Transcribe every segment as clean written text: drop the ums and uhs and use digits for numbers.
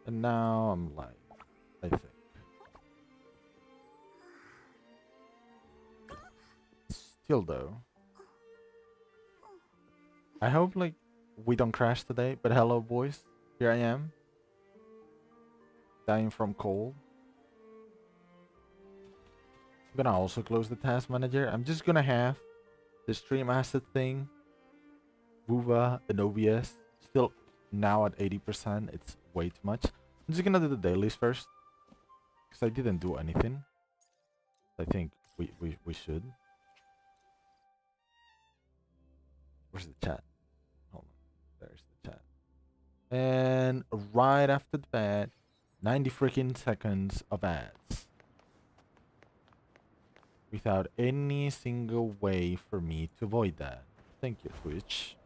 And now I'm like, I think. Still though, I hope like we don't crash today. But hello, boys. Here I am, dying from cold. I'm gonna also close the task manager. I'm just gonna have the stream asset thing, Wuva, and OBS still now at 80%. It's way too much. I'm just gonna do the dailies first because I didn't do anything. I think we should. Where's the chat? Hold on. There's the chat. And right after that, 90 freaking seconds of ads. Without any single way for me to avoid that. Thank you, Twitch.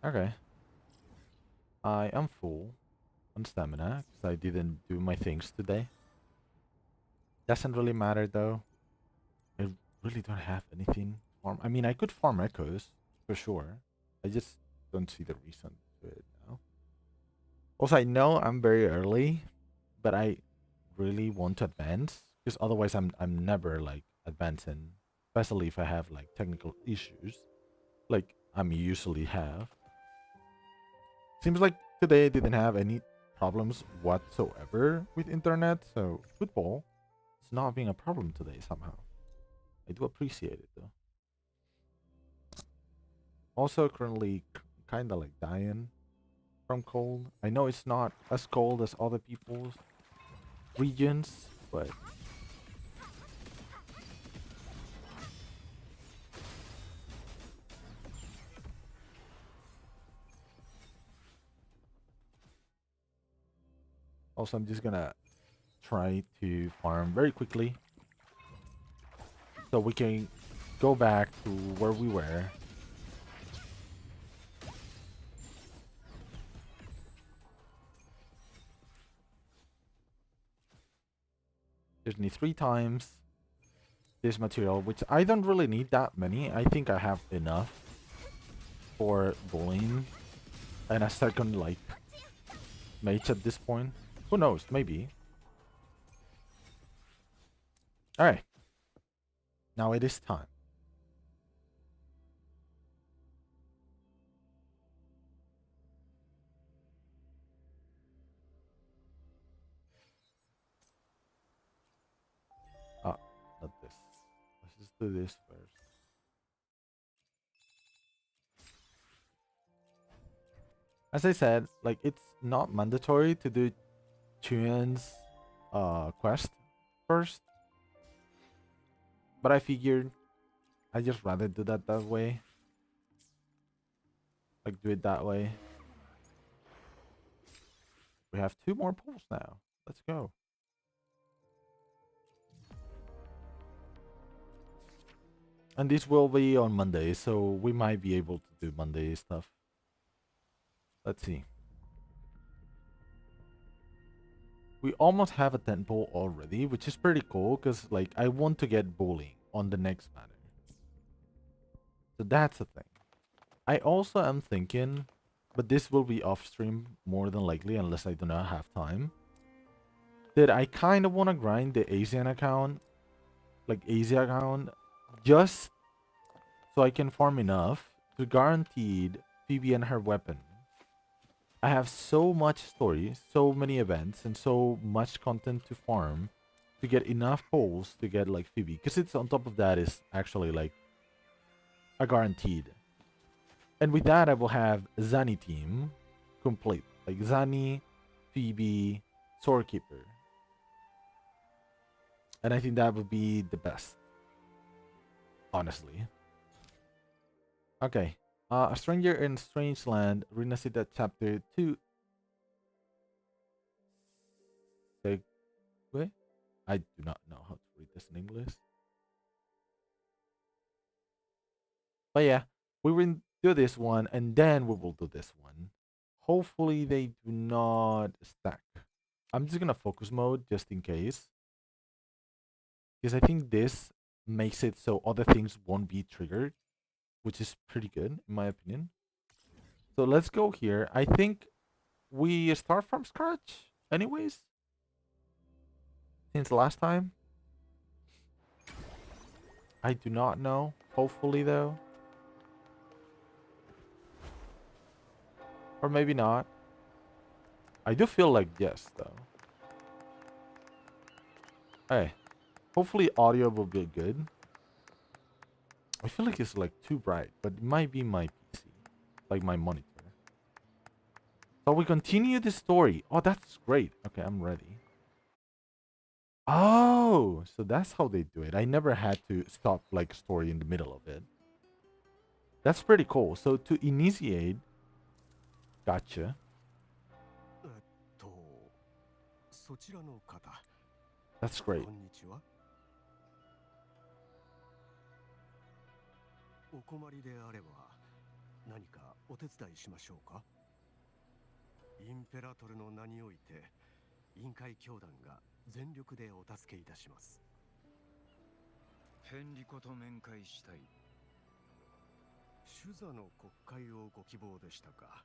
Okay. I am full on stamina because I didn't do my things today. Doesn't really matter though. I really don't have anything to farm. I mean, I could farm echoes for sure. I just don't see the reason to it now. Also, I know I'm very early, but I really want to advance because otherwise I'm never like advancing, especially if I have like technical issues like I'm usually have. Seems like today I didn't have any problems whatsoever with internet, so football is not being a problem today somehow. I do appreciate it though. Also currently kind of like dying from cold. I know it's not as cold as other people's regions, but also I'm just gonna try to farm very quickly so we can go back to where we were. Just need 3 times this material, which I don't really need that many. I think I have enough for bullying and a second like mage at this point. Who knows? Maybe. All right. Now it is time. Ah, not this. Let's just do this first. As I said, like it's not mandatory to do Quiyuan's quest first, but I figured I just rather do that way. Like do it that way. We have 2 more pulls now. Let's go. And this will be on Monday, so we might be able to do Monday stuff. Let's see. We almost have a 10 pull already, which is pretty cool because like I want to get bullying on the next banner. So that's the thing. I also am thinking, but this will be off stream more than likely unless I do not have time, that I kind of want to grind the Asian account, like Asia account, just so I can farm enough to guaranteed Phoebe and her weapon. I have so much story, so many events, and so much content to farm to get enough pulls to get like Phoebe. Because it's on top of that is actually like a guaranteed. And with that, I will have Zani team complete. Like Zani, Phoebe, Swordkeeper. And I think that would be the best. Honestly. Okay. A Stranger in Strange Land, Renacida Chapter 2. Segue? I do not know how to read this in English. But yeah, we will do this one and then we will do this one. hopefully they do not stack. I'm just gonna focus mode just in case. Because I think this makes it so other things won't be triggered, which is pretty good in my opinion. So let's go here. I think we start from scratch anyways. Since last time. I do not know. Hopefully though. Or maybe not. I do feel like yes though. Hey. Hopefully audio will be good. I feel like it's like too bright, but it might be my PC. Like my monitor. So we continue the story. Oh, that's great. Okay, I'm ready. Oh, so that's how they do it. I never had to stop like story in the middle of it. That's pretty cool. So to initiate, gotcha. そちらの方。That's great. こんにちは。お困りであれば何かお手伝いしましょうか。インペラトルの名において委員会教団が全力でお助けいたします。ヘンリコと面会したい。主座の国会をご希望でしたか。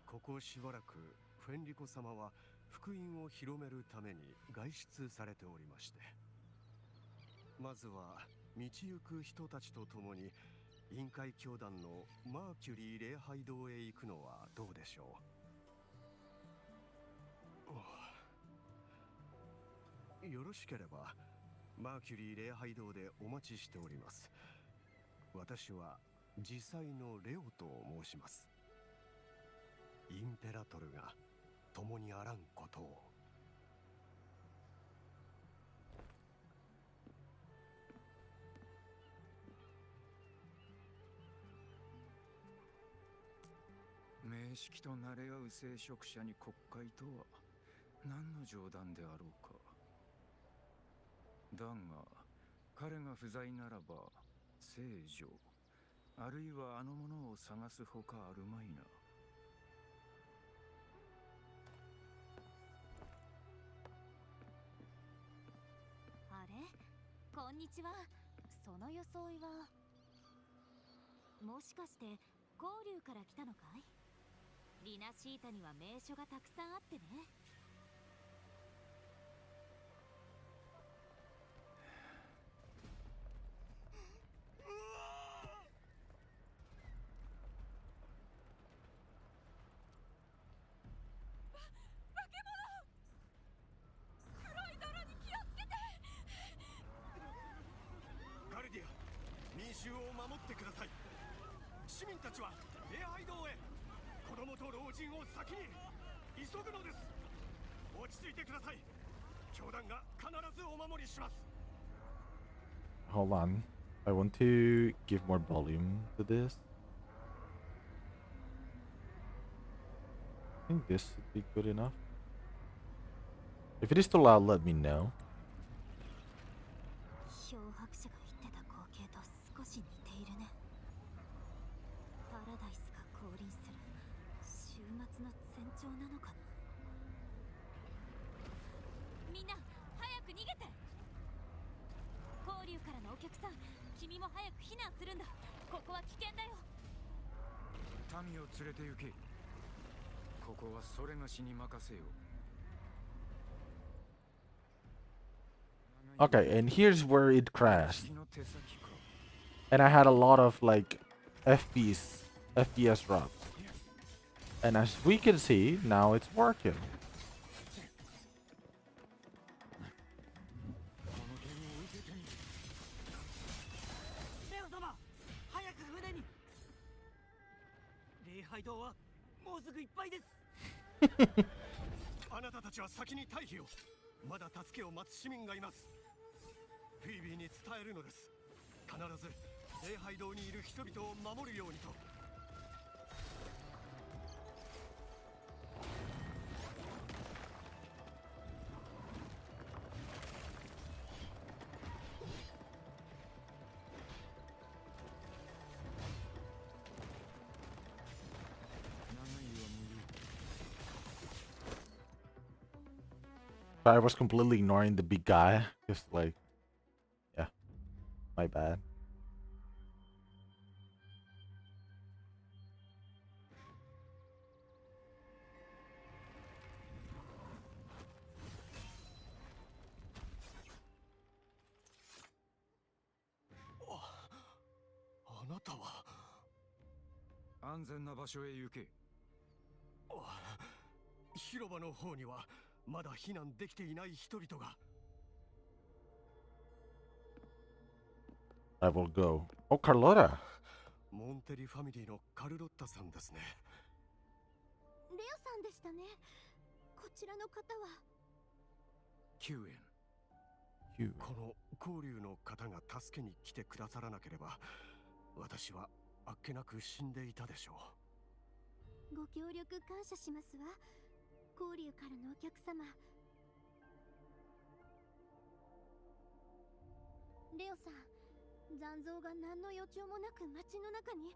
ここしばらくフェンリコ様は福音を広めるために外出されておりまして、まずは道行く人たちと共に委員会教団のマーキュリー礼拝堂へ行くのはどうでしょう。よろしければマーキュリー礼拝堂でお待ちしております。私は実際のレオと申します。インペラトルが共にあらんことを。名式と慣れ合う聖職者に国会とは何の冗談であろうか。だが彼が不在ならば聖女あるいはあの者を探すほかあるまいな。あれ、こんにちは。その装いはもしかして交流から来たのかい。リナシータには名所がたくさんあってね。ガルディア、民衆を守ってください。市民たちは礼拝堂へ。子供と老人を先に急ぐのです。落ち着いてください。教団が必ずお守りします。 Hold on. I want to give more volume to this. I think this should be good enough. If it is too loud, let me know. 漂白者が言ってた光景と少し似ているね。パラダイスが降臨する週末の前兆なのかな。みんな早く逃げて。交流からのお客さん、君も早く避難するんだ。ここは危険だよ。民を連れて行け。ここはそれがしに任せよ。Okay, and here's where it crashed. And I had a lot of like FPS drops. And as we can see, now it's working. Leo あなたたちは先に退避を。まだ助けを待つ市民がいます。フィービーに伝えるのです。必ず礼拝堂にいる人々を守るようにと。長いは無 I was completely ignoring the big guy. Just like, yeah, my bad.あ、あなたは。安全な場所へ行け。あ、広場の方にはまだ避難できていない人々が。I will go. Oh, Carlotta. モンテリファミリーのカルロッタさんですね。レオさんでしたね。こちらの方は。キューエン。You. この交流の方が助けに来てくださらなければ、私はあっけなく死んでいたでしょう。ご協力感謝しますわ。交流からのお客様。レオさん、残像が何の予兆もなく街の中に。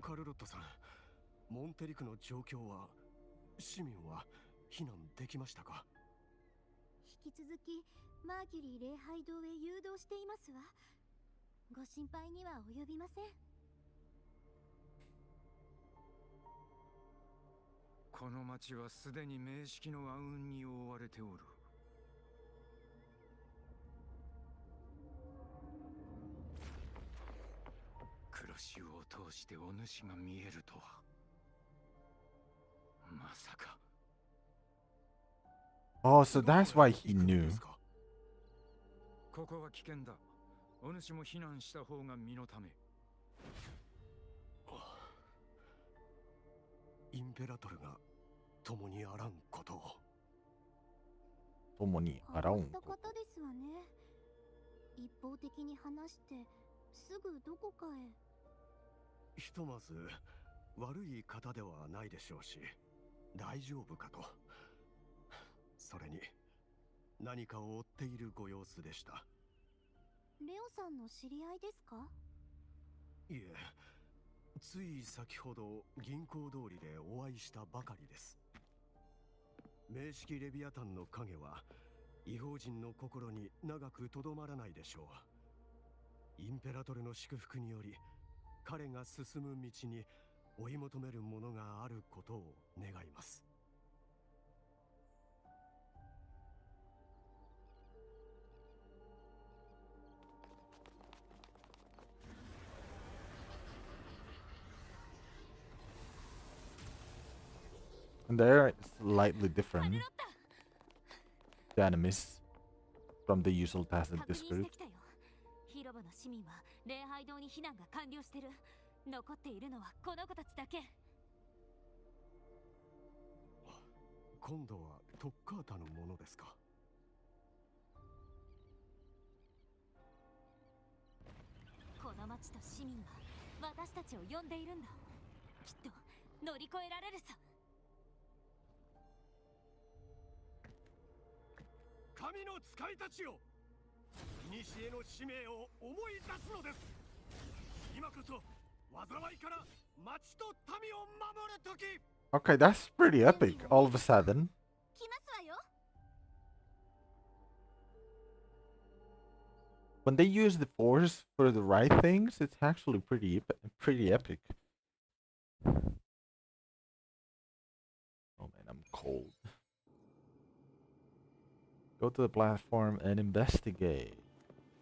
カルロットさん、モンテリ区の状況は、市民は避難できましたか？引き続きマーキュリー礼拝堂へ誘導していますわ。ご心配には及びません。この町はすでに名式の暗雲に覆われておる。黒潮を通してお主が見えるとは。まさか。Oh, so that's why he knew. ここは危険だ。お主も避難した方が身のため。インペラトルが共にあらんことを。共にあらんこと。変わった方ですわね。一方的に話してすぐどこかへ。ひとまず悪い方ではないでしょうし、大丈夫かと。それに何かを追っているご様子でした。レオさんの知り合いですか？いえ、つい先ほど銀行通りでお会いしたばかりです。名式レビアタンの影は異邦人の心に長くとどまらないでしょう。インペラトルの祝福により彼が進む道に追い求めるものがあることを願います。And they're slightly different enemies from the usual tacit 確認して discourse. きたよ。広場の市民は礼拝堂に避難が完了してる。残っているのはこの子たちだけ。今度はトッカータのものですか？この町と市民が私たちを呼んでいるんだ。きっと乗り越えられるさ。神の使いたちよ、古の使命を思い出すのです。今こそ災いから町と民を守る時。 Okay, that's pretty epic all of a sudden. 来ますわよ。 When they use the force for the right things, it's actually pretty epic. Oh man, I'm cold. Go to the platform and investigate.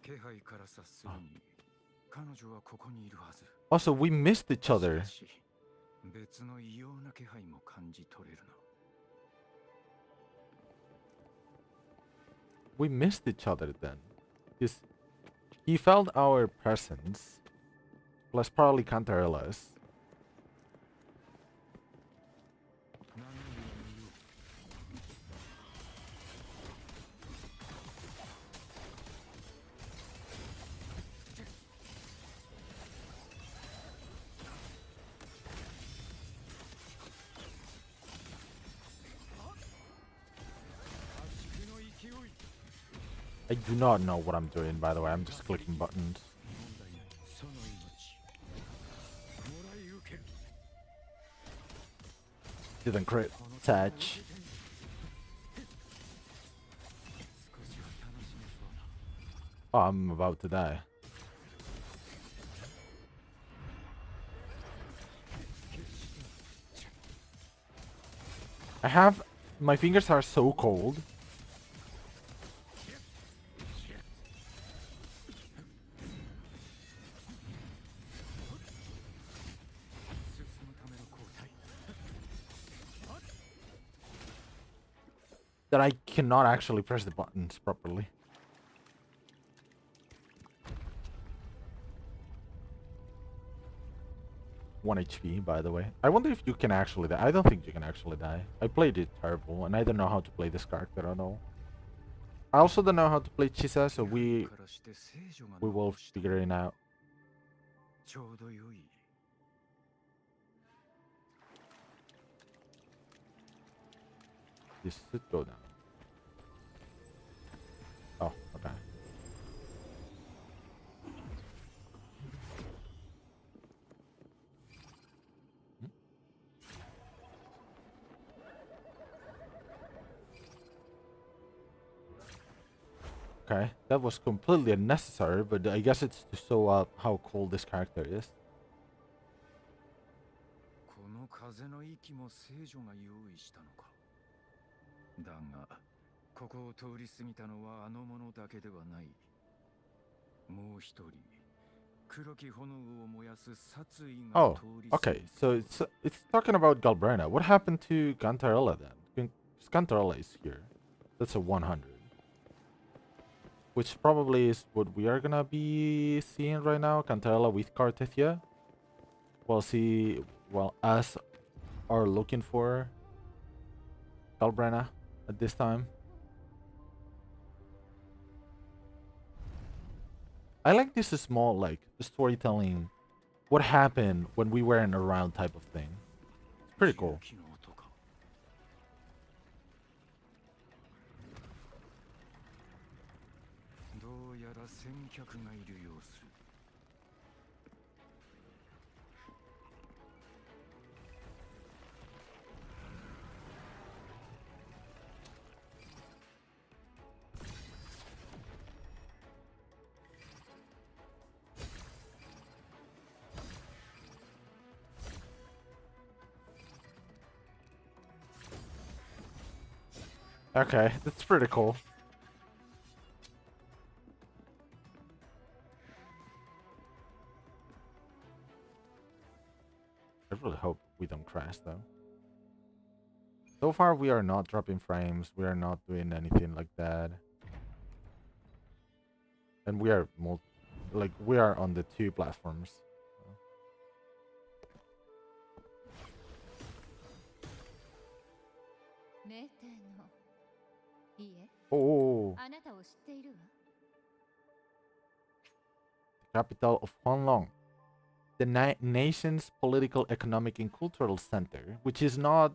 気配から察するに、彼女はここにいるはず。 Also, we missed each other. しかし別の異様な気配も感じ取れるな。We missed each other then. Because he felt our presence. Plus probably can't tell us. 何を見よう。破竹の勢い。 I do not know what I'm doing, by the way. I'm just clicking buttons. 問題ない。その命もらい受ける。 Didn't crit. この touch. Oh, I'm about to die. My fingers are so cold. That I cannot actually press the buttons properly. One HP, by the way. I wonder if you can actually die. I don't think you can actually die. I played it terrible, and I don't know how to play this character at all. I also don't know how to play Chisa, so we will figure it out. This should go down. Oh, okay. Okay, that was completely unnecessary, but I guess it's to show up how cold this character is. この風の息も聖女が用意したのか。だが、ここを通り過ぎたのはあの者だけではない。もう一人、黒き炎を燃やす殺意が Oh, 通り過ぎ okay. So it's talking about Galbrena. What happened to Gantarella then? Gantarella is here. That's a 100. Which probably is what we are gonna be seeing right now. Gantarella with Cartethia. While us are looking for Galbrena at this time. I like this small, like, storytelling. What happened when we weren't around type of thing. It's pretty cool. 勇気の音か。どうやら先客がいる様子。Okay, that's pretty cool. I really hope we don't crash though. So far we are not dropping frames, we are not doing anything like that. And we are we are on the 2 platforms. Oh, the capital of Huanglong. The nation's political, economic, and cultural center, which is not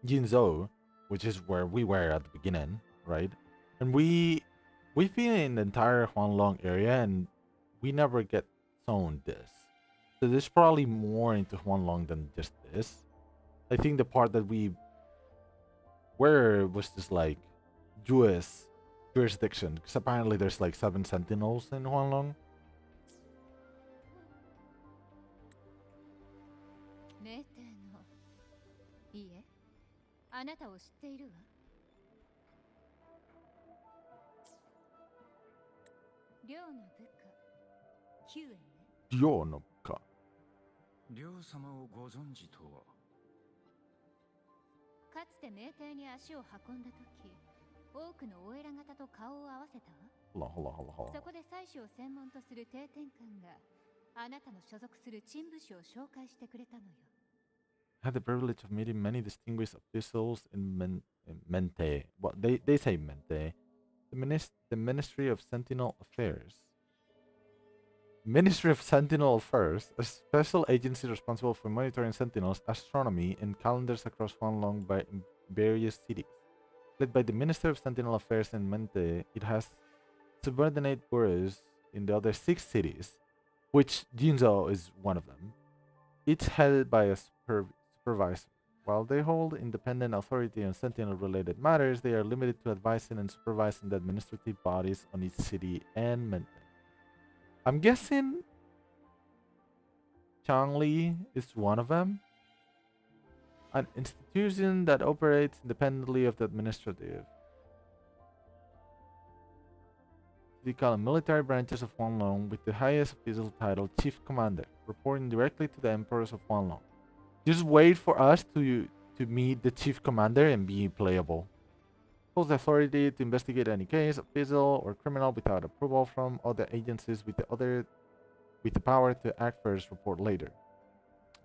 Jinzhou, which is where we were at the beginning, right? And we've been in the entire Huanglong area, and we never get shown this. So there's probably more into Huanglong than just this. I think the part that we were was just like Jewish jurisdiction, because apparently there's like 7 sentinels in Huanglong. 名帝のいいえ、あなたを知っているわ。寮の部下、キューエンね。寮のか。両様をご存知とは。かつて名帝に足を運んだ時、多くのお偉方と顔を合わせたわ。そこで祭祀を専門とする定天官があなたの所属する陳部氏を紹介してくれたのよ。I had the privilege of meeting many distinguished officials in Mente. Well, they say Mente. The Ministry of Sentinel Affairs. Ministry of Sentinel Affairs, a special agency responsible for monitoring sentinels, astronomy, and calendars across Huanglong by various cities. Led by the Minister of Sentinel Affairs in Mente, it has subordinate bureaus in the other 6 cities, which Jinzhou is one of them. Each headed by a supervisor. While they hold independent authority on Sentinel-related matters, they are limited to advising and supervising the administrative bodies on each city and mainland. I'm guessing Changli is one of them. An institution that operates independently of the administrative. They call military branches of Huanglong with the highest official title, Chief Commander, reporting directly to the Emperors of Huanglong. Just wait for us to meet the Chief Commander and be playable. Holds the authority to investigate any case, official or criminal without approval from other agencies with the power to act first, report later.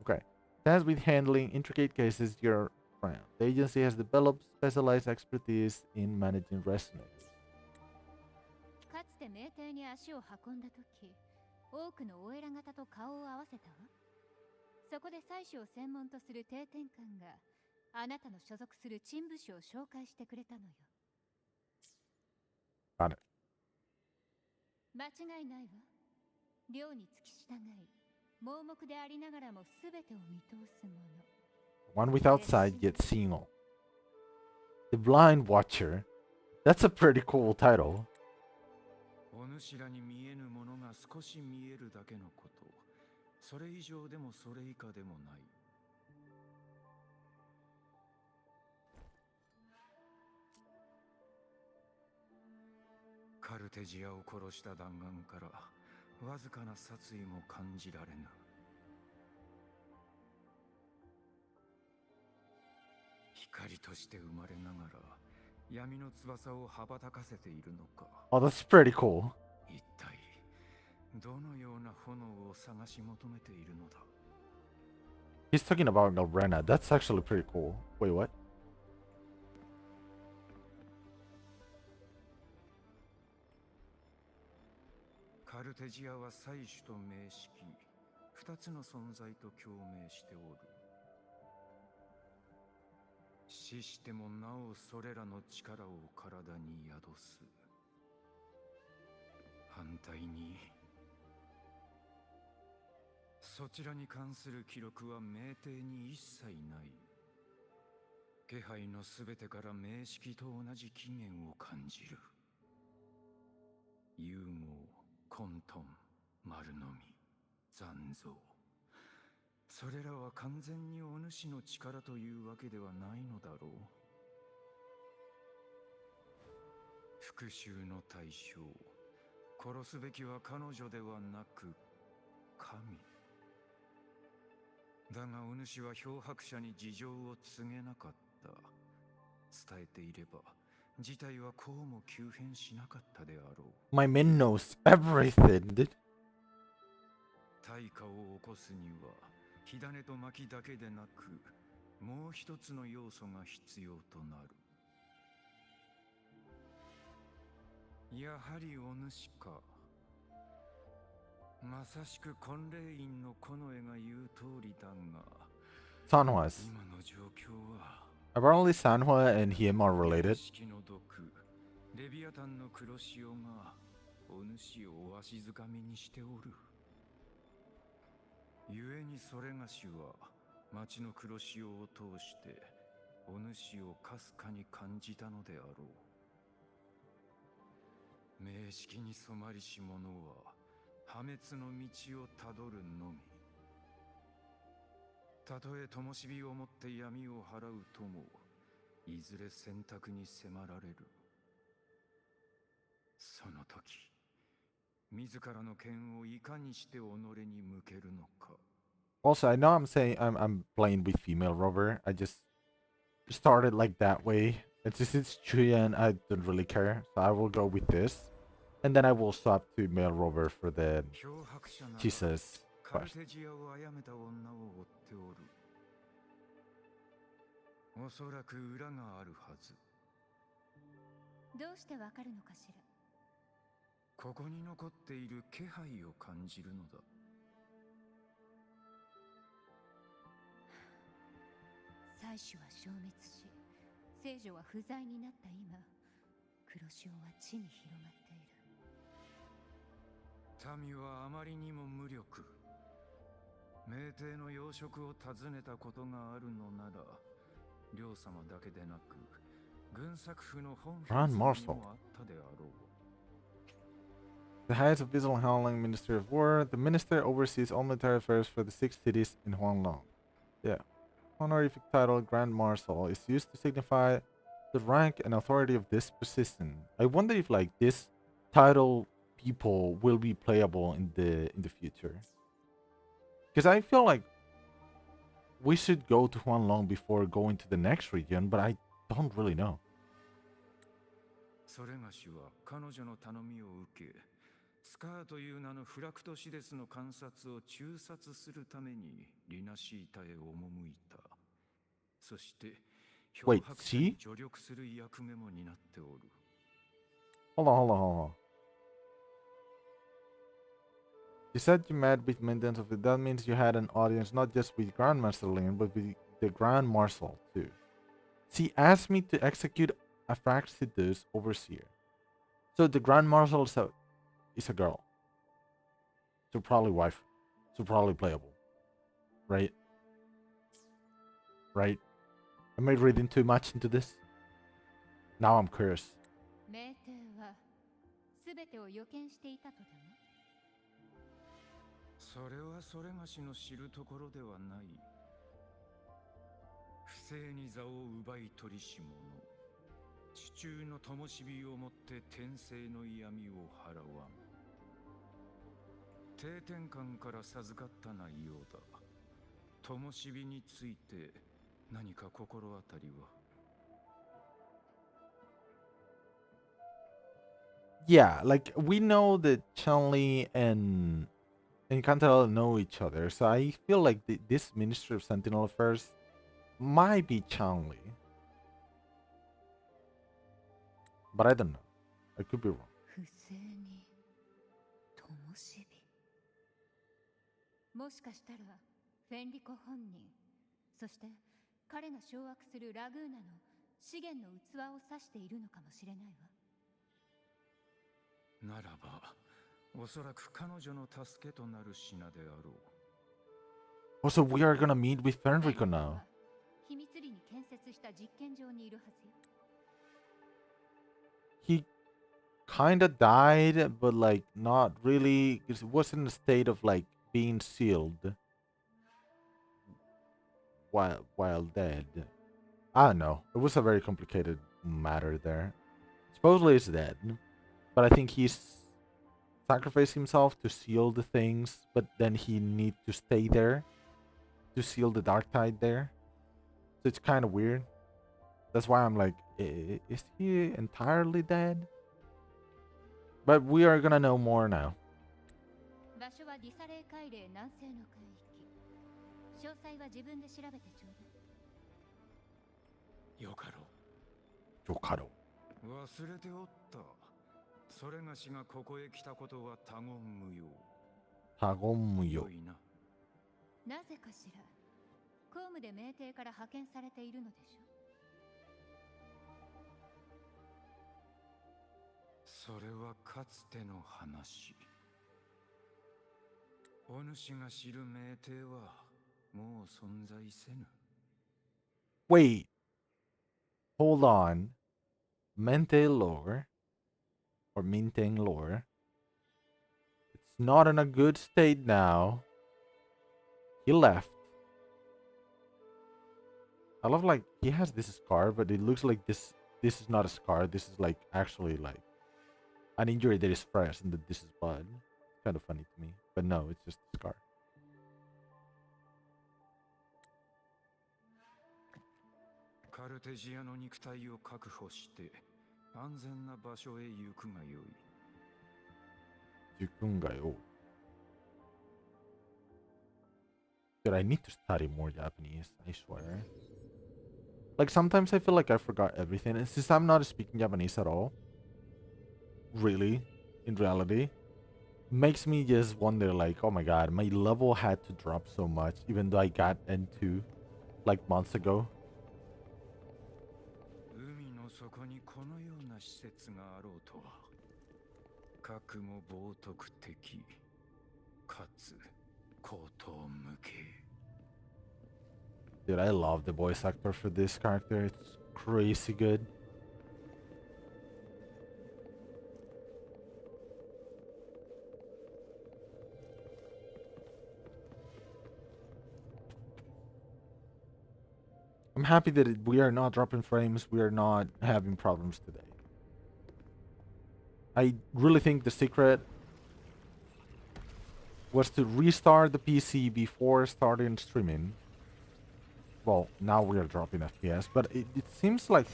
Okay. Tasked with handling intricate cases year round. The agency has developed specialized expertise in managing resonates. かつて名帝に足を運んだ時、多くのお偉方と顔を合わせたわ。そこで採取を専門とする定点官があなたの所属する陳部署を紹介してくれたのよ。Got it. 間違いないわ。領に付き従い、盲目でありながらも全てを見通すもの。One without sight yet seeing all. The Blind Watcher. That's a pretty cool title. お主らに見えぬものが少し見えるだけのこと。それ以上でもそれ以下でもない。カルテジアを殺した弾丸からわずかな殺意も感じられぬ。光として生まれながら闇の翼を羽ばたかせているのか。Oh, that's pretty cool. 一体どのような炎を探し求めているのだ。 He's talking about Galrena. That's actually pretty cool. Wait, what? カルテジアは祭主と名式、二つの存在と共鳴しておる。死してもなおそれらの力を体に宿す。反対にそちらに関する記録は明帝に一切ない。気配のすべてから名式と同じ起源を感じる。融合、混沌、丸のみ、残像。それらは完全にお主の力というわけではないのだろう。復讐の対象、殺すべきは彼女ではなく神。だがお主は漂白者に事情を告げなかった。伝えていれば事態はこうも急変しなかったであろう。 My man knows everything, dude. 大火を起こすには火種と薪だけでなくもう一つの要素が必要となる。やはりお主か。まさしく婚礼院の近衛が言う通りだが、 Sanhua's. 今の状況は Apparently Sanhua and him are related. 式の毒、レビアタンの黒潮がお主をわしづかみにしておる。故にそれがしは町の黒潮を通してお主をかすかに感じたのであろう。名式に染まりし者は破滅の道をたどるのみ。たとえ灯火をもって闇を払うとも、いずれ選択に迫られる。その時、自らの剣をいかにして己に向けるのか。 Also, I know I'm saying I'm playing with female rover. I just started like that way. And since it's Quiyuan, I don't really care. So I will go with this. And then I will swap to male rover for the 漂白者なら Jesus カル quest. テジアを殺めた女を追っておる。おそらく裏があるはず。どうしてわかるのかしら。ここに残っている気配を感じるのだ。祭主は消滅し、聖女は不在になった今、黒潮は地に広がっている。民はあまりにも無力。名帝の要職を訪ねたことがあるのなら、両様だけでなく、軍作府の本 Grand 兵 Marshal にもあったであろう。 The highest of Visual Huanglong Ministry of War. The minister oversees all military affairs for the 6 cities in Huanglong. Yeah. Honorific title Grand Marshal is used to signify the rank and authority of this position. I wonder if like this title people will be playable in the future. Because I feel like we should go to Huanglong before going to the next region, but I don't really know. それがしは彼女の頼みを受け、スカーという名のフラクトシデスの観察を中殺するためにリナシータへ赴いた。そして漂 Wait, 白者に she? 助力する役目も担っておる。 Hold on, hold on, hold on. You said you met with maintenance of it. That means you had an audience not just with Grandmaster Lin, but with the Grand Marshal too. She asked me to execute a Fraxidus overseer. So the Grand Marshal is a girl. So probably wife. So probably playable. Right? Right? Am I reading too much into this? Now I'm curious. 命帝は全てを予見していたとでも？それはそれがしの知るところではない。不正に座を奪い取りし者、地中の灯火をもって天聖の闇を払わん。定天官から授かった内容だ。灯火について何か心当たりは？ Yeah, like we know that Chun-Li and Cantarell know each other, so I feel like this Ministry of Sentinel Affairs might be Chun-Li. But I don't know. I could be wrong. 不正に灯火。もしかしたらフェンリコ本人、そして彼が掌握するラグーナの資源の器を指しているのかもしれないわ。ならば、おそらく彼女の助けとなる品であろう。 Also, we are gonna meet with Fenrico now. 秘密裏に建設した実験場にいるはずよ。He kinda died, but like not really. It was in a state of like being sealed while dead. I don't know. It was a very complicated matter there. Supposedly he's dead, but I think he's sacrificed himself to seal the things, but then he need to stay there to seal the dark tide there. So it's kind of weird. That's why I'm like, is he entirely dead? But we are gonna know more now. 場所はディサレー海嶺南西の海域。詳細は自分で調べてちょうだい。よかろう。 Jokaro. 忘れておった。それがしがここへ来たことは他言無用。 Tagomuyo. よいな。なぜかしら。公務で命帝から派遣されているのでしょ。それはかつての話。お主が知る命帝はもう存在せぬ。 Wait. Hold on. Mente lore. Or Minteng lore. It's not in a good state now. He left. I love like he has this scar, but it looks like this is not a scar. This is like actually like an injury that is fresh and that this is blood. Kind of funny to me. But no, it's just a scar. カルテジアの肉体を確保して安全な場所へ行くがよい。 Jukungayo. Dude, I need to study more Japanese, I swear. Like sometimes I feel like I forgot everything, and since I'm not speaking Japanese at all, really, in reality, makes me just wonder like, oh my god, my level had to drop so much even though I got N2 like months ago. 海の底にこのような施設があろうとは。覚悟冒涜的かつ荒唐無稽。Dude, I love the voice actor for this character. It's crazy good. I'm happy that we are not dropping frames. We are not having problems today. I really think the secret was to restart the PC before starting streaming. Well, now we are dropping FPS, but it seems like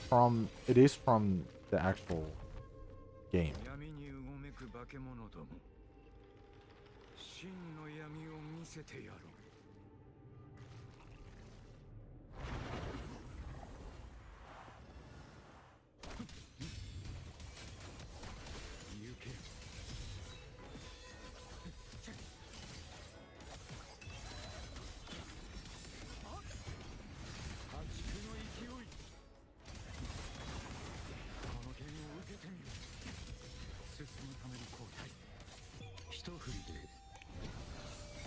it is from the actual game. 闇にうごめく化け物ども、真の闇を見せてやろう。行け。破竹の勢い。この剣を受けてみろ。進むための交代。一振りで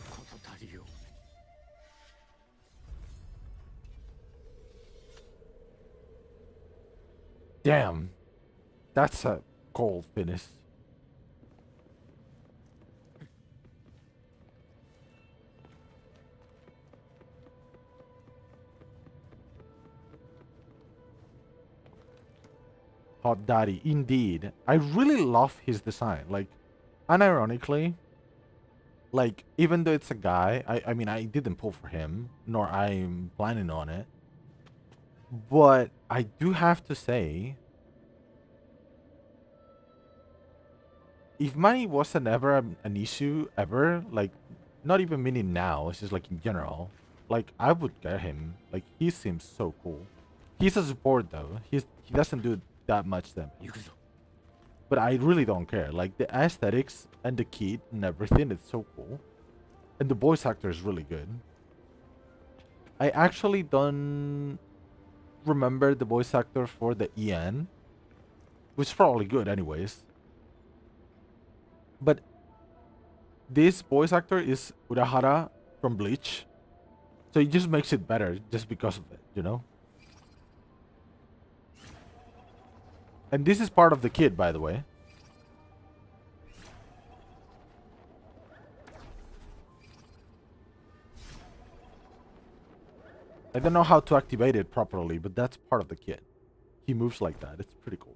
事足りよう。Damn, that's a cold finish. Hot Daddy, indeed. I really love his design. Like, unironically, like, even though it's a guy, I mean, I didn't pull for him, nor I'm planning on it. But I do have to say, if money wasn't ever an issue, ever, like, not even meaning now, it's just like in general, like, I would get him. Like, he seems so cool. He's a support, though. He doesn't do that much damage. But I really don't care. Like, the aesthetics and the kit and everything, it's so cool. And the voice actor is really good. I actually don't remember the voice actor for the EN, which is probably good anyways. But this voice actor is Urahara from Bleach. So it just makes it better just because of it, you know? And this is part of the kit, by the way. I don't know how to activate it properly, but that's part of the kit. He moves like that. It's pretty cool.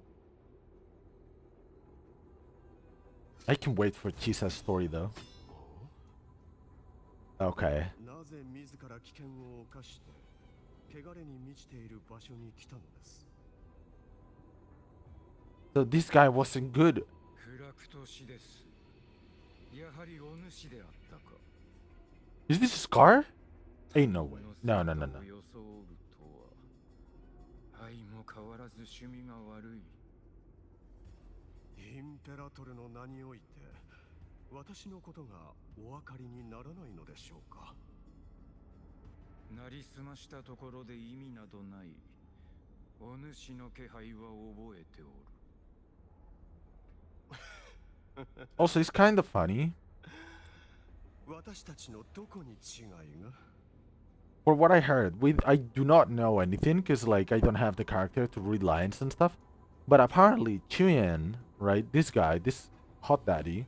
I can wait for Chisa's story, though. Okay. なぜ自ら危険を冒して汚れに満ちている場所に来たのです。 So this guy wasn't good. フラクト氏です。やはりお主であったか。 Is this Scar? Ain't no way. No, no, no, no. 装うとは相も変わらず趣味が悪い。インペラトルの名において私のことがお分かりにならないのでしょうか。なりすましたところで意味などない。お主の気配は覚えておる。 Also, it's kind of funny. 私たちのどこに違いが？ For what I heard, I do not know anything because like I don't have the character to read lines and stuff. But apparently Quiyuan, right, this guy, this hot daddy,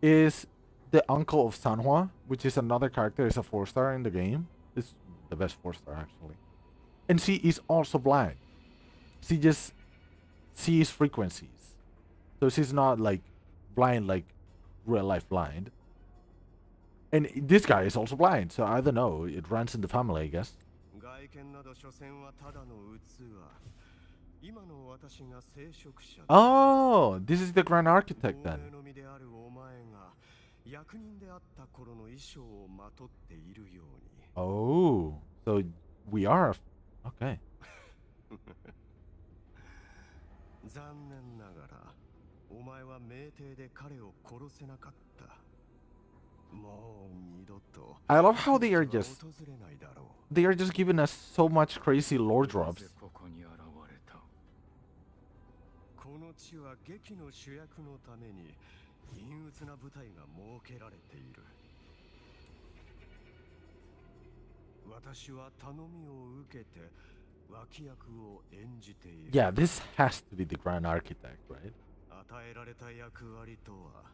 is the uncle of Sanhua, which is another character, is a 4-star in the game. It's the best 4-star actually. And she is also blind. She just sees frequencies. So she's not like blind like real life blind. And this guy is also blind, so I don't know. It runs in the family, I guess. 外見など所詮はただの器。今の私が聖職者。 Oh, this is the Grand Architect then. の身であるお前が役人であった頃の衣装をまとっているように。 Oh, so we are okay. 残念ながらお前は酩酊で彼を殺せなかった。 I love how they are just giving us so much crazy lore drops. この地は劇の主役のために陰鬱な舞台が設けられている。私は頼みを受けて脇役を演じている。 Yeah, this has to be the Grand Architect, right? 与えられた役割とは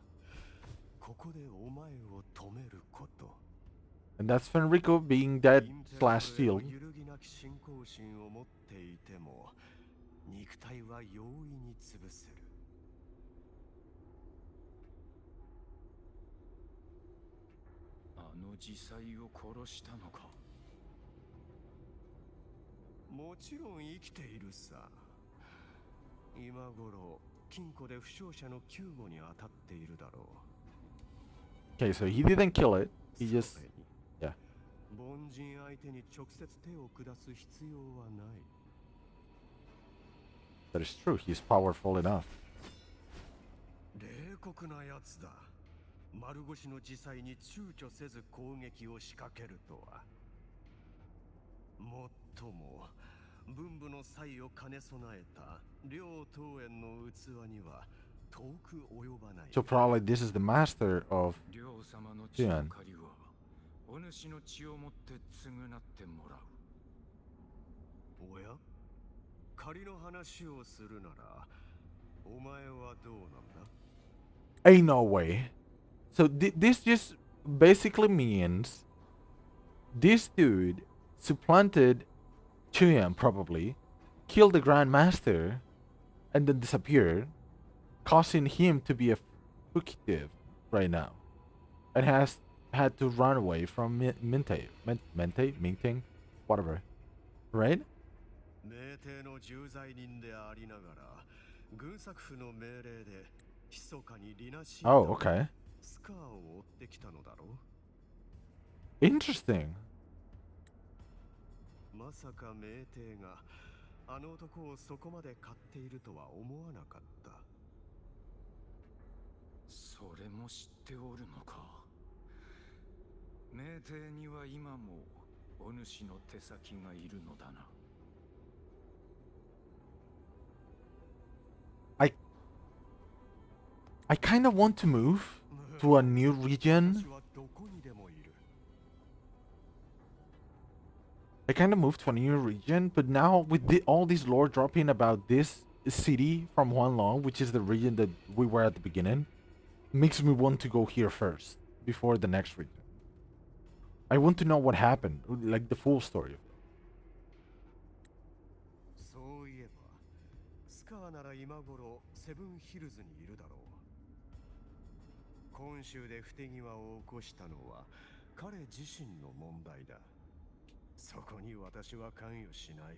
ここでお前を止めること。 And that's Fenrico being dead インペラ slash トルへの sealed. 揺るぎなき信仰心を持っていても肉体は容易に潰せる。あの自祭を殺したのか。もちろん生きているさ。今頃金庫で負傷者の救護に当たっているだろう。 Okay, so he didn't kill it. He just... それに Yeah. 凡人相手に直接手を下す必要はない。 That is true. He's powerful enough. 冷酷なやつだ。丸腰の自祭に躊躇せず攻撃を仕掛けるとは。もっとも文武の才を兼ね備えた両桃園の器には遠く及ばない。 So probably this is the master of 両様の血 Quiyuan. の借りはお主の血をもって償ってもらう。おや、仮の話をするならお前はどうなんだ。 Ain't no way. So this just basically means this dude supplanted Quiyuan probably, killed the Grandmaster, and then disappeared, causing him to be a fugitive right now, and has had to run away from Minting, whatever, right? 名帝の重罪人でありながら軍作府の命令で密かにリナシー Oh, okay. スカーを追ってきたのだろう。 Interesting. まさか名帝があの男をそこまで買っているとは思わなかった。それも知っておるのか。名帝には今もお主の手先がいるのだな。I kind of want to move to a new region. 私はどこにでもいる。 I kind of moved to a new region, but now with all this lore dropping about this city from Huanlong, which is the region that we were at the beginning, makes me want to go here first before the next region. I want to know what happened, like the full story of it. そういえばスカーなら今頃セブンヒルズにいるだろう。今週で不手際を起こしたのは彼自身の問題だ。そこに私は関与しない。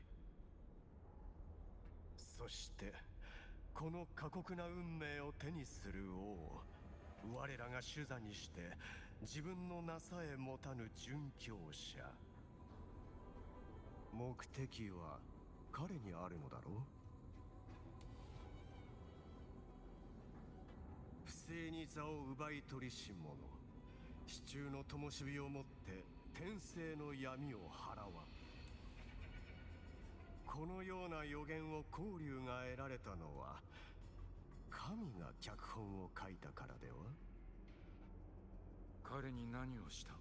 そしてこの過酷な運命を手にする王、我らが主座にして自分の名さえ持たぬ殉教者。目的は彼にあるのだろう。不正に座を奪い取りし者、支柱の灯火をもって天性の闇を払わん。このような予言を光龍が得られたのは神が脚本を書いたからでは。彼に何をした。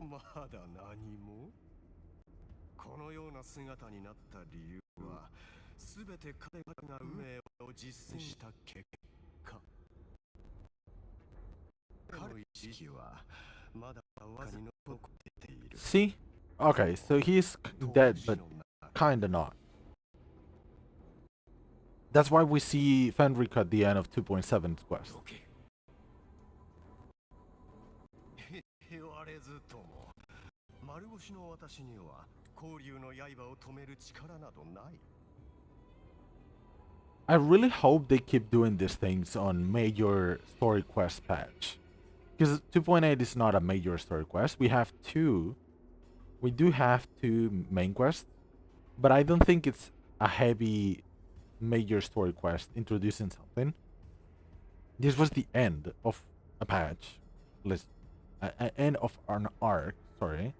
まだ何も。このような姿になった理由はすべて彼が運命を実践した結果。彼の意識はまだわずかに残っている。 See? Okay, so he's dead, but kinda not. That's why we see Fenric at the end of 2.7's quest. どけ。言われずとも丸腰の私には光龍の刃を止める力などない。 I really hope they keep doing these things on major story quest patch. Because 2.8 is not a major story quest. We have two. We do have two main quests. But I don't think it's a heavy major story quest introducing something. This was the end of a patch. End of an arc, sorry.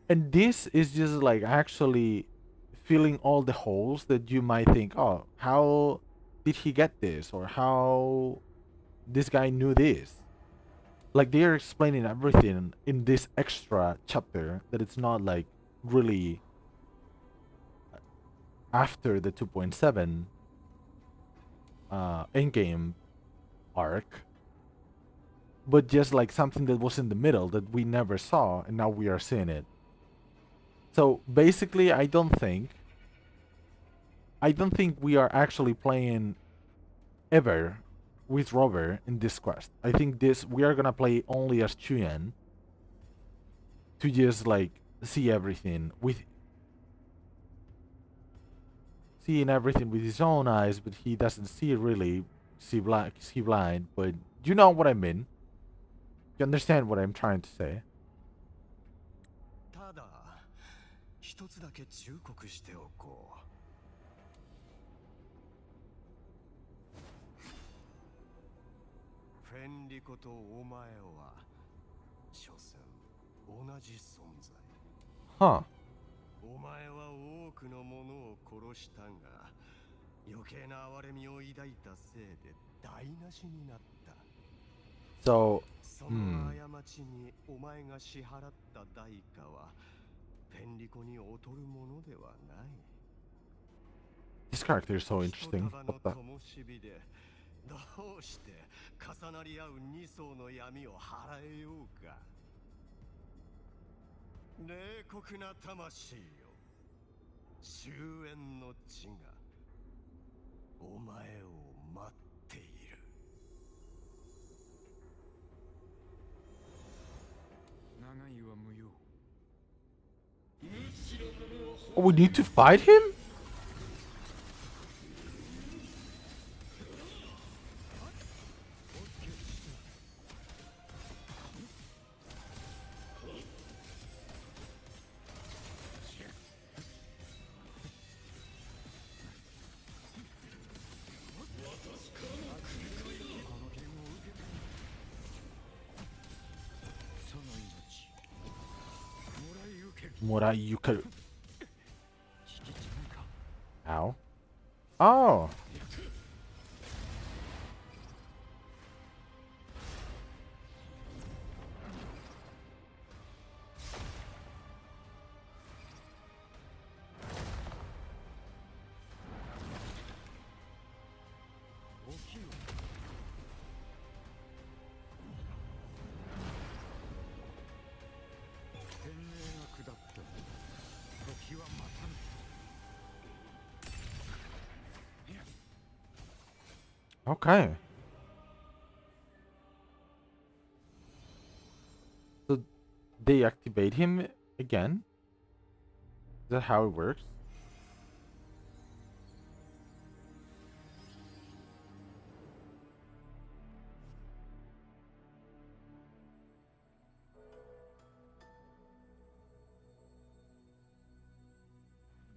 And this is just like actually filling all the holes that you might think, oh, how did he get this? Or how this guy knew this? like they are explaining everything in this extra chapter that it's not like really after the 2.7 endgame arc, but just like something that was in the middle that we never saw and now we are seeing it. So basically I don't think we are actually playing ever with Rover in this quest. I think this we are gonna play only as Quiyuan to just like see everything with seeing everything with his own eyes, but he doesn't see really see blind, but you know what I mean. You understand what I'm trying to say. ただ一つだけ忠告しておこう。フェンリコとお前は所詮同じ存在。Huh. お前は多くの者を殺したが、余計な哀れみを抱いたせいで台無しになった。So, その過ちにお前が支払った代価は、フェンリコに劣るものではない。this character is so interesting. 一束の What the? 灯火でどうして重なり合う二層の闇を払えようか。冷酷な魂よ、終焉の地がお前を待っている。長いは無用。 Oh, we need to fight him? Morayukaru. Ow. Oh. Okay. So they activate him again? Is that how it works?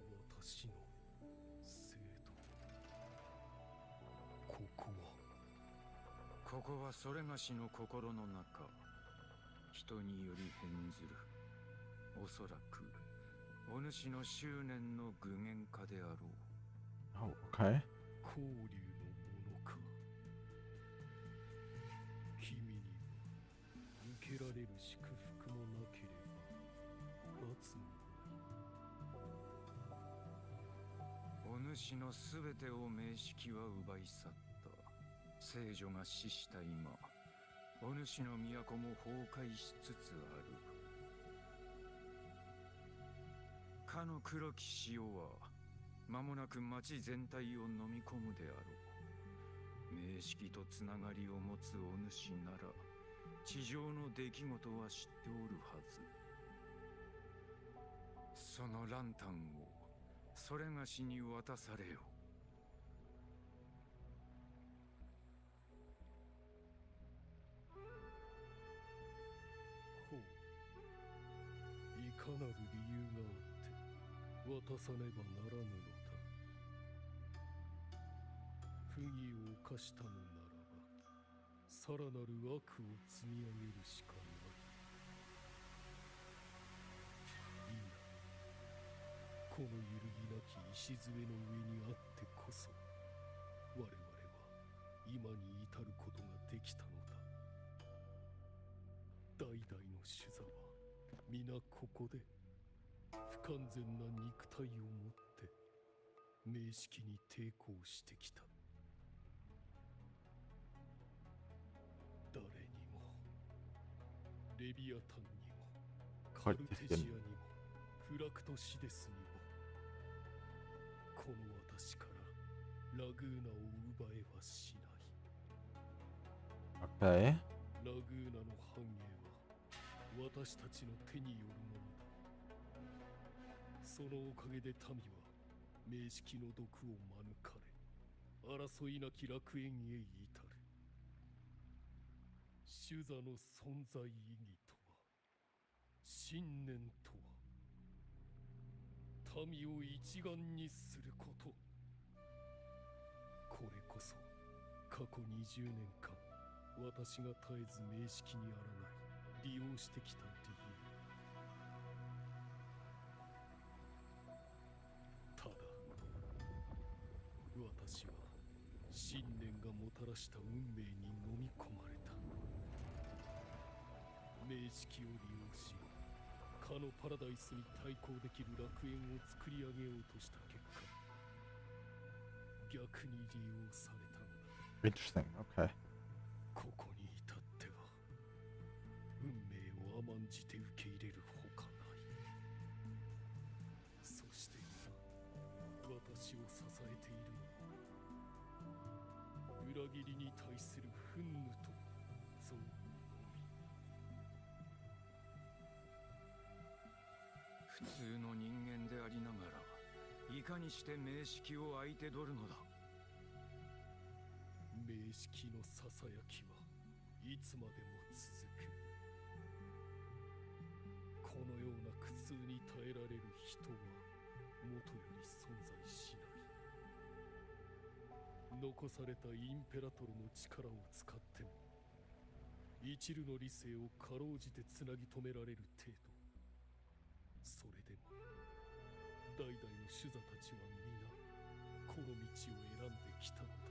Watashi ここはそれがしの心の中、人により変ずる。おそらくお主の執念の具現化であろう。 Oh, okay. 交流のものか。君に受けられる祝福もなければ罰もない。お主のすべてを名式は奪い去った。聖女が死した今、お主の都も崩壊しつつある。かの黒き潮は間もなく町全体を飲み込むであろう。名式とつながりを持つお主なら地上の出来事は知っておるはず。そのランタンをそれがしに渡されよ。ほう。いかなる理由があって渡さねばならぬのだ。不義を犯したのならば、さらなる悪を積み上げるしかない。いいな。この揺るぎなき礎の上にあってこそ、我々は今に至ることができたのだ。代の主座は皆ここで不完全な肉体を持って名式に抵抗してきた。誰にも、レビアタンにも、カルテシアにも、フラクトシデスにも、この私からラグーナを奪えはしない。Okay. ラグーナの繁栄は私たちの手によるものだ。そのおかげで民は名式の毒を免れ、争いなき楽園へ至る。主座の存在意義とは、信念とは、民を一丸にすること。これこそ過去20年間私が絶えず名式にあらない利用してきた理由。ただ私は信念がもたらした運命に飲み込まれた。名式を利用しかのパラダイスに対抗できる楽園を作り上げようとした結果、逆に利用されたのだ。Interesting. Okay. ここに至っては運命を甘んじて受け入れるほかない。そして今私を支えているのは裏切りに対する憤怒と憎悪のみ。普通の人間でありながらいかにして名式を相手取るのだ。名式のささやきはいつまでも続く。このような苦痛に耐えられる人はもとより存在しない。残されたインペラトルの力を使っても一縷の理性をかろうじてつなぎ止められる程度。それでも代々の主座たちは皆この道を選んできたのだ。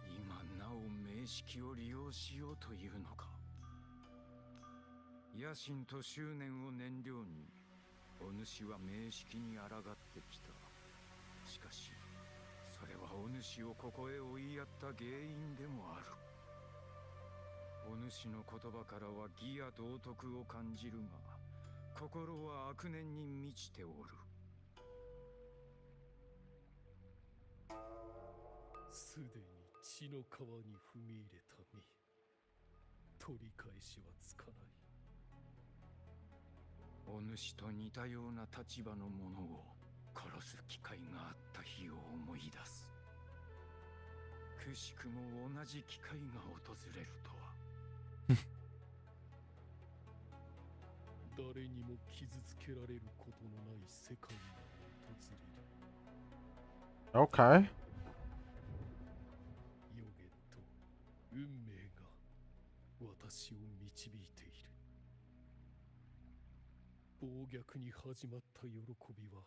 今なお名式を利用しようというのか。野心と執念を燃料にお主は名式に抗ってきた。しかしそれはお主をここへ追いやった原因でもある。お主の言葉からは義や道徳を感じるが、心は悪念に満ちておる。すでに血の川に踏み入れた身、取り返しはつかない。お主と似たような立場の者を殺す機会があった日を思い出す。くしくも同じ機会が訪れるとは。誰にも傷つけられることのない世界が訪れる。Okay. 予言と運命が私を導いている。暴虐に始まった喜びは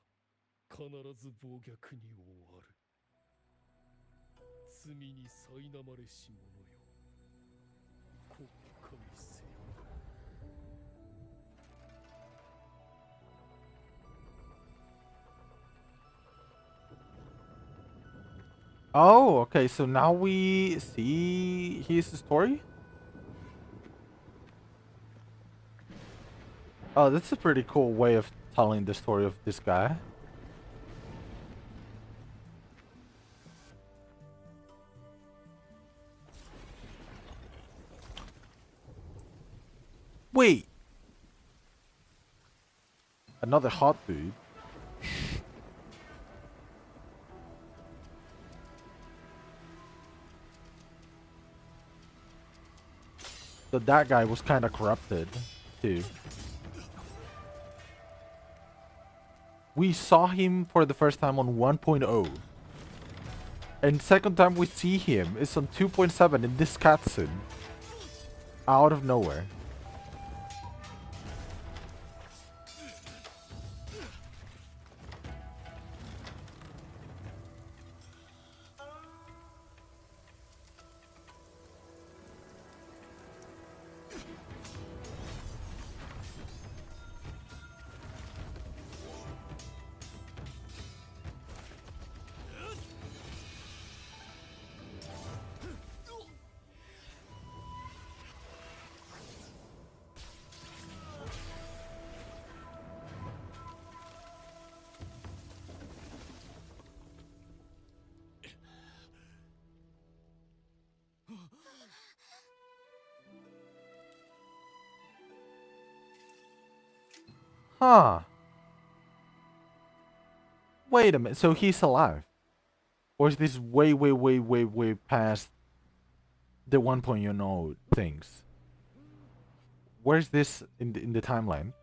必ず暴虐に終わる。罪に苛まれし者よ、国会せよ。Oh, okay. So now we see his story. Oh, that's a pretty cool way of telling the story of this guy. Wait. Another hot dude. So that guy was kind of corrupted, too. We saw him for the first time on 1.0. And second time we see him is on 2.7 in this cutscene. Out of nowhere. Huh. Wait a minute. So he's alive. Or is this way, way, way, way, way past the 1.0 things? Where's this in the timeline?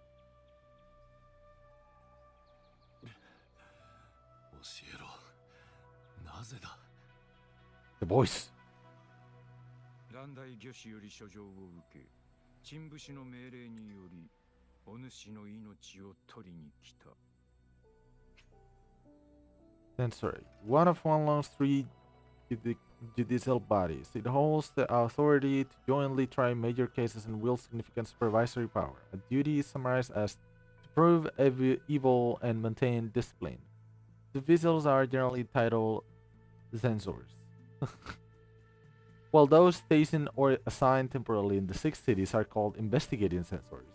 教えろ。なぜだ。 The voice. 乱大魚種より書状を受け、陳武士の命令により、お主の命を取りに来た。Sensory. One of Wanlong's three judicial bodies. It holds the authority to jointly try major cases and wields significant supervisory power. A duty is summarized as to prove evil and maintain discipline. The visuals are generally titled censors. While those stationed or assigned temporarily in the 6 cities are called investigating censors.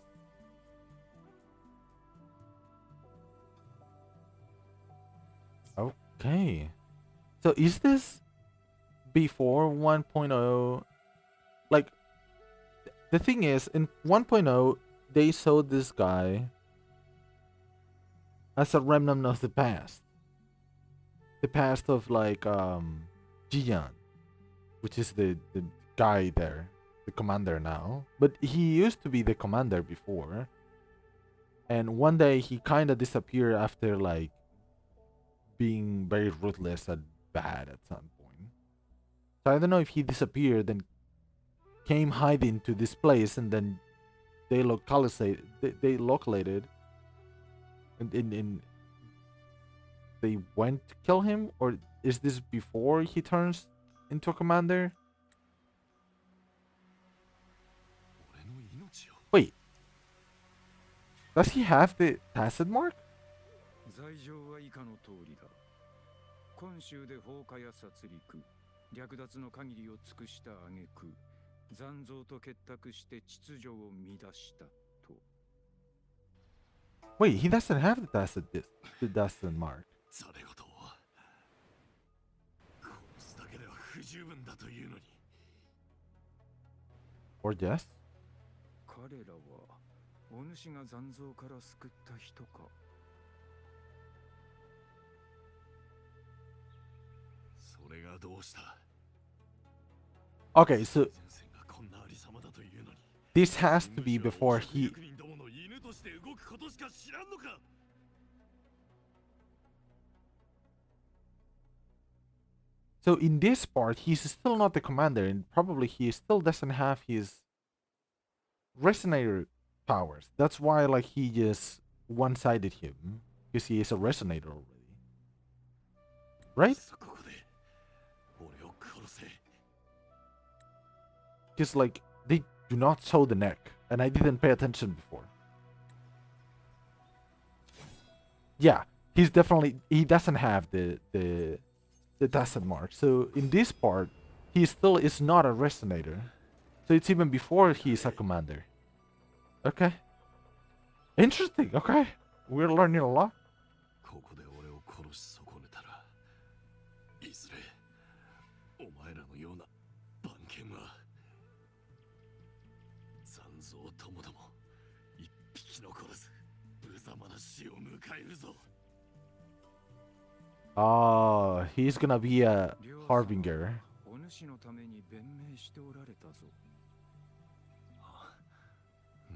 Okay. So is this before 1.0? Like, the thing is, in 1.0, they showed this guy as a remnant of the past. The past of, like, Jian, which is the guy there, the commander now. But he used to be the commander before. And one day he kind of disappeared after, like, being very ruthless and bad at some point. So I don't know if he disappeared and came hiding to this place and then they localated and they went to kill him, or is this before he turns into a commander? 俺の命を。 Wait. Does he have the tacit mark? 罪状は以下の通りだ。今週で放火や殺戮、略奪の限りを尽くした挙句、残像と結託して秩序を乱したと。Wait, he doesn't have the tacit mark. ざれ事を。殺すだけでは不十分だというのに。 Or yes? 彼らはお主が残像から救った人か。それがどうした。 Okay, so 前線がこんなありさまだというのに。 this has to be before he... 役人どもの犬として動くことしか知らんのか。 So in this part, he's still not the commander, and probably he still doesn't have his resonator powers. That's why, like, he just one-sided him, because he is a resonator already. Right? そこで俺を殺せ。 Because, like, they do not show the neck, and I didn't pay attention before. Yeah, he doesn't have the tacit mark. So in this part, he still is not a resonator. So it's even before he is a commander. Okay. Interesting. Okay. We're learning a lot. ここで俺を殺し損ねたら、いずれお前らのような番犬は残像ともども一匹残らず無様な死を迎えるぞ。 Oh, he's gonna be a harbinger. お主のために弁明しておられたぞ。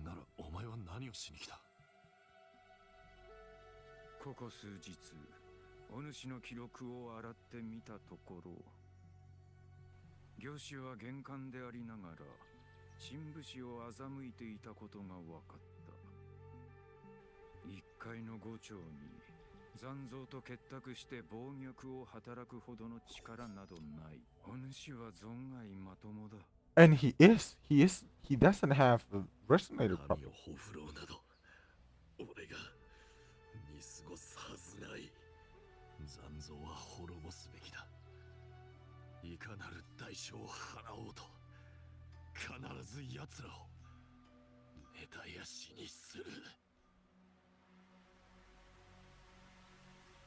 ならお前は何をしに来た。ここ数日、お主の記録を洗ってみたところ、魚種は厳寒でありながら、陳武士を欺いていたことが分かった。一介の伍長に残像と結託して暴虐を働くほどの力などない。お主は存外まともだ。And he doesn't have a resonator 神 problem. をほふろうなど俺が見過ごすはずない。残像は滅ぼすべきだ。いかなる代償を払おうと必ず奴らをネタやしにする。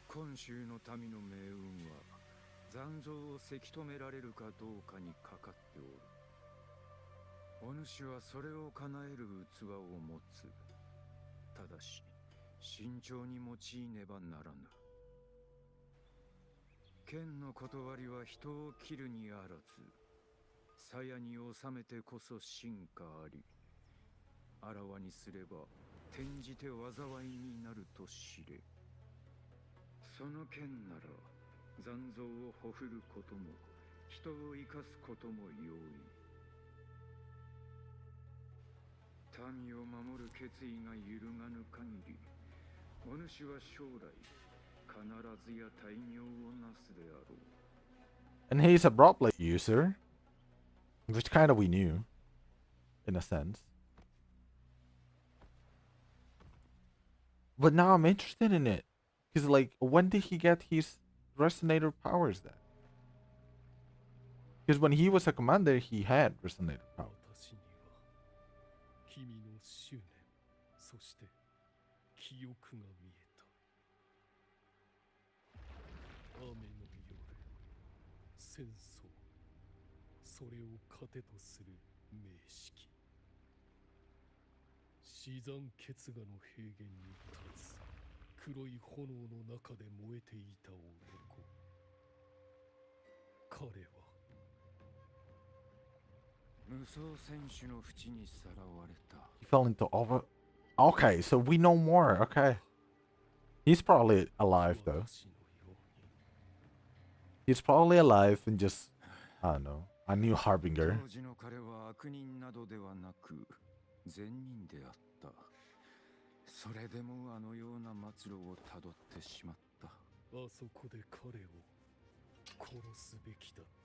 今週の民の命運は残像をせき止められるかどうかにかかっておる。お主はそれを叶える器を持つ。ただし慎重に用いねばならぬ。剣の断りは人を切るにあらず、鞘に収めてこそ進化あり。あらわにすれば転じて災いになると知れ。その剣なら残像をほふることも人を生かすことも容易。民を守る決意が揺るがぬ限り、お主は将来必ずや大業をなすであろう。And he's a broad blade user, which kind of we knew, in a sense. But now I'm interested in it. Because, like, when did he get his resonator powers then? Because when he was a commander, he had resonator powers. 私には君の執念、そして記憶が見えた。雨の夜、戦争、それを糧とする名式。死山決河の平原に立つ黒い炎の中で燃えていた男。彼は無双選手の淵にさらわれた。 He fell into over. Okay, so we know more. Okay. He's probably alive, though. 私のように He's probably alive and just, I don't know, a new harbinger. 当時の彼は悪人などではなく善人であった。それでもあのような末路をたどってしまった。あそこで彼を殺すべきだった。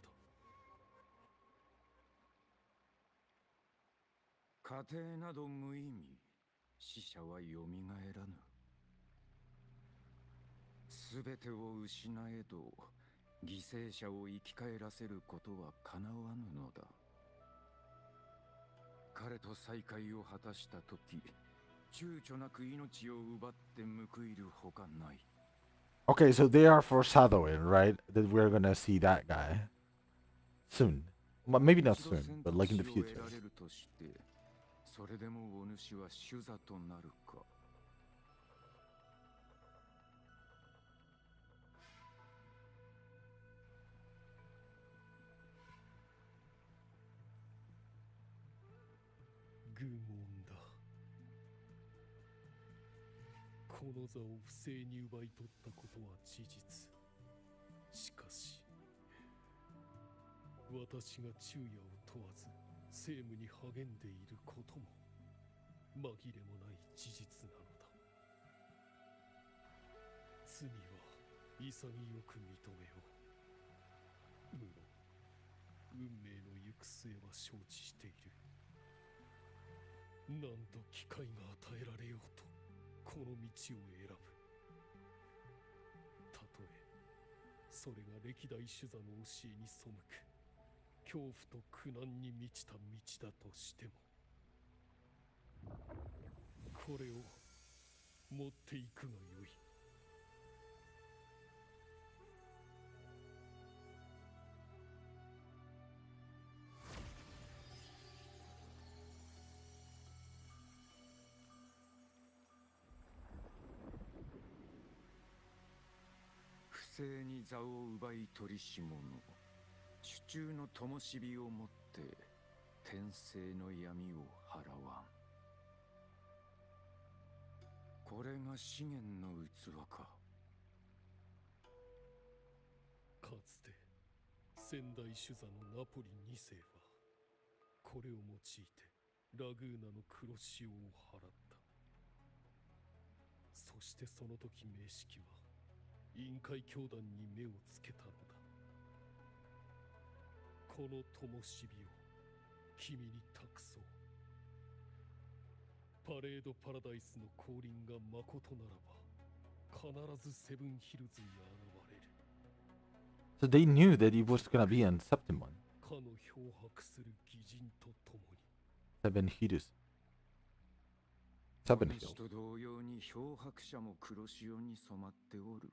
家庭など無意味。死者はよみがえらぬ。すべてを失えど犠牲者を生き返らせることはかなわぬのだ。彼と再会を果たした時、躊躇なく命を奪って報いるほかない。 Okay, so they are foreshadowing, right? That we're gonna see that guy soon. Well, maybe not soon, but like in the future. それでもお主は主座となるか。愚問だ。この座を不正に奪い取ったことは事実。しかし私が昼夜を問わず政務に励んでいることも紛れもない事実なのだ。罪は潔く認めよう。無論運命の行く末は承知している。何度機会が与えられようとこの道を選ぶ。たとえそれが歴代主座の教えに背く恐怖と苦難に満ちた道だとしても、これを持っていくがよい。不正に座を奪い取りし者、手中の灯火をもって天性の闇を払わん。これが資源の器か。かつて先代主座のナポリ2世はこれを用いてラグーナの黒潮を払った。そしてその時名式は委員会教団に目をつけたのだ。この灯火を君に託そう。パレードパラダイスの降臨がまことならば必ずセブンヒルズに現れる。So they knew that he was gonna be on Septimon. かの漂白する義人と共に。Seven Hills. お Seven 主 Hills. と同様に漂白者も黒潮に染まっておる。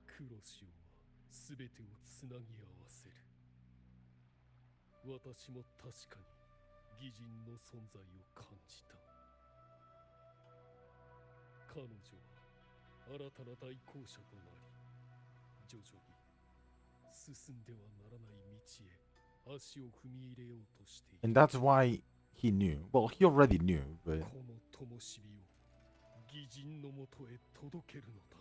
黒潮は全てをつなぎ合わせる。私も確かに義人の存在を感じた。彼女は新たな大公者となり、徐々に進んではならない道へ足を踏み入れようとしている。 And that's why he knew. Well, he already knew, but この灯火を義人のもとへ届けるのだ。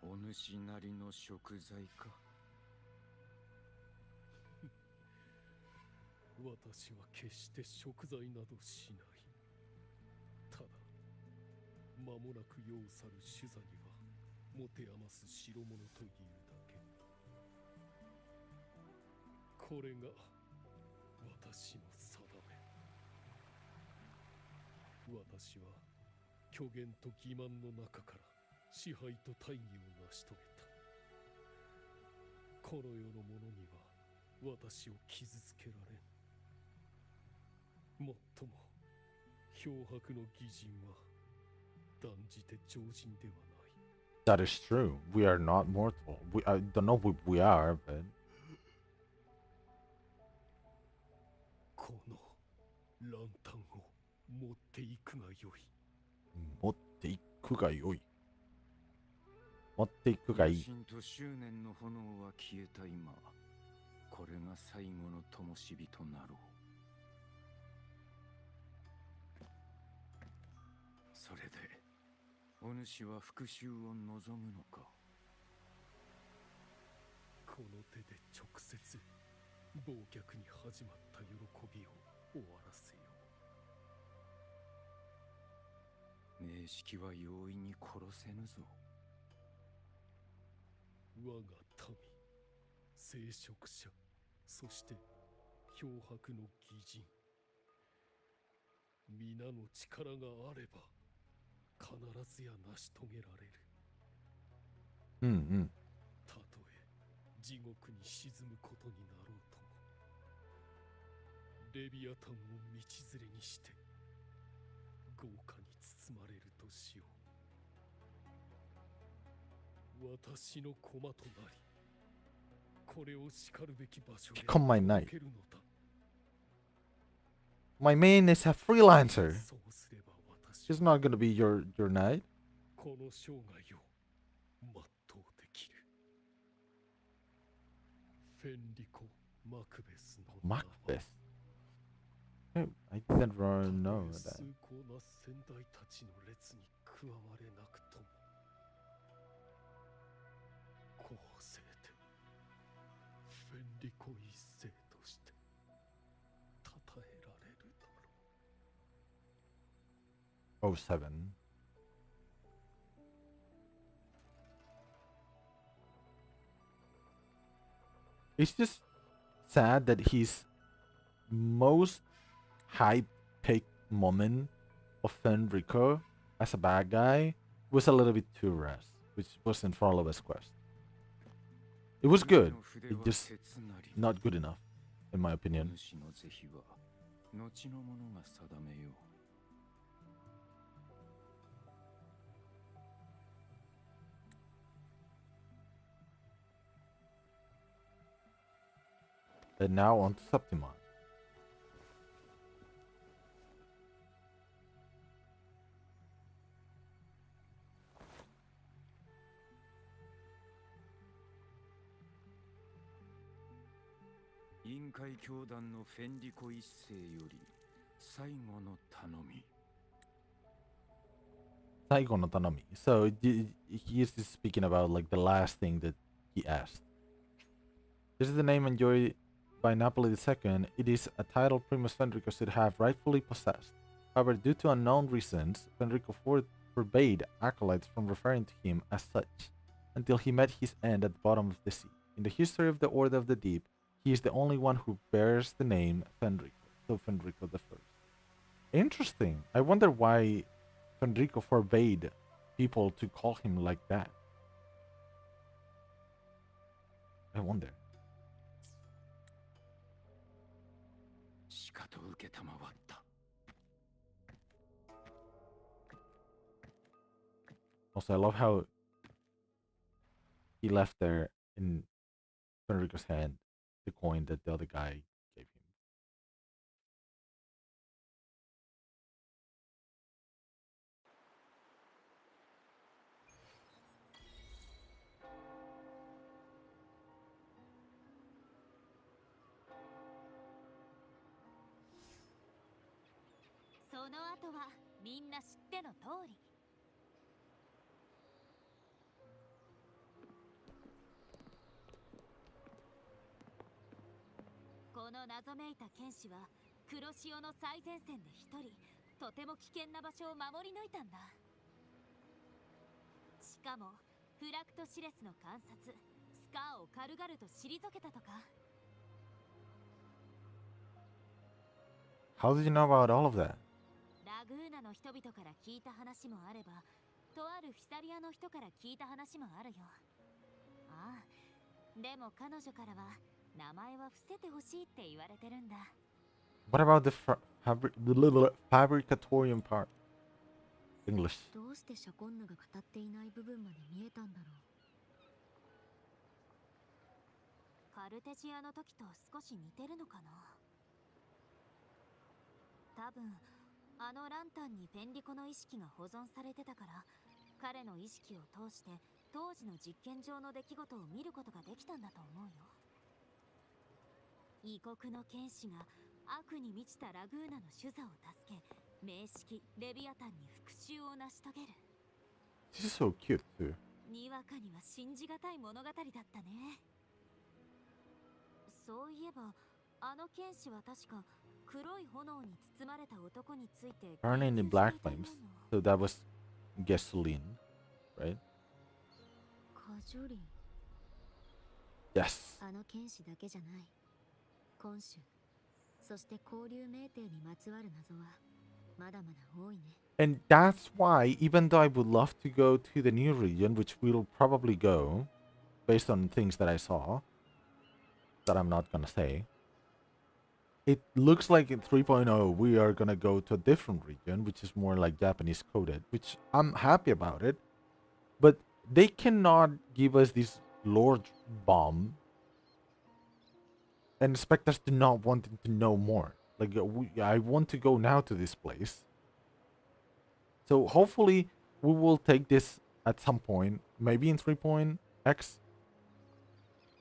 お主なりの食材か。私は決して食材などしない。ただ間もなく世を去る主座には持て余す代物というだけ。これが私の定め。私は虚言と欺瞞の中から支配と大義を成し遂げた。この世の者には私を傷つけられん。もっとも漂白の義人は断じて常人ではない。 that is true. We are not mortal. I don't know if we are, but このランタンを持っていくがよい。持っていくがよい。持っていくがいい。野心と執念の炎は消えた今、これが最後の灯火となろう。それでお主は復讐を望むのか。この手で直接忘却に始まった喜びを終わらせよう。名式は容易に殺せぬぞ。我が民、聖職者、そして漂白の義人、皆の力があれば必ずや成し遂げられる。うんうん。たとえ地獄に沈むことになろうとも、レビアタンを道連れにして豪華に包まれるとしよう。私の駒となり、これをしかるべき場所へ Become my knight. 届けるのだ。 My main is a freelancer. そうすれば私 He's は not gonna be your knight. この生涯を全うできる。フェンリコ・マクベスの名は Macbeth. I didn't know たとえ that. 崇高な先代たちの列に加われなくとも、公正でフェンリコ一世として称えられるだろう。 Oh, 7. It's just sad that his most high pick moment of Fenrico as a bad guy was a little bit too rest, which wasn't for all of his quest. It was good, it just not good enough, in my お opinion. 主の是非は後の者が定めよう。 And now on to Septimon. 臨海教団のフェンリコ一世より最後の頼み。 Saigo no Tanami. So he is just speaking about like the last thing that he asked. This is the name enjoyed by Napoli II. It is a title Primus Fenrico should have rightfully possessed. However, due to unknown reasons, Fenrico forbade acolytes from referring to him as such until he met his end at the bottom of the sea. In the history of the Order of the Deep, he is the only one who bears the name Fenrico, so Fenrico I. Interesting. I wonder why Fenrico forbade people to call him like that. I wonder. しかと受けたまわった。 Also, I love how he left there in Fenrico's hand the coin that the other guy gave him. この後はみんな知っての通り。この謎めいた剣士は黒潮の最前線で一人とても危険な場所を守り抜いたんだ。しかもフラクトシレスの観察スカーを軽々と退けたとか。 How did you know about all of that? ラグーナの人々から聞いた話もあれば、とあるフィサリアの人から聞いた話もあるよ。ああ、でも彼女からは名前は伏せてほしいって言われてるんだ。 What about the fabricatorium part? English. どうしてシャコンヌが語っていない部分まで見えたんだろう。カルテジアの時と少し似てるのかな。多分あのランタンにペンリコの意識が保存されてたから、彼の意識を通して当時の実験上の出来事を見ることができたんだと思うよ。異国の剣士が悪に満ちたラグーナの主座を助け、名式レビアタンに復讐を成し遂げる。 This is so cute too. にわかには信じがたい物語だったね。そういえばあの剣士は確か黒い炎に包まれた男について Burning in black flames. So that was gasoline, right? カジョリン。 Yes. あの剣士だけじゃない。今週そして交流命定にまつわる謎はまだまだ多いね。 And that's why, even though I would love to go to the new region, which we'll probably go, based on things that I saw, that I'm not gonna say, it looks like in 3.0 we are gonna go to a different region, which is more like Japanese coded, which I'm happy about it. But they cannot give us this lore bomb and expect us to not wanting to know more. Like, I want to go now to this place. So hopefully we will take this at some point, maybe in 3.x.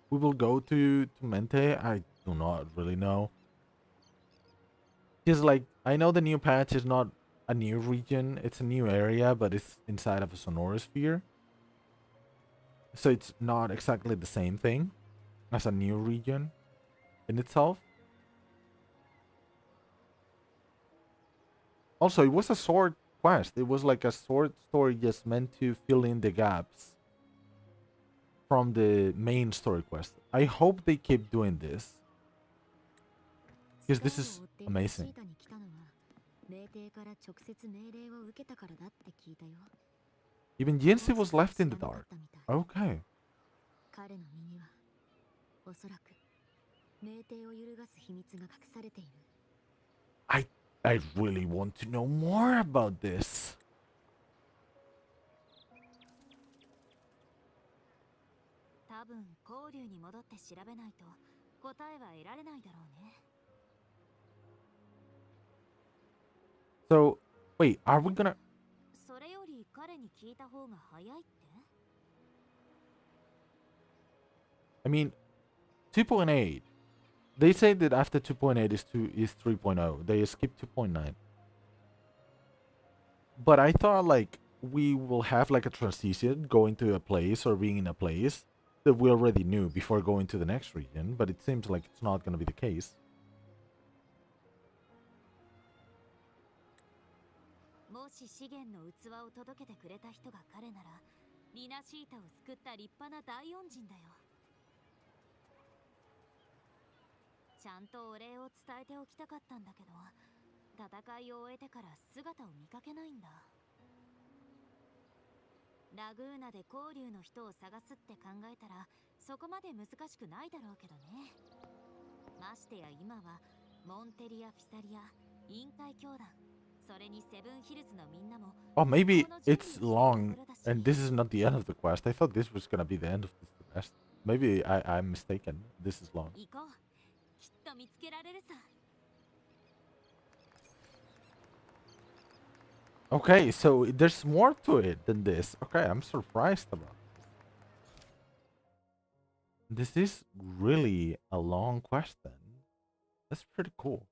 We will go to Mente. I do not really know. Because like, I know the new patch is not a new region, it's a new area, but it's inside of a Sonora sphere. So it's not exactly the same thing as a new region in itself. Also, it was a sword quest. It was like a sword story just meant to fill in the gaps from the main story quest. I hope they keep doing this, because this is amazing. Even Yancy was left in the dark. Okay. I really want to know more about this. 多分交流に戻って調べないと答えは得られないだろうね。 So, wait, are we gonna... それより彼に聞いた方が早いって？ I mean, 2.8. They say that after 2.8 is 3.0. They skipped 2.9. But I thought like we will have like a transition going to a place or being in a place that we already knew before going to the next region, but it seems like it's not going to be the case. もし資源の器を届けてくれた人が彼なら、リナシータを救った立派な大恩人だよ。ちゃんとお礼を伝えておきたかったんだけど、戦いを終えてから姿を見かけないんだ。ラグーナで交流の人を探すって考えたら、そこまで難しくないだろうけどね。ましてや今はモンテリア・フィサリア、委員会教団、それにセブンヒルズのみんなも。Oh, maybe it's long and this is not the end of the quest. I thought this was gonna be the end of this quest. Maybe I'm mistaken. This is long. 行こう。きっと見つけられるさ。 Okay, so there's more to it than this. Okay, I'm surprised about this. This is really a long quest then. That's pretty cool.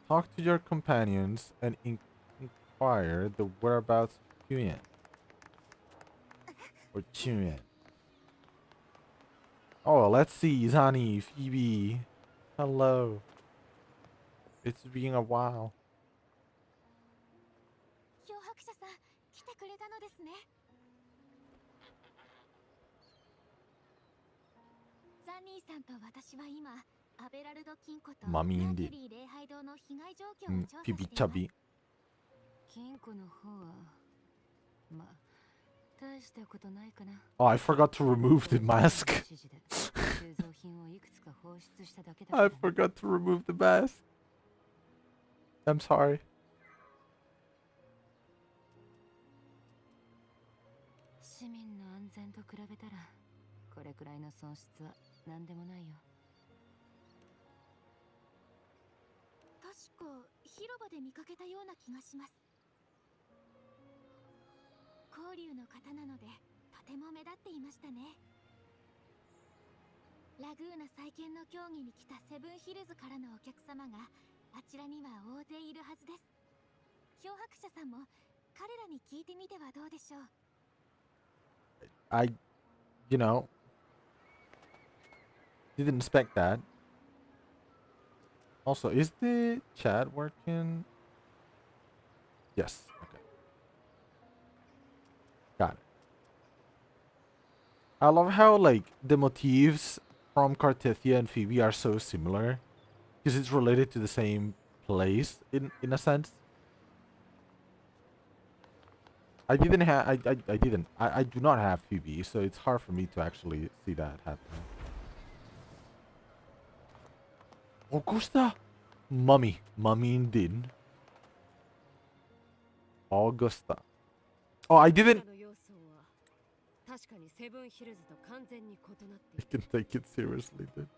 Talk to your companions and inquire the whereabouts of Quiyuan. Or Quiyuan. Oh, let's see. Zani, Phoebe. Hello. It's been a while. 漂白者さん、来てくれたのですね。ザニーさんと私は今、アベラルド金庫とマ Mommy ーキュ indeed. リー礼拝堂の被害状況を調査してい Phoebe ます。 chubby. 金庫の方はまあ大したことないかな。 Oh, I forgot to remove the mask. 指示で収蔵品をいくつか放出しただけだ I からね。 forgot to remove the mask. I'm sorry. 市民の安全と比べたらこれくらいの損失は何でもないよ。確か広場で見かけたような気がします。交流の方なのでとても目立っていましたね。ラグーナ再建の協議に来たセブンヒルズからのお客様があちらには大勢いるはずです。漂白者さんも彼らに聞いてみてはどうでしょう。 I, you know, didn't expect that. Also, is the chat working? Yes. Okay. Got it. I love how, like, the motifs from Cartithia and Phoebe are so similar. Because it's related to the same place, in a sense. I didn't have... I didn't. I do not have Phoebe, so it's hard for me to actually see that happening. Augusta! Mummy. Mummy indeed. Augusta. Oh, I didn't... の様相は確かにセブンヒルズと完全に異なってい I る。 can take it seriously, dude.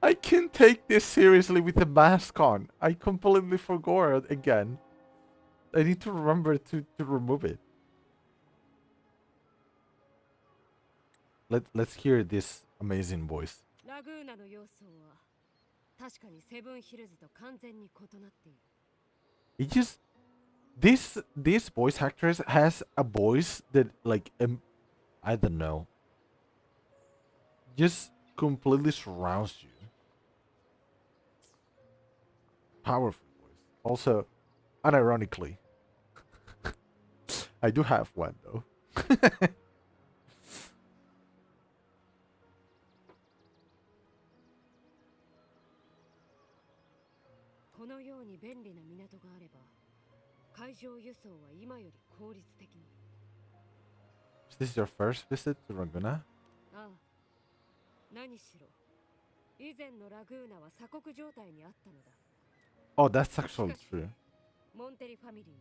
I can take this seriously with the mask on. I completely forgot again. I need to remember to remove it. Let's hear this amazing voice. ラグーナの様相は確かにセブンヒルズと完全に異なっている。 It just this voice actress has a voice that like I don't know. Just completely surrounds you. Powerful voice. Also, unironically, I do have one though. このように便利な港があれば海上輸送は今より効率的に。 Is this your first visit to Raguna? ああ、何しろ以前のラグーナは鎖国状態にあったのだ。 Oh, that's actually true. モンテリファミリー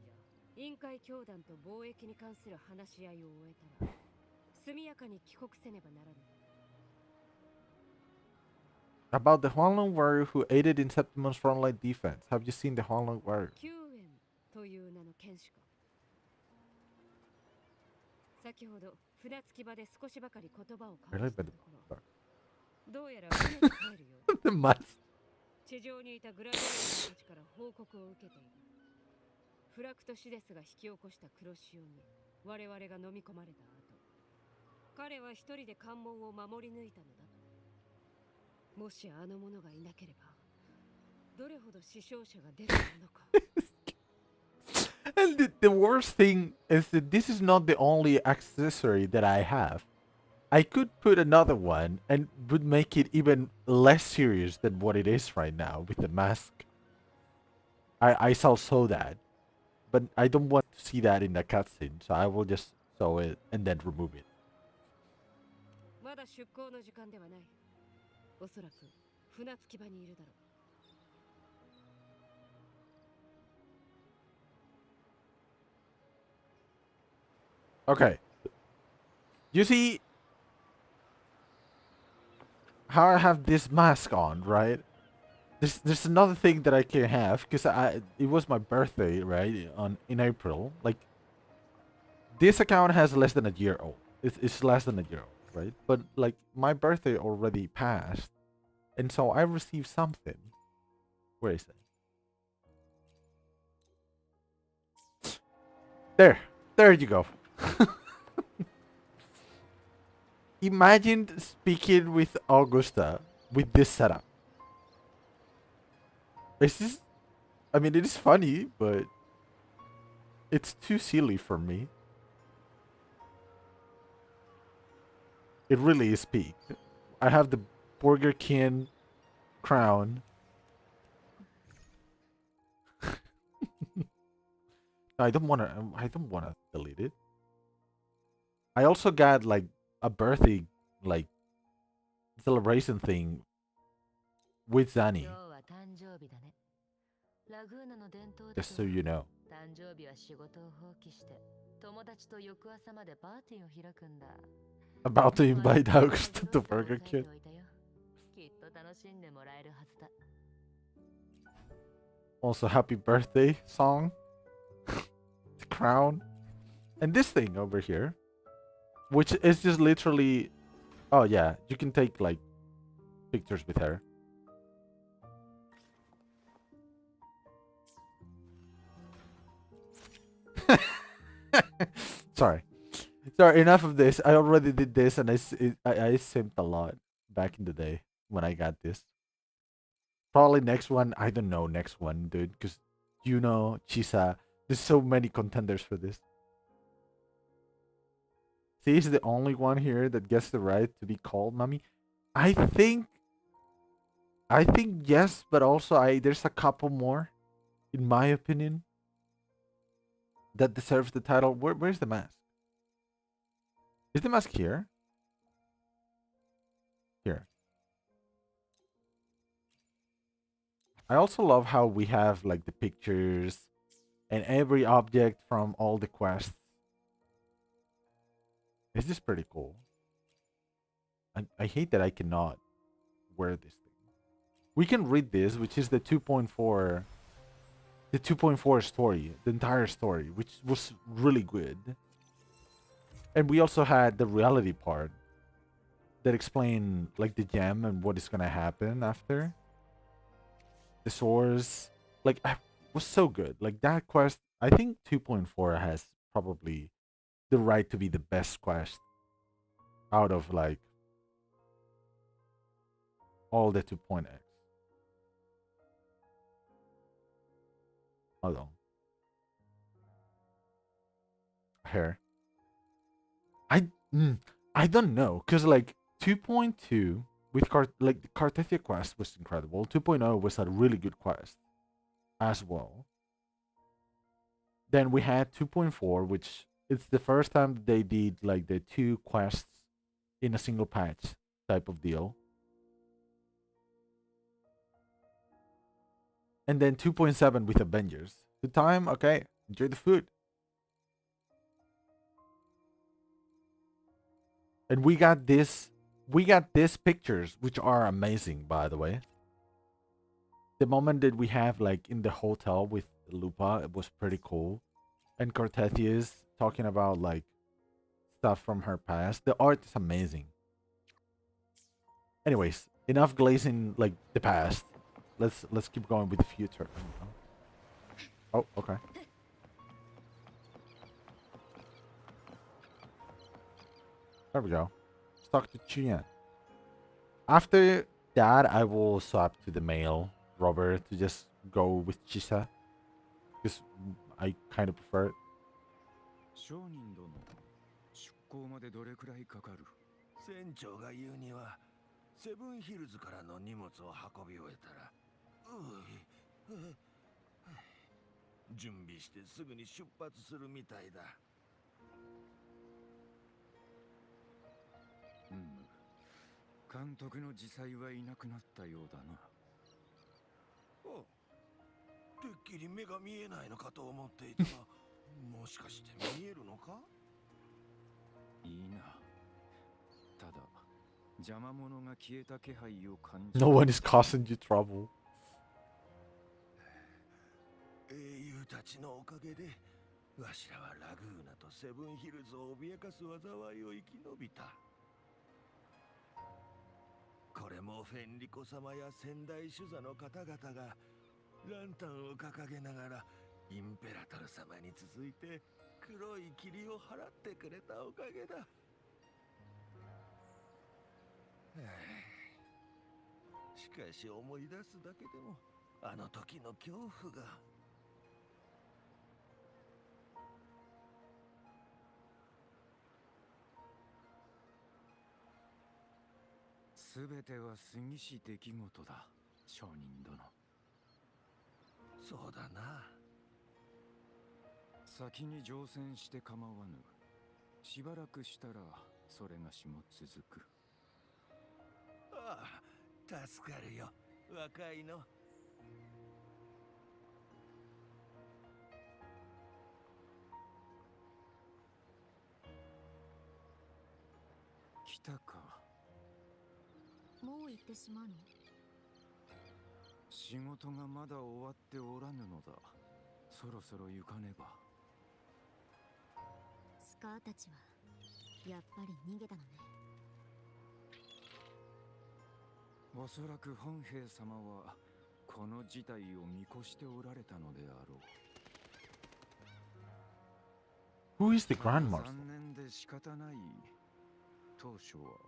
や委員会教団と貿易に関する話し合いを終えたら速やかに帰国せねばならぬ。 About the Huanglong warrior who aided in Septimon's frontline defense. Have you seen the Huanglong warrior? キューエンという名の剣士か。先ほど船着き場で少しばかり言葉を交 Really? わした But ところ、どうやら船に帰るよう the mask. 地上にいたグラディエーターたちから報告を受けている。フラクトシデスが引き起こした黒潮に我々が飲み込まれた後、彼は一人で関門を守り抜いたのだと。もしあの者がいなければどれほど死傷者が出ているのか。 And the worst thing is that this is not the only accessory that I have. I could put another one and would make it even less serious than what it is right now with the mask. I shall sew that. But I don't want to see that in the cutscene, so I will just sew it and then remove it. まだ出港の時間ではない。おそらく船着き場にいるだろう。 Okay. You see how I have this mask on, right? There's another thing that I can have because it was my birthday, right? In April. Like this account has less than a year old. It's less than a year old, right? But like my birthday already passed. And so I received something. Where is it? There you go. Imagine speaking with Augusta with this setup. It's just, I mean, it is funny, but it's too silly for me. It really is peak. I have the Burger King crown. I don't wanna. I don't wanna delete it. I also got like a birthday like celebration thing with Zani, 今日は誕生日だね。ラグーナの伝統で just so you know. 誕生日は仕事を放棄して友達と翌朝までパーティーを開くんだ。 About to invite Augusta to Burger King. きっと楽しんでもらえるはずだ。 Also, happy birthday song. The crown. And this thing over here, which is just literally. Oh, yeah. You can take like pictures with her. Sorry. Sorry, enough of this. I already did this and I simped a lot back in the day when I got this. Probably next one. I don't know next one, dude. Because Chisa. There's so many contenders for this. See, he's the only one here that gets the right to be called mommy. I think yes, but also there's a couple more, in my opinion, that deserves the title. Where's the mask? Is the mask here? Here. I also love how we have like the pictures and every object from all the quests. It's just pretty cool. I hate that I cannot wear this thing. We can read this, which is the 2.4 story, the entire story, which was really good. And we also had the reality part that explained like the gem and what is gonna happen after. The source, like, was so good. Like that quest, I think 2.4 has probably the right to be the best quest out of like all the 2.x. Hold on. Here. I don't know, cause like 2.2 with the Cartethia quest was incredible. 2.0 was a really good quest as well. Then we had 2.4, which it's the first time they did like the two quests in a single patch type of deal. And then 2.7 with Avengers. Good time, okay. Enjoy the food. And we got these pictures, which are amazing, by the way. The moment that we have like in the hotel with Lupa, it was pretty cool. And Cartethia is talking about like stuff from her past. The art is amazing. Anyways, enough glazing like the past. Let's keep going with the future. Oh, okay. There we go. Let's talk to Quiyuan. After that, I will swap to the male Robert to just go with Chisa. Because I kind of prefer it. 商人殿、出港までどれくらいかかる？船長が言うにはセブンヒルズからの荷物を運び終えたら準備してすぐに出発するみたいだ。監督の自裁はいなくなったようだな。お、てっきり目が見えないのかと思っていたがもしかして見えるのか？いいな。ただ邪魔者が消えた気配を感じ。 No one is causing you trouble. 英雄たちのおかげでわしらはラグーナとセブンヒルズを脅かす災いを生き延びた。これもフェンリコ様や仙台主座の方々がランタンを掲げながらインペラトル様に続いて黒い霧を払ってくれたおかげだ。しかし思い出すだけでもあの時の恐怖が。すべては過ぎし出来事だ、商人殿。そうだな。先に乗船して構わぬ。しばらくしたらそれがしも続く。ああ、助かるよ、若いの。来たか。もう行ってしまうの？仕事がまだ終わっておらぬのだ。そろそろ行かねば。スカーたちはやっぱり逃げたのね。おそらく本兵様はこの事態を見越しておられたのであろう。 Who is the Grand Marshal? 残念で仕方ない。当初は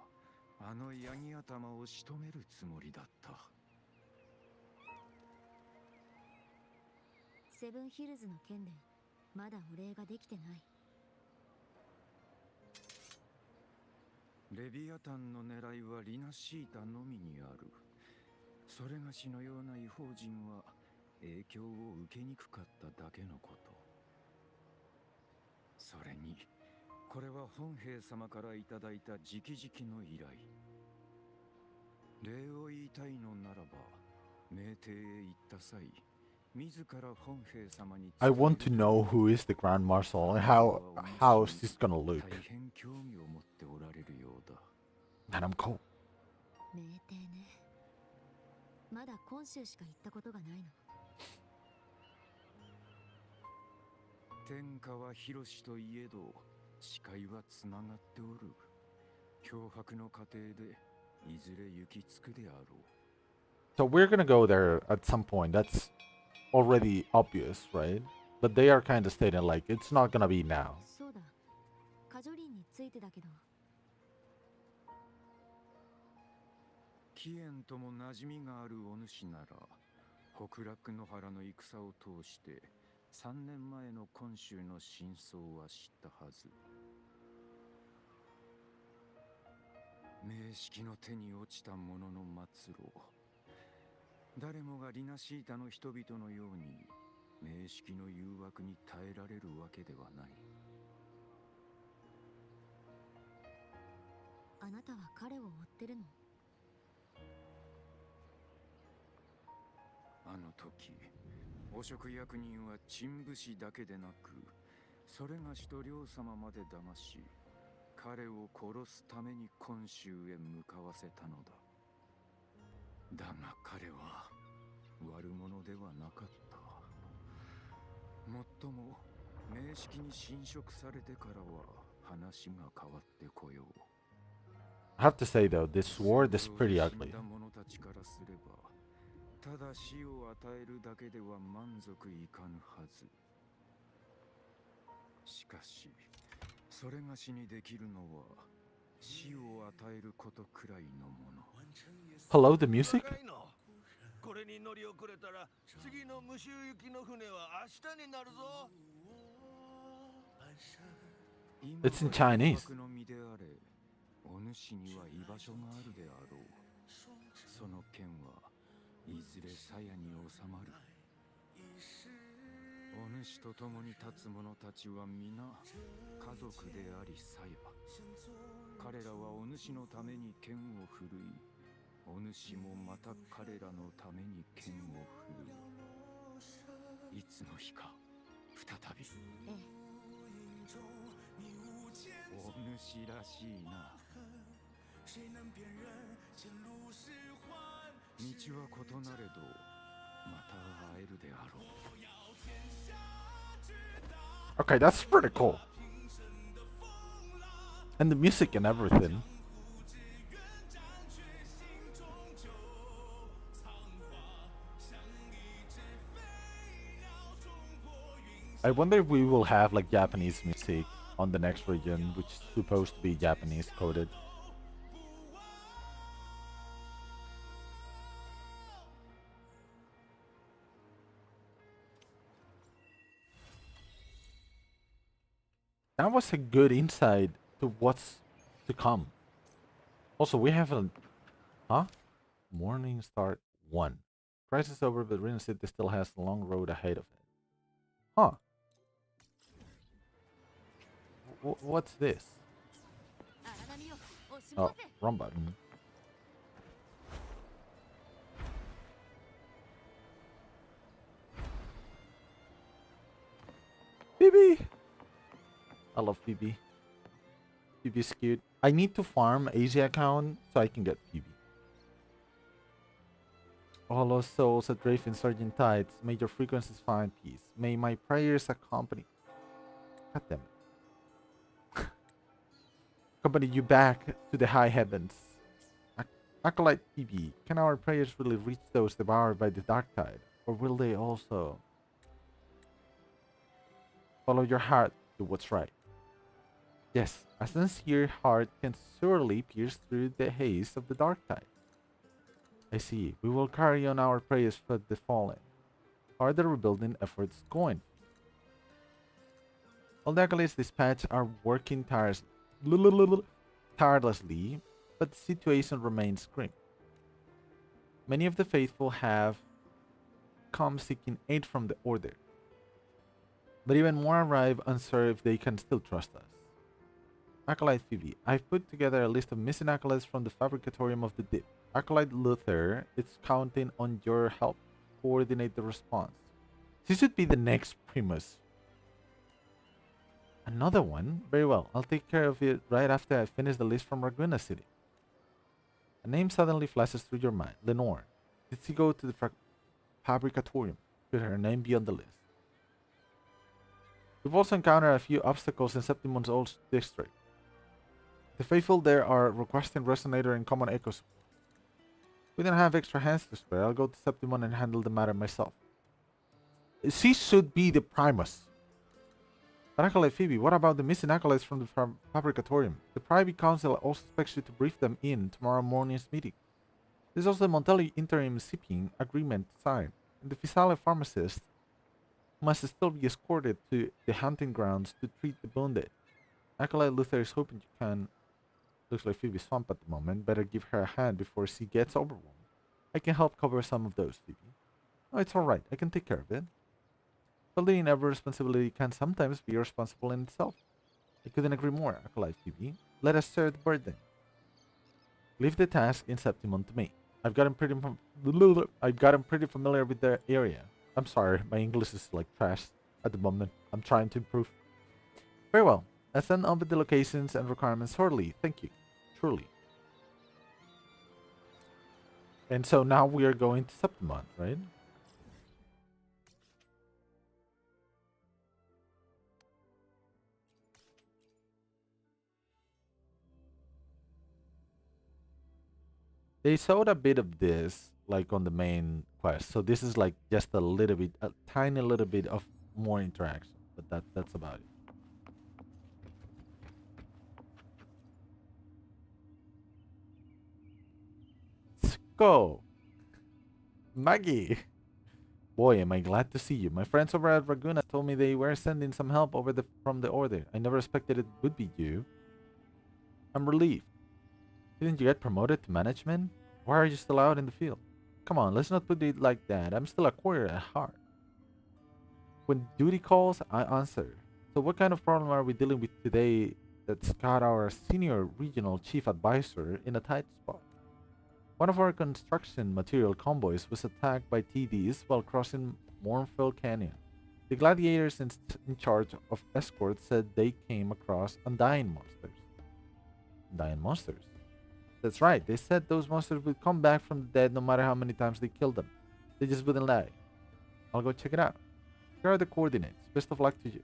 あのヤギ頭を仕留めるつもりだった。セブンヒルズの件でまだお礼ができてない。レビアタンの狙いはリナシータのみにある。それがしのような異邦人は影響を受けにくかっただけのこと。それにこれは本兵様からいただいた直々の依頼。礼を言いたいのならば、名帝へ行った際、自ら本兵様に I want to know who is the Grand Marshal and how is this gonna look. 大変興味を持っておられるようだ。And I'm cold. 名帝ね。まだ今週しか行ったことがないの。天下は広しといえど、視界はつながっておる。脅迫の過程でいずれ行き着くであろう。 So we're gonna go there at some point. That's already obvious, right? But they are kind of stating like it's not gonna be now. そうだ。カジョリンについてだけど。キエンとも馴染みがあるお主なら、北楽野原の戦を通して3年前の今週の真相は知ったはず。名式の手に落ちた者の末路。誰もがリナシータの人々のように名式の誘惑に耐えられるわけではない。あなたは彼を追ってるの？あの時、汚職役人は陳武士だけでなく、それがしと両様まで騙し、彼を殺すために今州へ向かわせたのだ。だが彼は悪者ではなかった。もっとも名式に侵食されてからは話が変わってこよう。I have to say though, this sword is pretty ugly. 死んだ者たちからすれば、ただ死を与えるだけでは満足いかぬはず。しかし、それがしにできるのは死を与えることくらいのもの。 Hello, the music? 若いの。これに乗り遅れたら次の無臭行きの船は明日になるぞ。 It's in Chinese. 今はの身であれ、お主には居場所があるであろう。その剣はいずれ鞘に収まる。お主と共に立つ者たちは皆家族であり鞘。彼らはお主のために剣を振るい、お主もまた彼らのために剣を振るう。いつの日か再び。ええ。お主らしいな。道は異なれど、また会えるであろう。 Okay, that's pretty cool. And the music and everything. I wonder if we will have like Japanese music on the next region, which is supposed to be Japanese coded. That was a good insight to what's to come. Also, we have a huh? Morning start 1. Crisis over, but Rin City still has a long road ahead of it. Huh? What's this? Oh, wrong button. Phoebe! I love Phoebe. Phoebe's cute. I need to farm Asia account so I can get Phoebe. All lost souls at Rafe Insurgent Tides, may your frequencies find peace. May my prayers accompany. God damn it. Accompany you back to the high heavens. Acolyte Phoebe, can our prayers really reach those devoured by the dark tide? Or will they also follow your heart to what's right? Yes, a sincere heart can surely pierce through the haze of the dark tide. I see. We will carry on our prayers for the fallen. How are the rebuilding efforts going? All the acolytes dispatched are working tirelessly, but the situation remains grim. Many of the faithful have come seeking aid from the Order, but even more arrive unsure if they can still trust us. Acolyte Phoebe, I've put together a list of missing acolytes from the Fabricatorium of the Deep. Acolyte Luther is counting on your help to coordinate the response. She should be the next Primus. Another one? Very well. I'll take care of it right after I finish the list from Raguena City. A name suddenly flashes through your mind. Lenore. Did she go to the Fabricatorium? Should her name be on the list? We've also encountered a few obstacles in Septimon's old district. The faithful there are requesting Resonator and Common Echoes. We don't have extra hands to spare. I'll go to Septimon and handle the matter myself. She should be the Primus. But Acolyte Phoebe, what about the missing acolytes from the Fabricatorium? The Privy Council also expects you to brief them in tomorrow morning's meeting. There's also the Montelli interim shipping agreement signed, and the Fisale pharmacist must still be escorted to the hunting grounds to treat the wounded. Acolyte Luther is hoping you can. Looks like Phoebe's swamped at the moment. Better give her a hand before she gets overwhelmed. I can help cover some of those, Phoebe. Oh, it's alright. I can take care of it. Building every responsibility can sometimes be responsible in itself. I couldn't agree more, Acolyte Phoebe. Let us share the burden. Leave the task in Septimon to me. I've gotten pretty familiar with the area. I'm sorry, my English is like trash at the moment. I'm trying to improve. Very well. I'll send on with the locations and requirements shortly. Thank you. Truly. And so now we are going to Septimon, right? They showed a bit of this like on the main quest. So this is like just a little bit, a tiny little bit of more interaction. But that's about it. Let's go. Maggie. Boy, am I glad to see you. My friends over at Raguna told me they were sending some help over from the Order. I never expected it would be you. I'm relieved. Didn't you get promoted to management? Why are you still out in the field? Come on, let's not put it like that. I'm still a courier at heart. When duty calls, I answer. So what kind of problem are we dealing with today that's got our senior regional chief advisor in a tight spot? One of our construction material convoys was attacked by TDs while crossing Mornfell Canyon. The gladiators in charge of escorts said they came across undying monsters. Undying monsters? That's right, they said those monsters would come back from the dead no matter how many times they killed them. They just wouldn't lie. I'll go check it out. Here are the coordinates. Best of luck to you.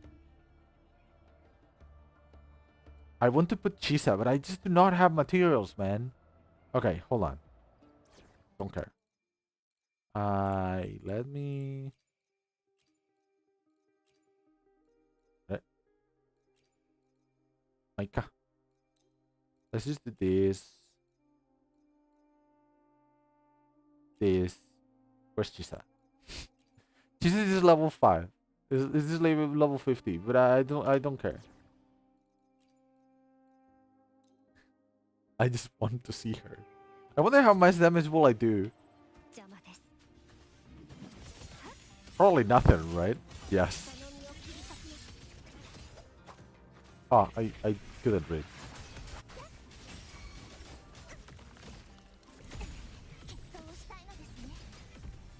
I want to put Chisa, but I just do not have materials, man. Okay, hold on. Don't care. Let me... Micah. Let's just do this. This. Where's Chisa? Chisa is level 5. Is this level 50? But I don't care. I just want to see her. I wonder how much damage will I do. 邪魔です。 Probably nothing, right? Yes. 頼みを切り裂きます。 Ah, I couldn't read. 決闘をしたいのですね。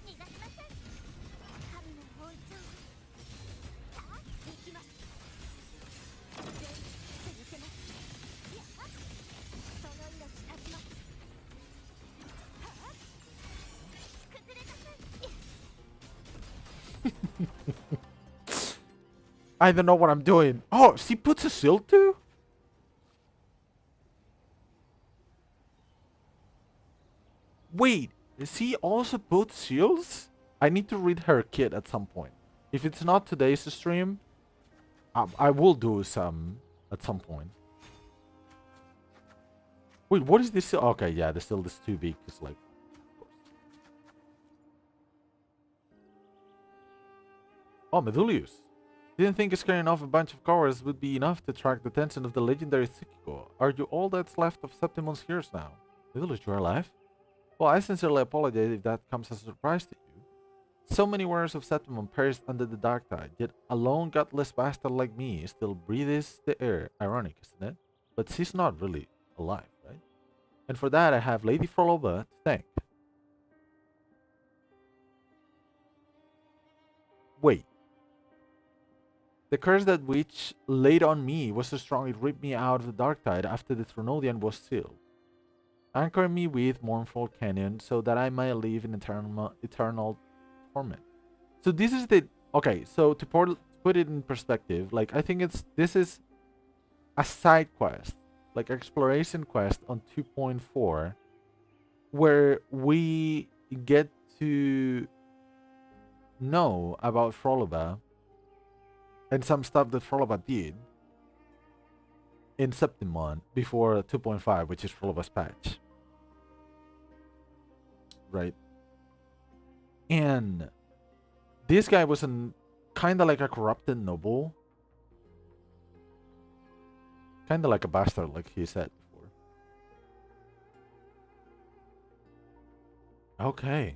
逃がしません。神の本性。さあ、行きます。全部見せます。やっ、その命絶ちます。はあ、崩れません。 I don't know what I'm doing. Oh, she puts a shield too? Wait, she also puts shields? I need to read her kit at some point. If it's not today's stream, I will do some at some point. Wait, what is this? Okay, yeah, the shield is too big. It's like, of course. Oh, Medulius. Didn't think scaring off a bunch of cowards would be enough to attract the attention of the legendary Tsukiko. Are you all that's left of Septimon's heroes now? Medulius, you're alive? Well, I sincerely apologize if that comes as a surprise to you. So many warriors of Septimon perished under the dark tide, yet a lone gutless bastard like me still breathes the air. Ironic, isn't it? But she's not really alive, right? And for that I have Lady Frolova to thank. Wait. The curse that witch laid on me was so strong it ripped me out of the dark tide after the Tronodian was sealed. Anchor me with mournful canyon so that I might live in eternal torment. So this is the okay. So to put it in perspective, like I think this is a side quest, like exploration quest on 2.4, where we get to know about Frolova and some stuff that Frolova did in Septimon before 2.5, which is Frolova's patch. Right? And this guy was kind of like a corrupted noble. Kind of like a bastard, like he said before. Okay.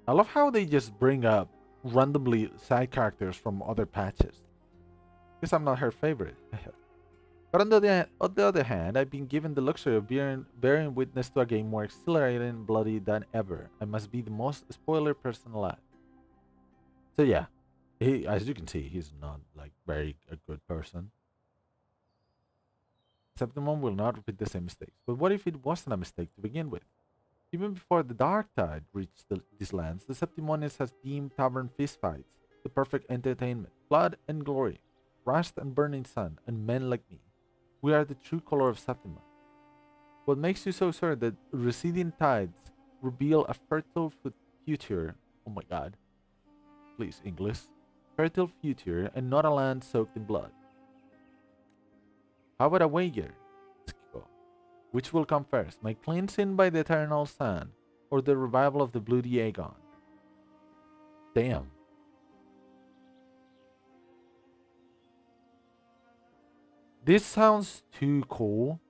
I love how they just bring up randomly side characters from other patches. Guess I'm not her favorite. But on the other hand, I've been given the luxury of bearing witness to a game more exhilarating and bloody than ever. I must be the most spoiler person alive. So yeah, as you can see, he's not like very a good person. Septimon will not repeat the same mistakes. But what if it wasn't a mistake to begin with? Even before the dark tide reached these lands, the Septimonians has deemed tavern fistfights the perfect entertainment. Blood and glory, rust and burning sun, and men like me. We are the true color of Septimon. What makes you so sure that receding tides reveal a fertile future? Oh my god. Please, English. Fertile future and not a land soaked in blood. How about a wager? Which will come first, my cleansing by the eternal sun, or the revival of the bloody Aegon? Damn. This sounds too cool.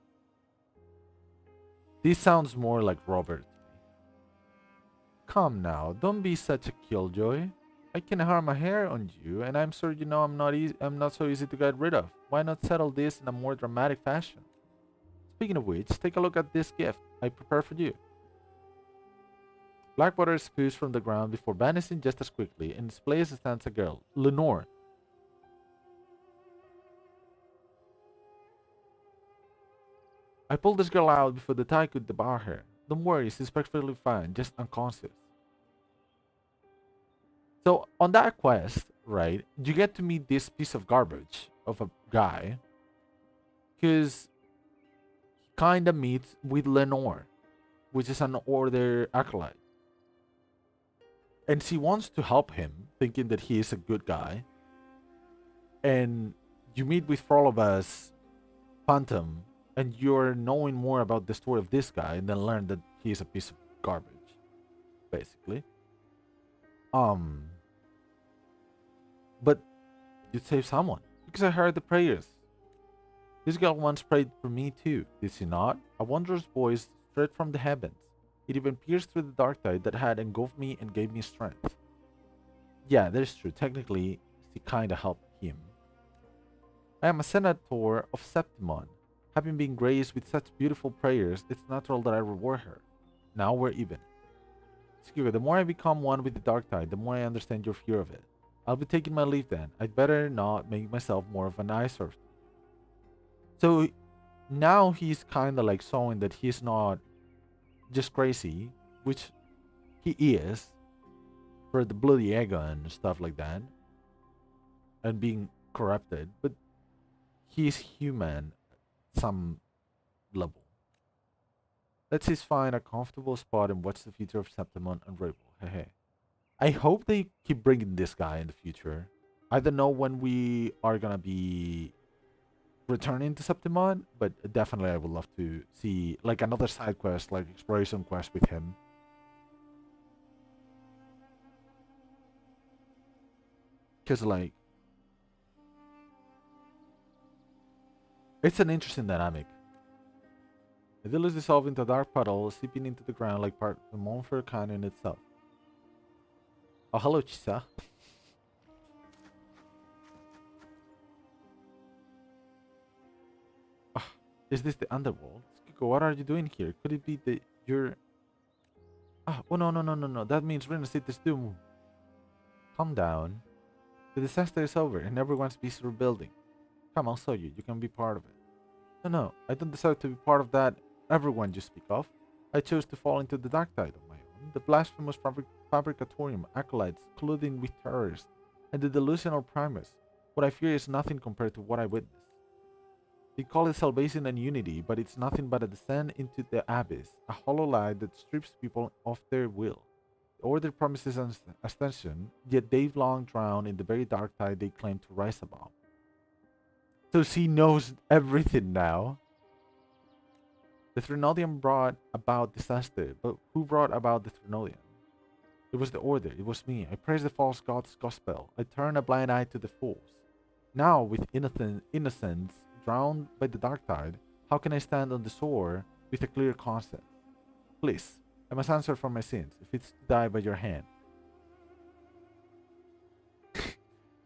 This sounds more like Robert to me. Come now, don't be such a killjoy. I can harm a hair on you, and I'm sure you know I'm not so easy to get rid of. Why not settle this in a more dramatic fashion? Speaking of which, take a look at this gift I prepared for you. Blackwater spews from the ground before vanishing just as quickly, and displays stands a girl, Lenore. I pulled this girl out before the tide could devour her. Don't worry, she's perfectly fine, just unconscious. So on that quest, right, you get to meet this piece of garbage of a guy, because kind of meets with Lenore, which is an order acolyte. And she wants to help him, thinking that he is a good guy. And you meet with Frolova's Phantom, and you're knowing more about the story of this guy, and then learn that he's a piece of garbage, basically. Um, but you'd save someone because I heard the prayers. This girl once prayed for me too, did she not? A wondrous voice straight from the heavens. It even pierced through the dark tide that had engulfed me and gave me strength. Yeah, that is true. Technically, she kinda helped him. I am a senator of Septimon. Having been graced with such beautiful prayers, it's natural that I reward her. Now we're even. Skiko, the more I become one with the dark tide, the more I understand your fear of it. I'll be taking my leave then. I'd better not make myself more of an eyesore. So now he's kind of like showing that he's not just crazy, which he is for the bloody ego and stuff like that, and being corrupted, but he's human at some level. Let's just find a comfortable spot and watch the future of Septimon unravel. Hey. I hope they keep bringing this guy in the future. I don't know when we are gonna be returning to Septimon, but definitely I would love to see like another side quest, like exploration quest with him. Cause like it's an interesting dynamic. The deal is dissolved into a dark puddle, seeping into the ground like part of the Monfer Canyon itself. Oh, hello, Chisa. Is this the underworld? Skiko, what are you doing here? Could it be that you're... oh, no. That means Rena City's doom. Calm down. The disaster is over and everyone's busy rebuilding. Come, I'll show you. You can be part of it. No, I don't deserve to be part of that everyone you speak of. I chose to fall into the dark tide on my own. The blasphemous fabricatorium, acolytes colluding with terrorists, and the delusional primus. What I fear is nothing compared to what I witnessed. They call it salvation and unity, but it's nothing but a descent into the abyss, a hollow lie that strips people of their will. The order promises ascension, yet they've long drowned in the very dark tide they claim to rise above. So she knows everything now. The Trinodian brought about disaster, but who brought about the Trinodian? It was the order, it was me. I praised the false god's gospel. I turned a blind eye to the fools. Now, with innocence drowned by the dark tide, how can I stand on the shore with a clear conscience? Please, I must answer for my sins, if it's to die by your hand.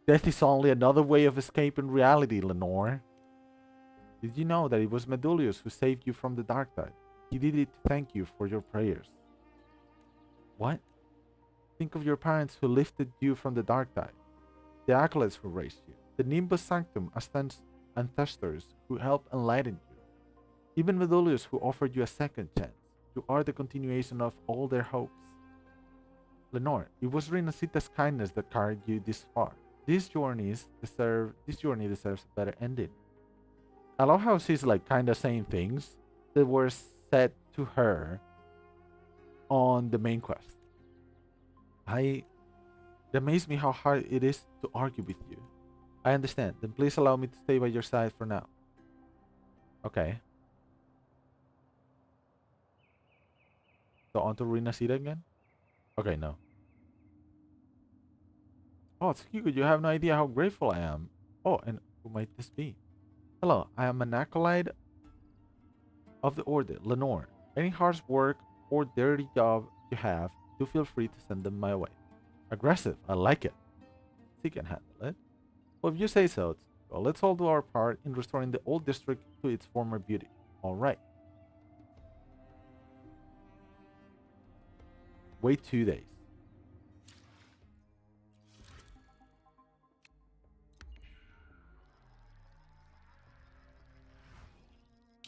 Death is only another way of escaping reality, Lenore. Did you know that it was Medulius who saved you from the dark tide? He did it to thank you for your prayers. What? Think of your parents who lifted you from the dark tide, the acolytes who raised you, the Nimbus Sanctum ancestors who helped enlighten you, even Medulius who offered you a second chance. You are the continuation of all their hopes. Lenore, it was Rinasita's kindness that carried you this far. This journey deserves a better ending. I love how she's like kind of saying things that were said to her on the main quest. It amazes me how hard it is to argue with you. I understand. Then please allow me to stay by your side for now. Okay. So on to Rinasita again? Okay, no. Oh, Tsukigo, you have no idea how grateful I am. Oh, and who might this be? Hello, I am an acolyte of the Order, Lenore. Any harsh work or dirty job you have, do feel free to send them my way. Aggressive, I like it. She can handle it. Well, if you say so, well, let's all do our part in restoring the old district to its former beauty. Alright. Wait 2 days.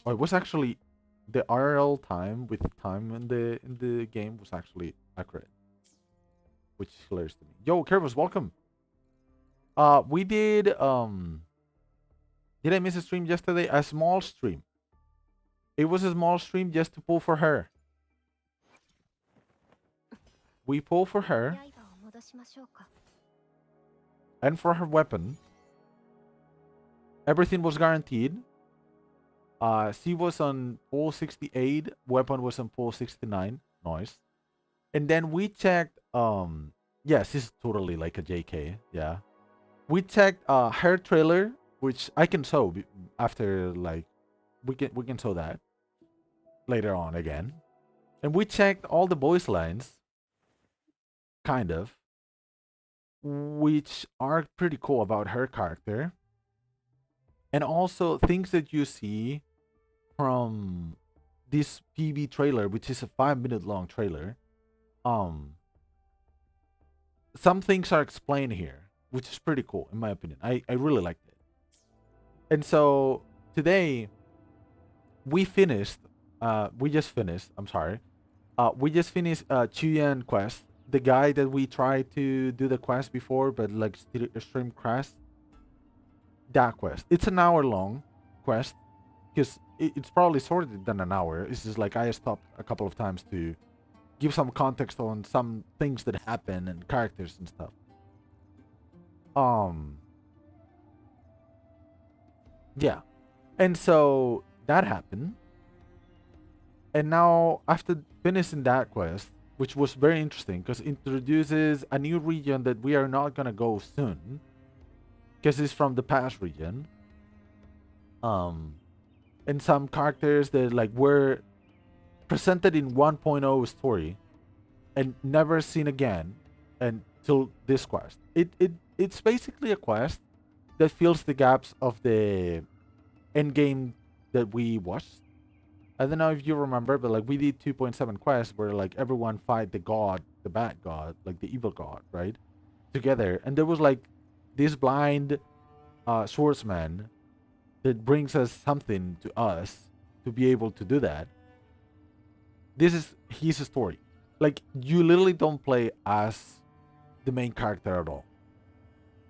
Oh, it was actually the RL time with the time in the game was actually accurate, which is hilarious to me. Yo, Kervus, welcome. We did I miss a stream yesterday? A small stream. It was a small stream just to pull for her. We pull for her and for her weapon. Everything was guaranteed. She was on pole 68, weapon was on pole 69, noise. And then we checked, yes, this is totally like a JK, yeah. We checked her trailer, which I can show after, like, we can show that later on again. And we checked all the voice lines, kind of, which are pretty cool about her character. And also things that you see from this PV trailer, which is a 5-minute long trailer. Some things are explained here, which is pretty cool in my opinion. I really liked it. And so today we finished. We just finished. I'm sorry. We just finished Quiyuan quest, the guy that we tried to do the quest before, but like stream crashed. That quest. It's an hour long quest because it's probably shorter than an hour. It's just like I stopped a couple of times to give some context on some things that happen and characters and stuff. Um, yeah, and so that happened, and now after finishing that quest, which was very interesting because it introduces a new region that we are not gonna go soon, because it's from the past region. Um, and some characters that like were presented in 1.0 story and never seen again until this quest. It's basically a quest that fills the gaps of the end game that we watched. I don't know if you remember, but like we did 2.7 quests where like everyone fight the god, the bad god, like the evil god, right? Together. And there was like this blind swordsman that brings us something to us to be able to do that. This is his story. Like you literally don't play as the main character at all.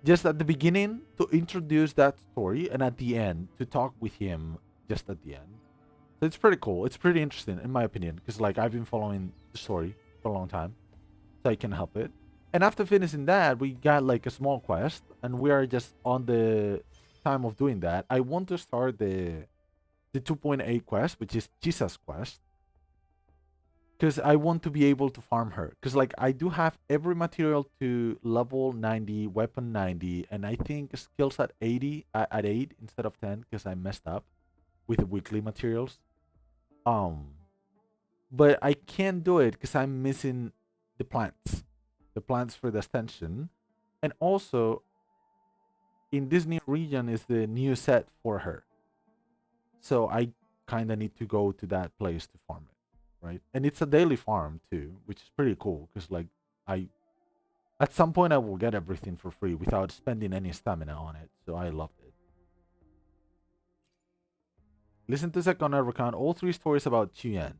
Just at the beginning to introduce that story, and at the end to talk with him just at the end. So it's pretty cool. It's pretty interesting in my opinion because like I've been following the story for a long time, so I can help it. And after finishing that, we got like a small quest, and we are just on the time of doing that. I want to start the 2.8 quest, which is Jesus quest, because I want to be able to farm her. Because like I do have every material to level 90, weapon 90, and I think skills at 80 at 8 instead of 10 because I messed up with the weekly materials. Um, but I can't do it because I'm missing the plants, the plants for the extension, and also in this new region is the new set for her. So I kind of need to go to that place to farm it, right? And it's a daily farm too, which is pretty cool because like I at some point I will get everything for free without spending any stamina on it. So I loved it. Listen to Sakana recount all 3 stories about Quiyuan.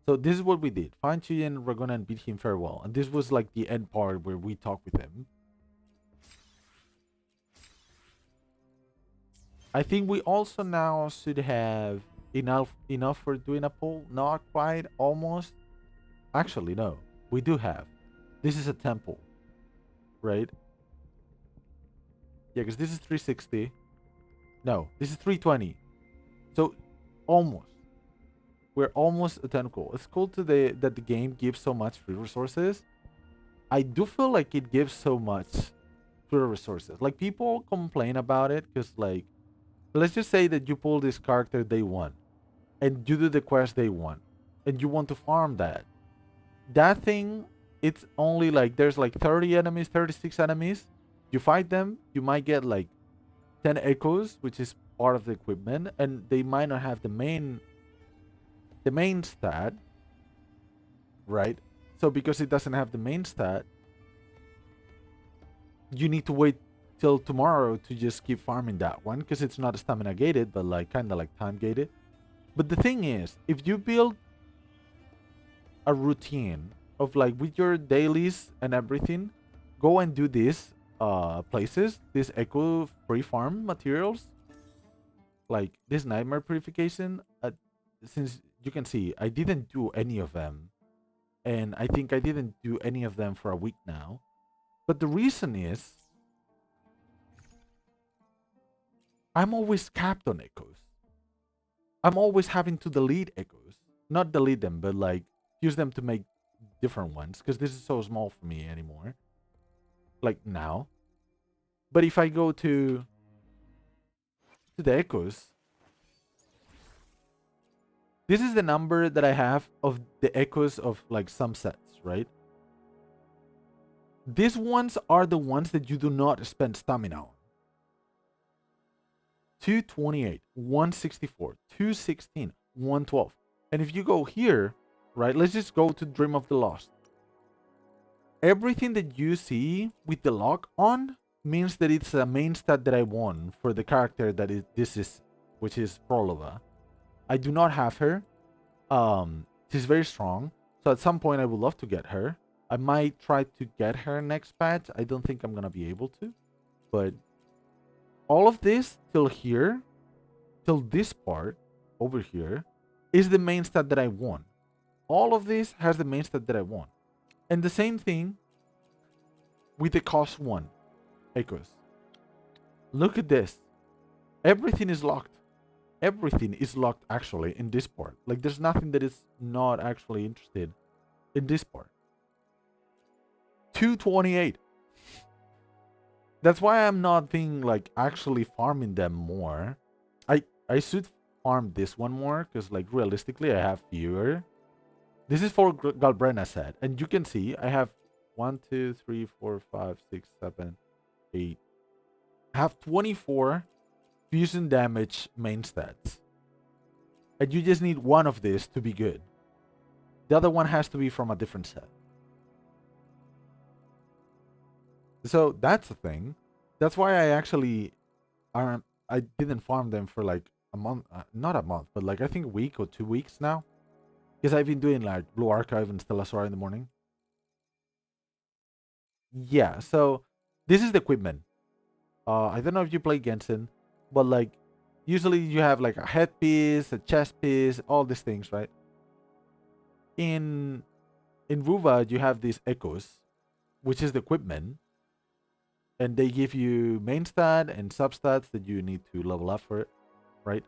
So this is what we did. Find Quiyuan, Ragona, and beat him farewell. And this was like the end part where we talk with him. I think we also now should have enough for doing a poll. Not quite, almost. Actually, no. We do have. This is a temple, right? Yeah, because this is 360. No, this is 320. So almost. We're almost a temple. It's cool today that the game gives so much free resources. I do feel like it gives so much free resources. Like people complain about it because like let's just say that you pull this character day 1 and you do the quest day 1 and you want to farm that. That thing, it's only like there's like 30 enemies, 36 enemies. You fight them, you might get like 10 echoes, which is part of the equipment, and they might not have the main stat, right? So because it doesn't have the main stat, you need to wait till tomorrow to just keep farming that one because it's not stamina gated, but like kind of like time gated. But the thing is, if you build a routine of like with your dailies and everything, go and do these places, these echo free farm materials, like this nightmare purification. Since you can see, I didn't do any of them, and I think I didn't do any of them for a week now. But the reason is I'm always capped on echoes. I'm always having to delete echoes. Not delete them, but like use them to make different ones because this is so small for me anymore. Like now. But if I go to the echoes, this is the number that I have of the echoes of like some sets, right? These ones are the ones that you do not spend stamina on. 228, 164, 216, 112. And if you go here, right, let's just go to Dream of the Lost. Everything that you see with the lock on means that it's a main stat that I won for the character that this is, which is Prolova. I do not have her. She's very strong. So at some point I would love to get her. I might try to get her next patch. I don't think I'm gonna be able to. But all of this till here, till this part over here, is the main stat that I won. All of this has the main stat that I won. And the same thing with the cost 1 echoes. Look at this. Everything is locked. Everything is locked actually in this part. Like there's nothing that is not actually interested in this part. 228. That's why I'm not being like actually farming them more. I should farm this one more because like realistically I have fewer. This is for Galbrena set, and you can see I have 1, 2, 3, 4, 5, 6, 7, 8. I have 24 fusion damage main stats. And you just need one of these to be good. The other one has to be from a different set. So that's the thing. That's why I actually I didn't farm them for like a month, not a month, but like I think a week or 2 weeks now. Because I've been doing like Blue Archive and Stellasora in the morning. Yeah, so this is the equipment. I don't know if you play Genshin, but like usually you have like a headpiece, a chest piece, all these things, right? In Ruva, you have these echoes, which is the equipment, and they give you main stat and substats that you need to level up for it, right?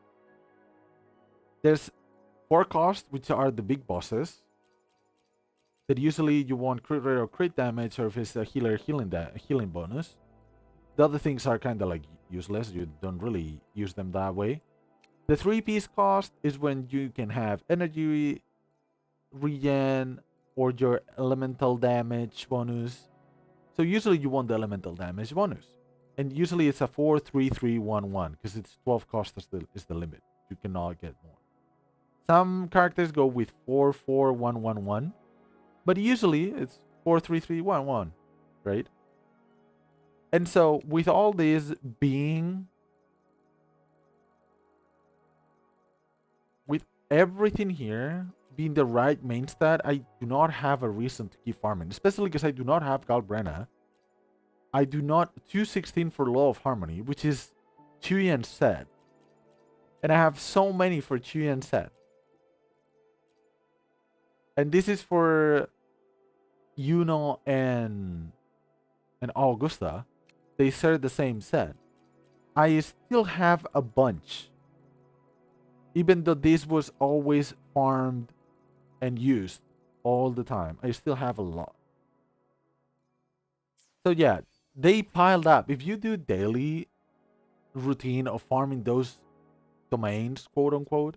There's 4 costs, which are the big bosses. That usually you want crit rate or crit damage, or if it's a healing bonus. The other things are kind of like useless. You don't really use them that way. The 3-piece cost is when you can have energy regen or your elemental damage bonus. So usually you want the elemental damage bonus. And usually it's a 4, 3, 3, 1, 1 because it's 12 cost is the limit. You cannot get more. Some characters go with 4, 4, 1, 1, 1. But usually it's 4, 3, 3, 1, 1, right? And so with all this being, with everything here being the right main stat, I do not have a reason to keep farming, especially because I do not have Galbrena. I do not 216 for Law of Harmony, which is Quiyuan set. And I have so many for Quiyuan set. And this is for Yuno and Augusta. They share the same set. I still have a bunch. Even though this was always farmed and used all the time, I still have a lot. So yeah, they piled up. If you do daily routine of farming those domains, quote unquote,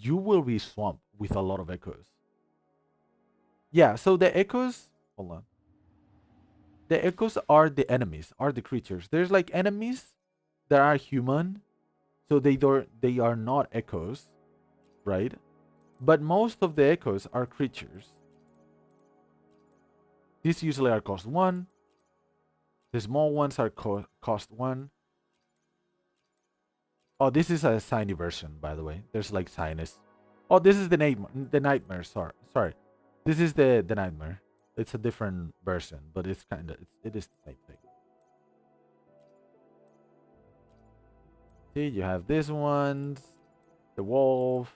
you will be swamped with a lot of echoes. Yeah, so the echoes, hold on. The echoes are the enemies, are the creatures. There's like enemies that are human, so they are not echoes, right? But most of the echoes are creatures. These usually are cost 1. The small ones are cost 1. Oh, this is a shiny version, by the way. There's like shyness. Oh, this is the nightmare. Sorry. This is the nightmare. It's a different version, but it's it is the same thing. See, you have these ones, the wolf,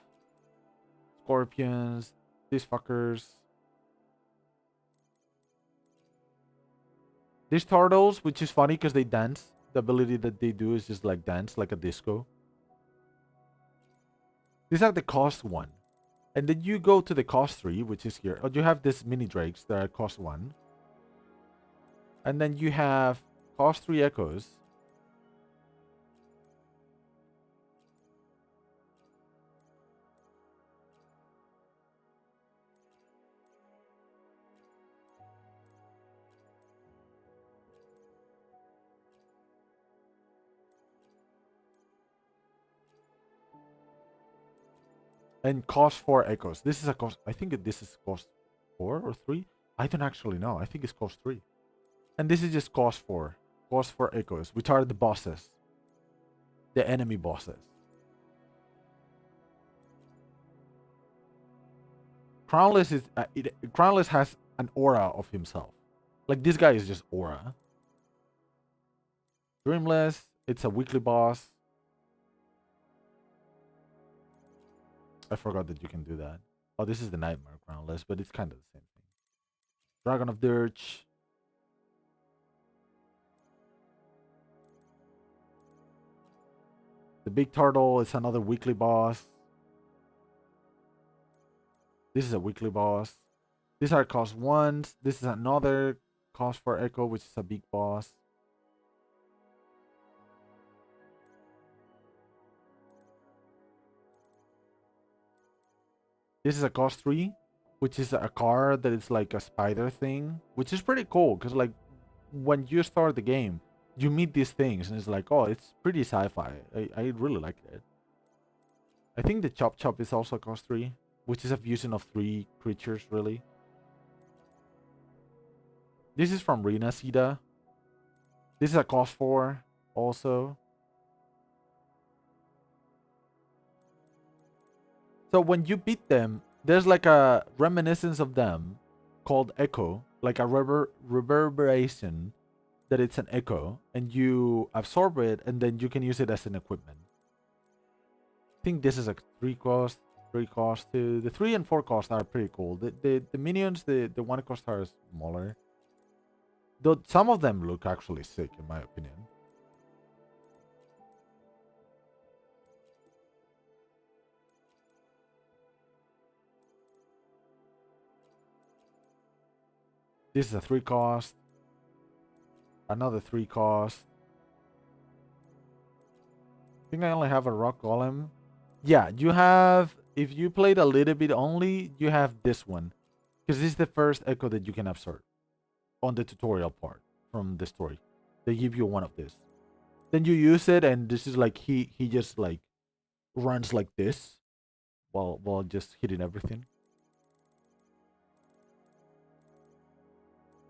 scorpions, these fuckers. These turtles, which is funny because they dance. The ability that they do is just like dance, like a disco. These are the cost 1. And then you go to the cost 3, which is here. Oh, you have this mini drakes that are cost 1. And then you have cost 3 echoes. And cost 4 echoes. This is a cost. I think this is cost 4 or 3. I don't actually know. I think it's cost 3. And this is just cost 4. Cost 4 echoes, which are the bosses. The enemy bosses. Crownless is Crownless has an aura of himself. Like this guy is just aura. Dreamless, it's a weekly boss. I forgot that you can do that. Oh, this is the Nightmare Crownless, but it's kind of the same thing. Dragon of Dirge. The Big Turtle is another weekly boss. This is a weekly boss. These are cost 1s. This is another cost 4 echo, which is a big boss. This is a cost 3, which is a card that is like a spider thing, which is pretty cool because like when you start the game, you meet these things and it's like, oh, it's pretty sci-fi. I really like it. I think the Chop Chop is also cost 3, which is a fusion of 3 creatures, really. This is from Rina Sita. This is a cost 4 also. So when you beat them, there's like a reminiscence of them called Echo, like a reverberation that it's an echo, and you absorb it, and then you can use it as an equipment. I think this is a 3 cost, 3 cost too. The 3 and 4 cost are pretty cool. The minions, the 1 cost are smaller. Though some of them look actually sick, in my opinion. This is a 3 cost. Another 3 cost. I think I only have a rock golem. Yeah, you have, if you played a little bit only, you have this one. Because this is the first echo that you can absorb on the tutorial part from the story. They give you one of this. Then you use it, and this is like he just like runs like this while just hitting everything.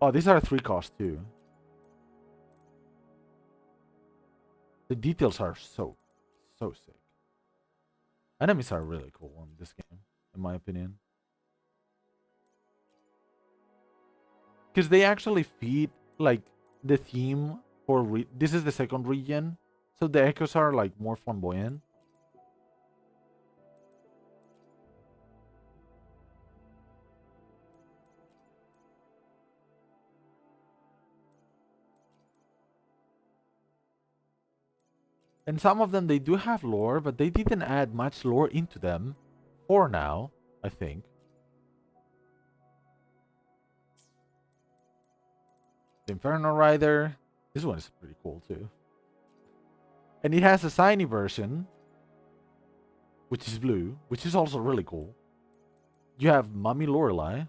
Oh, these are 3 costs too. The details are so sick. Enemies are really cool in this game, in my opinion. Because they actually feed like the theme for this is the second region, so the echoes are like more flamboyant. And some of them, they do have lore, but they didn't add much lore into them for now, I think. The Inferno Rider. This one is pretty cool too. And it has a shiny version, which is blue, which is also really cool. You have Mummy Lorelei.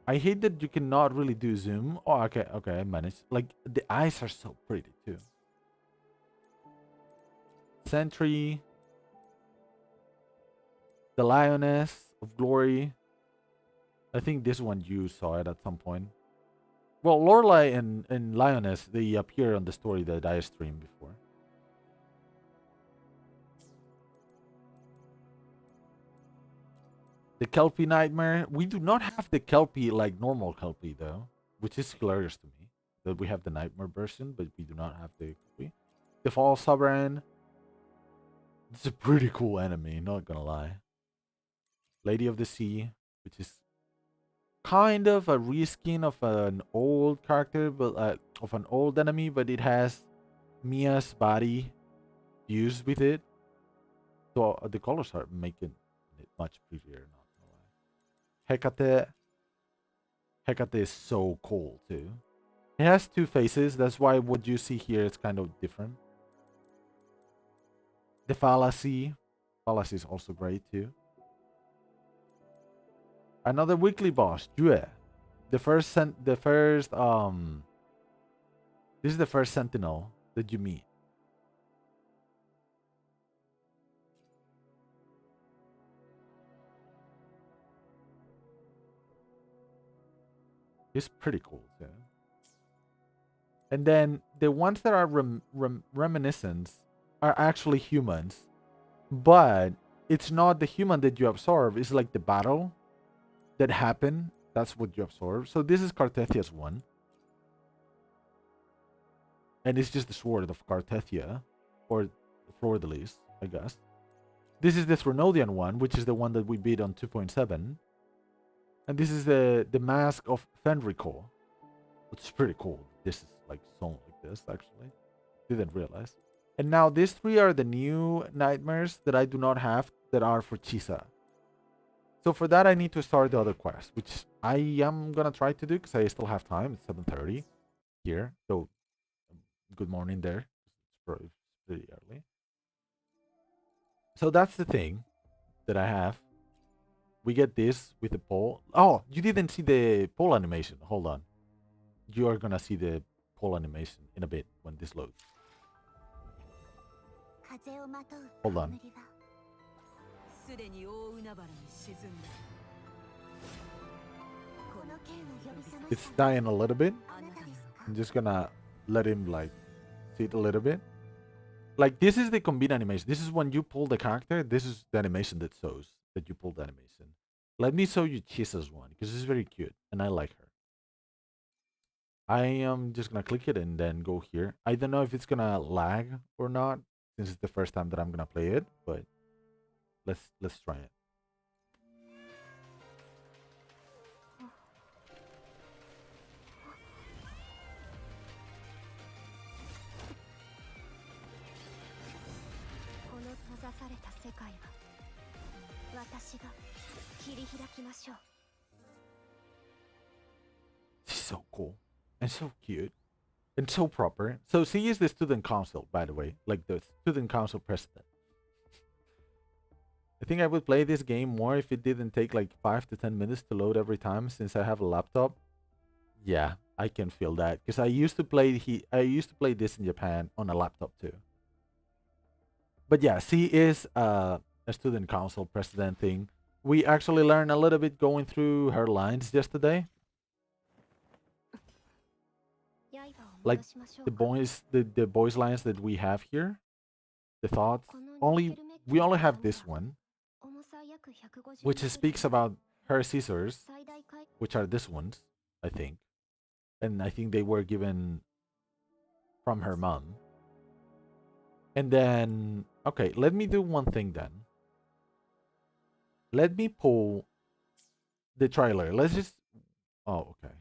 I hate that you cannot really do zoom. Oh, okay, I managed. Like, the eyes are so pretty too. Sentry. The Lioness of Glory. I think this one you saw it at some point. Well, Lorelei and Lioness, they appear on the story that I streamed before. The Kelpie Nightmare. We do not have the Kelpie like normal Kelpie though, which is hilarious to me. That we have the Nightmare version, but we do not have the Kelpie. The False Sovereign. It's a pretty cool enemy, not gonna lie. Lady of the Sea, which is kind of a reskin of an old character, but of an old enemy, but it has Mia's body fused with it. So the colors are making it much prettier. Not gonna lie. Hecate is so cool too. It has two faces. That's why what you see here is kind of different. The fallacy is also great too. Another weekly boss, Jue. This is the first sentinel that you meet. It's pretty cool too. And then the ones that are reminiscents are actually humans, but it's not the human that you absorb. It's like the battle that happened. That's what you absorb. So this is Cartethia's one. And it's just the sword of Cartethia, or Fleur-de-Lis, I guess. This is the Threnodian one, which is the one that we beat on 2.7. And this is the mask of Fenrico. It's pretty cool. This is like sewn like this, actually. Didn't realize. And now these three are the new nightmares that I do not have that are for Chisa. So for that, I need to start the other quest, which I am gonna try to do because I still have time. It's 7:30 here, so good morning there. It's pretty early. So that's the thing that I have. We get this with the pole. Oh, you didn't see the pole animation. Hold on. You are gonna see the pole animation in a bit when this loads. Hold on. It's dying a little bit. I'm just gonna let him like see it a little bit. Like this is the combine animation. This is when you pull the character. This is the animation that shows that you pull the animation. Let me show you Chisa's one because it's very cute and I like her. I am just gonna click it and then go here. I don't know if it's gonna lag or not since it's the first time that I'm gonna play it, but let's try it. She's so cool and so cute and so proper. So she is the student council, by the way, like the student council president. I think I would play this game more if it didn't take like 5 to 10 minutes to load every time since I have a laptop. Yeah, I can feel that because I used to play this in Japan on a laptop too. But yeah, she is a student council president thing. We actually learned a little bit going through her lines yesterday. Like the boys lines that we have here, the thoughts. We only have this one, which speaks about her scissors, which are these ones, I think. And I think they were given from her mom. And then, okay, let me do one thing then. Let me pull the trailer. Let's just, oh, okay.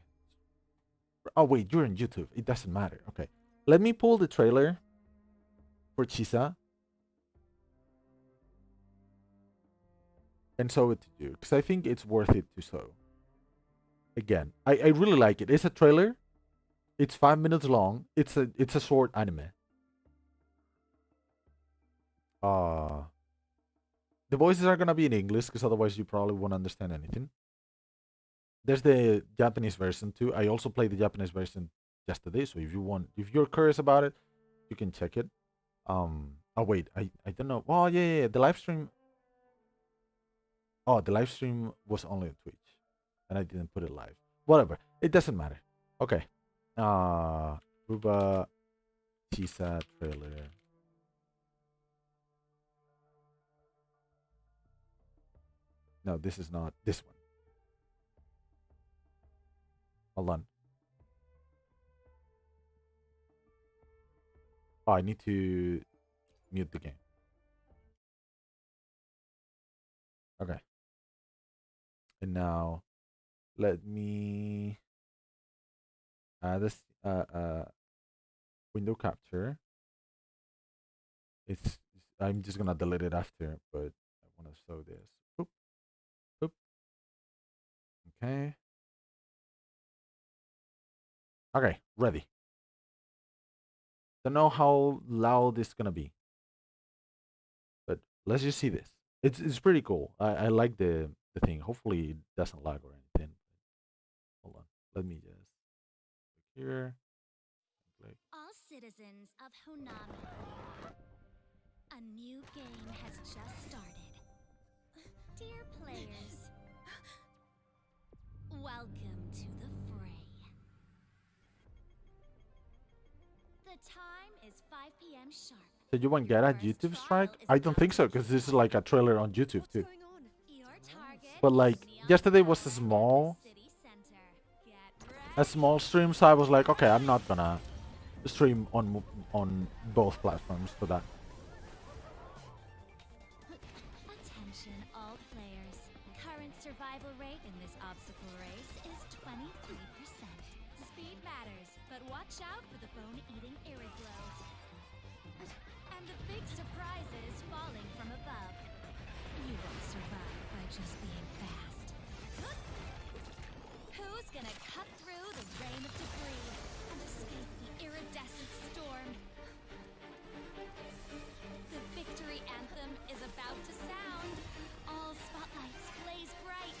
Oh, wait, you're on YouTube. It doesn't matter. Okay. Let me pull the trailer for Chisa and show it to you because I think it's worth it to show. Again, I really like it. It's a trailer. It's 5 minutes long. It's a short anime. The voices are gonna be in English because otherwise you probably won't understand anything. There's the Japanese version too. I also played the Japanese version yesterday, so if you're curious about it, you can check it. Oh wait, I don't know. Oh yeah, the live stream. Oh, the live stream was only on Twitch, and I didn't put it live. Whatever, it doesn't matter. Okay. Ruba Chisa trailer. No, this is not this one. Hold on. Oh, I need to mute the game. Okay. And now Let me add this window capture. It's I'm just gonna delete it after, but I want to show this. Oop, oop. Okay. Okay, ready. Don't know how loud it's gonna be, but let's just see this. It's pretty cool. I like the thing. Hopefully it doesn't lag or anything. Hold on. Let me just click here. Click. All citizens of Honami, a new game has just started. Dear players, welcome to the fray. The time is 5 p.m. sharp. So you won't get a YouTube strike? I don't think so, because this is like a trailer on YouTube too. Your target But like is neon yesterday was power a small at the city center. Get small stream, so I was like, okay, I'm not gonna stream on both platforms for that. Attention all players. Current survival rate in this obstacle race is 23%. Speed matters, but watch out for the bone-eating irreglows. And the big surprises falling from above. You won't survive by just being fast. Who's gonna cut through the rain of debris and escape the iridescent storm? The victory anthem is about to sound. All spotlights blaze bright.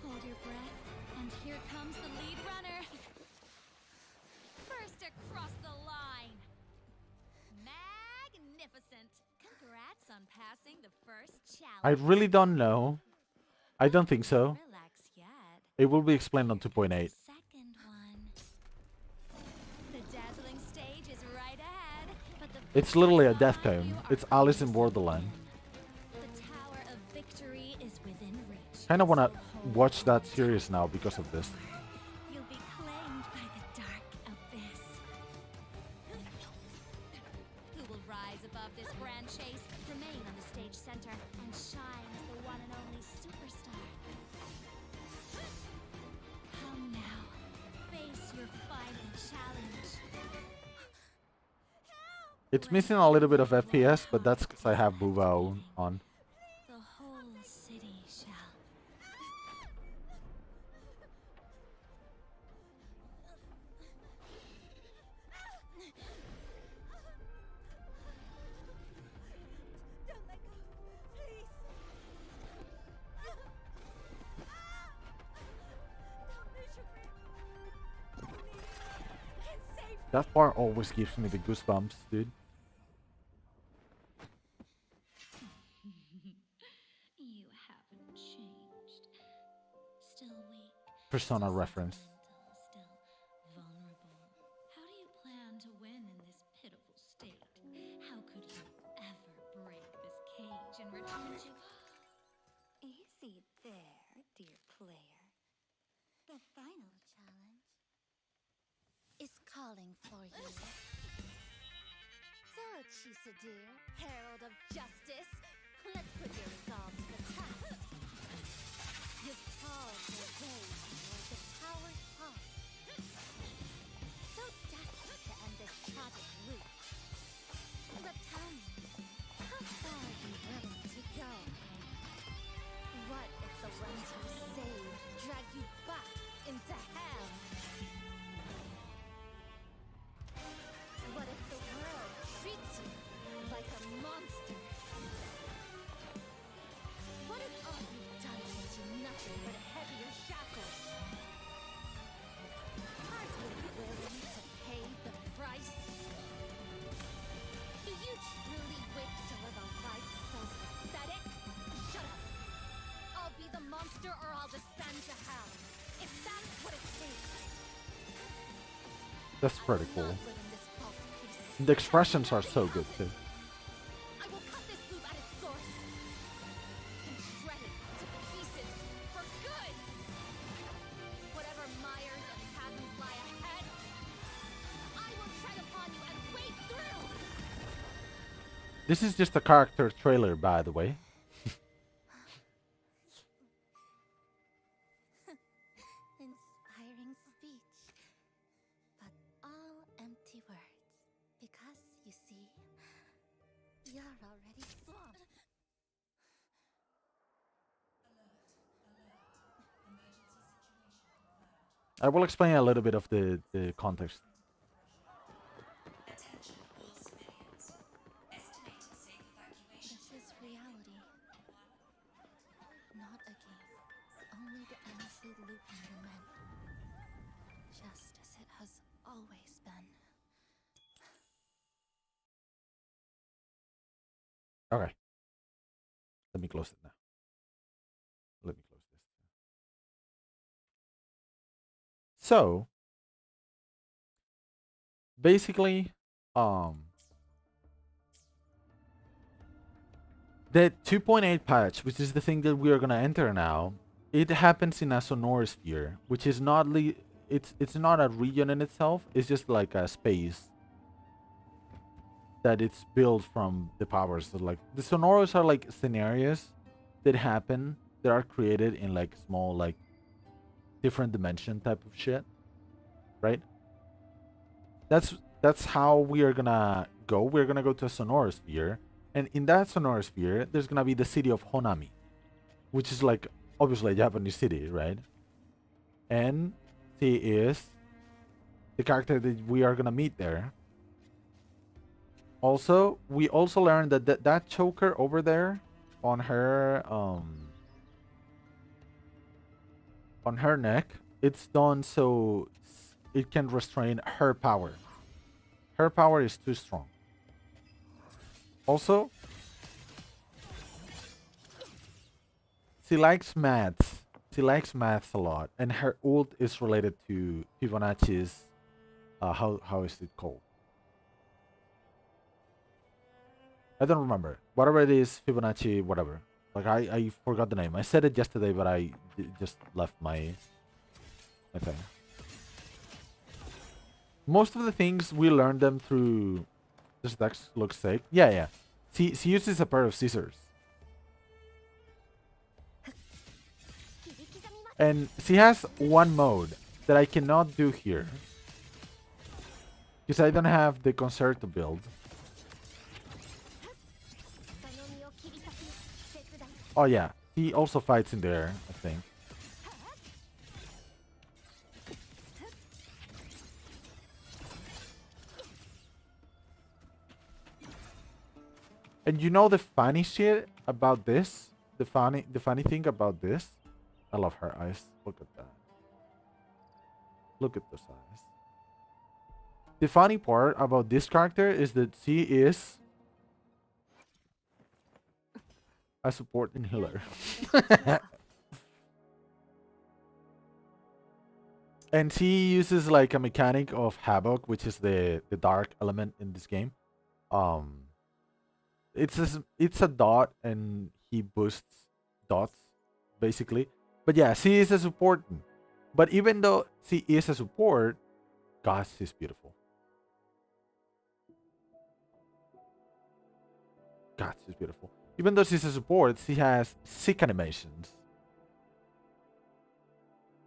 Hold your breath, and here comes the lead runner. First across the line. Magnificent. Congrats on passing the first challenge. I really don't know. I don't think so. Relax yet. It will be explained on 2.8. Second one. The dazzling stage is right ahead, but the It's literally a death finish line cone. you It's are Alice in almost Borderland. The Tower of Victory is within reach. Kind of wanna so hold watch that on. series now because of this. You'll be claimed by the dark abyss. Who will rise above this grand chase, remain on the stage center, and shine as the one and only superstar? Come now, face your final challenge. It's missing a little bit of FPS, but that's because I have Buva on. The whole city shall. Don't let go, please. Don't lose your grip. It's safe. That part always gives me the goosebumps, dude. You haven't changed. Still weak. Persona still reference. sentimental, still vulnerable. How do you plan to win in this pitiful state? How could you ever break this cage and return to... Easy there, dear player. The final challenge is calling for you. So, Chisa dear, herald of justice, let's put your resolve to the test. You've crawled your way toward the tower's top. So desperate to end this tragic loop. But tell me, how far are you willing to go? What if the ones you saved drag you back into hell? What if the world treats you like a monster? What if all you've done gives you nothing but heavier shackles? Are you willing to pay the price? Do you truly wish to live a life so pathetic? Shut up! I'll be the monster or I'll descend to hell. If that's what it takes. That's pretty I will cool. not live in this false peace. The expressions are so good too. I will cut this loop at its source and shred it to pieces for good. Whatever mires and chasms lie ahead, I will tread upon you and wade through. This is just a character trailer, by the way. see. You're already swamped. I will explain a little bit of the context. This is reality. Not a game. Only the endlessly looping lament. Just as it has always been. Okay. Let me close it now. Let me close this. So basically, the 2.8 patch, which is the thing that we are gonna enter now, it happens in a sonorosphere, which is not it's not a region in itself. It's just like a space that it's built from the powers. So like the sonoros are like scenarios that happen that are created in like small like different dimension type of shit, right? That's how we are gonna go. We're gonna go to a sonorosphere, and in that sonorosphere, there's gonna be the city of Honami, which is like obviously a Japanese city, right? And she is the character that we are gonna meet there. Also, we also learned that that choker over there on her neck, it's done so it can restrain her power. Her power is too strong. Also, she likes maths. She likes maths a lot, and her ult is related to Fibonacci's. How is it called? I don't remember. Whatever it is, Fibonacci, whatever. Like I forgot the name. I said it yesterday, but I just left my thing. Most of the things we learned them through. This dex looks sick. Yeah, yeah. She uses a pair of scissors. And she has one mode that I cannot do here. Because I don't have the concerto build. Oh yeah, he also fights in there, I think. And you know the funny shit about this? The funny thing about this? I love her eyes. Look at that. Look at those eyes. The funny part about this character is that she is a support and healer. And she uses like a mechanic of Havoc, which is the dark element in this game. It's a dot and he boosts dots basically. But yeah, she is a support. But even though she is a support, gosh, she's beautiful. God, she's beautiful. Even though she's a support, she has sick animations.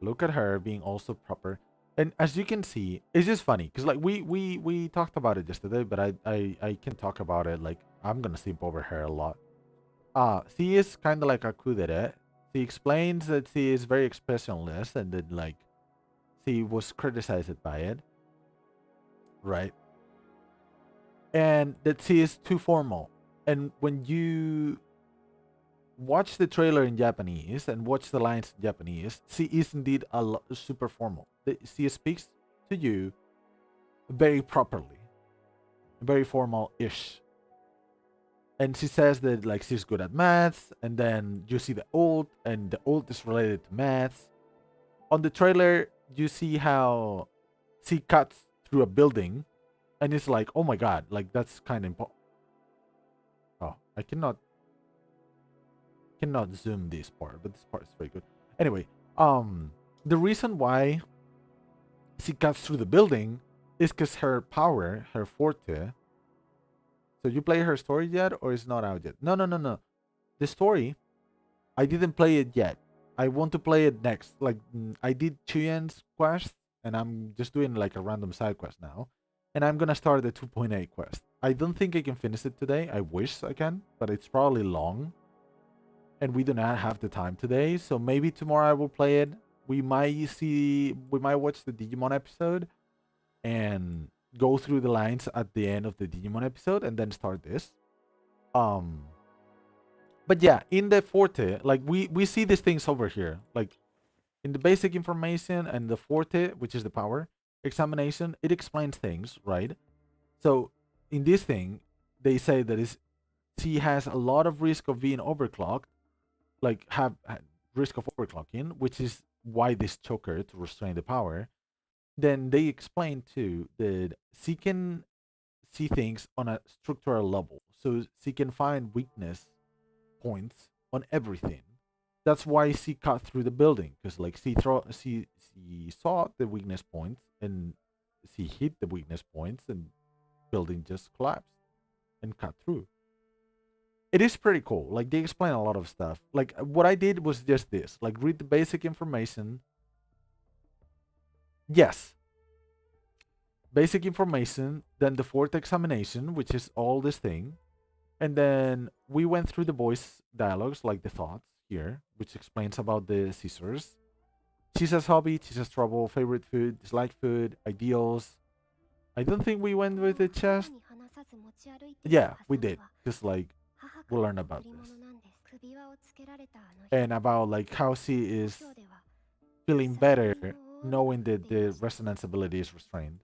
Look at her being also proper. And as you can see, it's just funny because like we talked about it yesterday, but I can talk about it like I'm gonna sleep over her a lot. She is kind of like a kudere. She explains that she is very expressionless and that like she was criticized by it, right? And that she is too formal. And when you watch the trailer in Japanese and watch the lines in Japanese, she is indeed super formal. She speaks to you very properly, very formal-ish. And she says that like she's good at maths, and then you see the ult, and the ult is related to maths. On the trailer, you see how she cuts through a building, and it's like, oh my god, like that's kind of important. Oh, I cannot zoom this part, but this part is very good. Anyway, the reason why she cuts through the building is because her power, her forte. So you play her story yet, or is not out yet? No. The story, I didn't play it yet. I want to play it next. Like I did Quiyuan's quest, and I'm just doing like a random side quest now, and I'm gonna start the 2.8 quest. I don't think I can finish it today. I wish I can, but it's probably long. And we do not have the time today. So maybe tomorrow I will play it. We might watch the Digimon episode and go through the lines at the end of the Digimon episode and then start this. But yeah, in the Forte, like we see these things over here. Like in the basic information and the Forte, which is the power examination, it explains things, right? So in this thing, they say that she has a lot of risk of being overclocked, like have risk of overclocking, which is why this choker to restrain the power. Then they explain too that she can see things on a structural level, so she can find weakness points on everything. That's why she cut through the building, because like she saw the weakness points and she hit the weakness points and building just collapsed and cut through. It is pretty cool. Like they explain a lot of stuff. Like what I did was just this, like read the basic information. Yes. Basic information, then the fourth examination, which is all this thing. And then we went through the voice dialogues, like the thoughts here, which explains about the scissors. Chisa's hobby, Chisa's trouble, favorite food, disliked food, ideals. I don't think we went with the chest. Yeah, we did. Just like we'll learn about this. And about like how she is feeling better knowing that the resonance ability is restrained.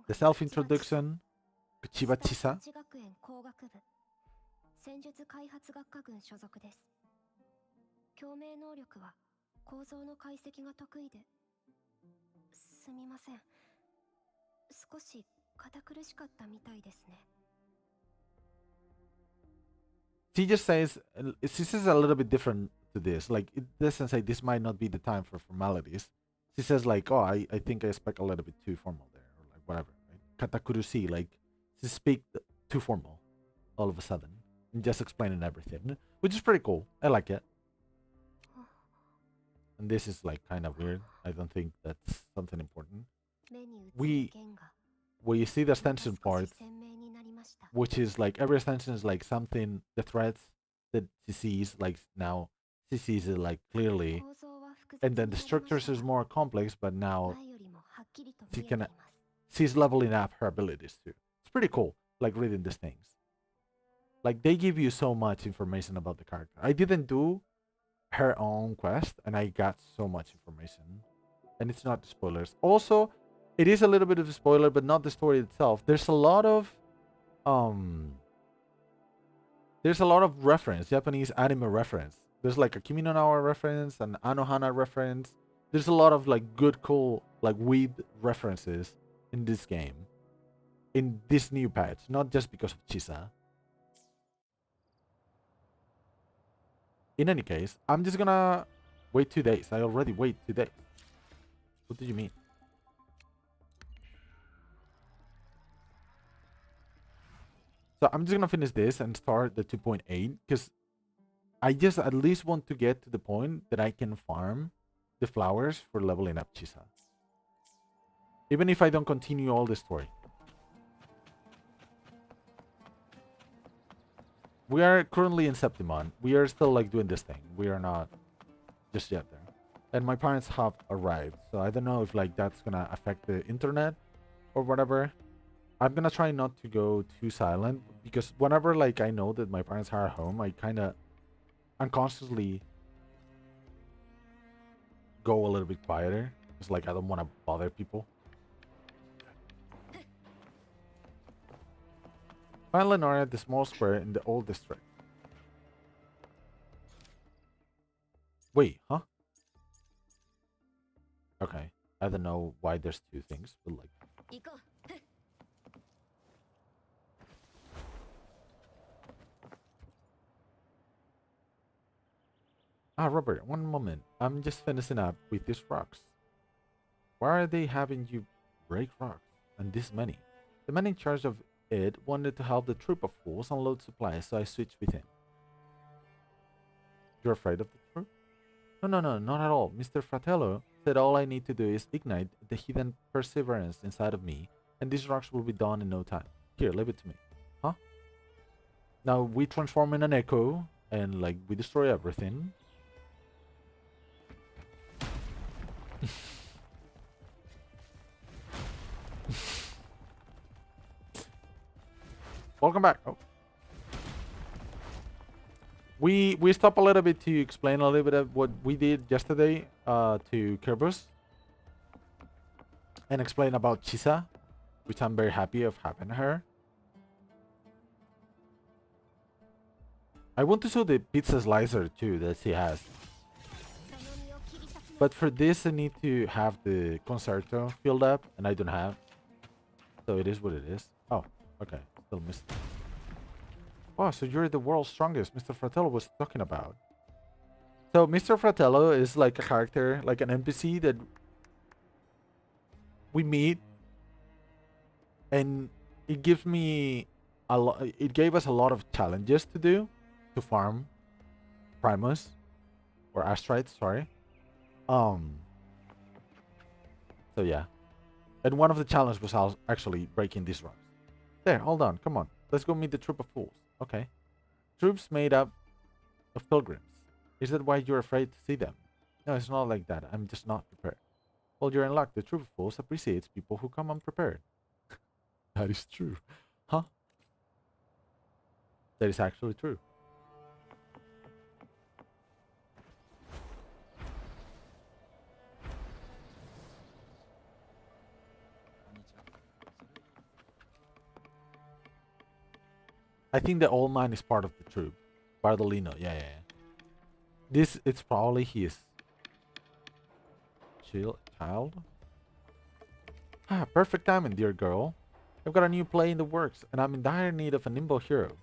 The self-introduction, Chiba Chisa. 戦術開発学科群所属です。共鳴能力は構造の解析が得意で。すみません。少し堅苦しかったみたいですね。She just says, she says a little bit different to this. Like, it doesn't say this might not be the time for formalities. She says like, oh, I think I speak a little bit too formal there, or like whatever. Right? Katakurushi, like, she speak too formal all of a sudden. And just explaining everything, which is pretty cool. I like it. And this is like kind of weird. I don't think that's something important. We see the extension part, which is like every extension is like something, the threads that she sees, like now she sees it like clearly, and then the structures is more complex, but now she's leveling up her abilities too. It's pretty cool, like reading these things. Like they give you so much information about the character. I didn't do her own quest and I got so much information. And it's not spoilers. Also, it is a little bit of a spoiler, but not the story itself. There's a lot of reference, Japanese anime reference. There's like a Kimi no Na wa reference, an Anohana reference. There's a lot of like good, cool, like weed references in this game. In this new patch, not just because of Chisa. In any case, I'm just gonna wait 2 days. I already wait 2 days. What do you mean? So I'm just gonna finish this and start the 2.8 because I just at least want to get to the point that I can farm the flowers for leveling up Chisa. Even if I don't continue all the story. We are currently in Septimon. We are still like doing this thing. We are not just yet there. And my parents have arrived. So I don't know if like that's gonna affect the internet or whatever. I'm gonna try not to go too silent because whenever like I know that my parents are at home, I kinda unconsciously go a little bit quieter. Because like I don't wanna bother people. Find Lenore at the small square in the old district. Wait, huh? Okay. I don't know why there's two things, but like... Ah, Robert, one moment. I'm just finishing up with these rocks. Why are they having you break rocks? And this many? The man in charge of it wanted to help the troop of fools unload supplies, so I switched with him. You're afraid of the troop? No, not at all. Mr. Fratello said all I need to do is ignite the hidden perseverance inside of me, and these rocks will be done in no time. Here, leave it to me. Huh? Now we transform in an echo, and like we destroy everything. Welcome back. Oh. We stop a little bit to explain a little bit of what we did yesterday to Kerbus. And explain about Chisa, which I'm very happy of having her. I want to show the pizza slicer too that she has. But for this I need to have the concerto filled up, and I don't have. So it is what it is. Oh, okay. Still missed. Oh, so you're the world's strongest Mr. Fratello was talking about. So Mr. Fratello is like a character, like an NPC that we meet, and it gives me a lot. It gave us a lot of challenges to do, to farm Primus or Astrites. Sorry. So yeah, and one of the challenges was actually breaking these rocks. There, hold on, come on, let's go meet the troop of fools. Okay, troops made up of pilgrims. Is that why you're afraid to see them? No, it's not like that. I'm just not prepared. Well, you're in luck. The troop of fools appreciates people who come unprepared. That is true. Huh? That is actually true. I think the old man is part of the troop. Bardolino, yeah. This, it's probably his child. Ah, perfect timing, dear girl. I've got a new play in the works, and I'm in dire need of a nimble hero.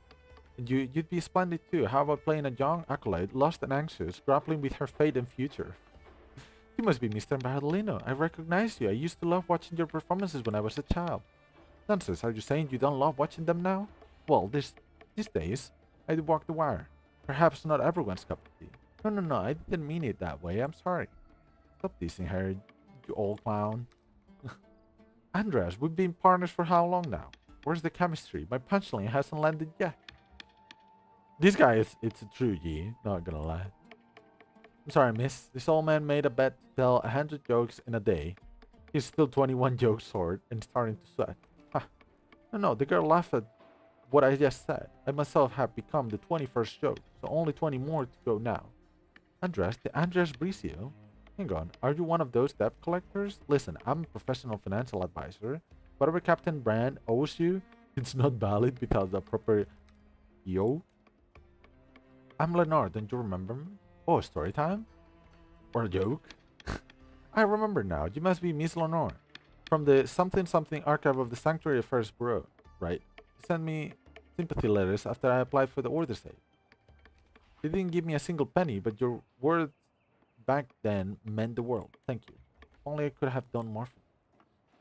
And you'd be splendid too. How about playing a young acolyte, lost and anxious, grappling with her fate and future? You must be Mr. Bardolino. I recognize you. I used to love watching your performances when I was a child. Nonsense, are you saying you don't love watching them now? Well, these days, I do walk the wire. Perhaps not everyone's cup of tea. No, I didn't mean it that way. I'm sorry. Stop teasing her, you old clown. Andreas, we've been partners for how long now? Where's the chemistry? My punchline hasn't landed yet. This guy it's a true G, not gonna lie. I'm sorry, miss. This old man made a bet to tell 100 jokes in a day. He's still 21 jokes short and starting to sweat. Huh. No, the girl laughed at what I just said. I myself have become the 21st joke, so only 20 more to go now. Andres, the Andres Bricio? Hang on, are you one of those debt collectors? Listen, I'm a professional financial advisor. Whatever Captain Brand owes you, it's not valid without the proper yo. I'm Lenore, don't you remember me? Oh, story time? Or a joke? I remember now, you must be Miss Lenore. From the something archive of the Sanctuary Affairs Bureau, right? You sent me sympathy letters after I applied for the order save. You didn't give me a single penny, but your words back then meant the world. Thank you. If only I could have done more for you.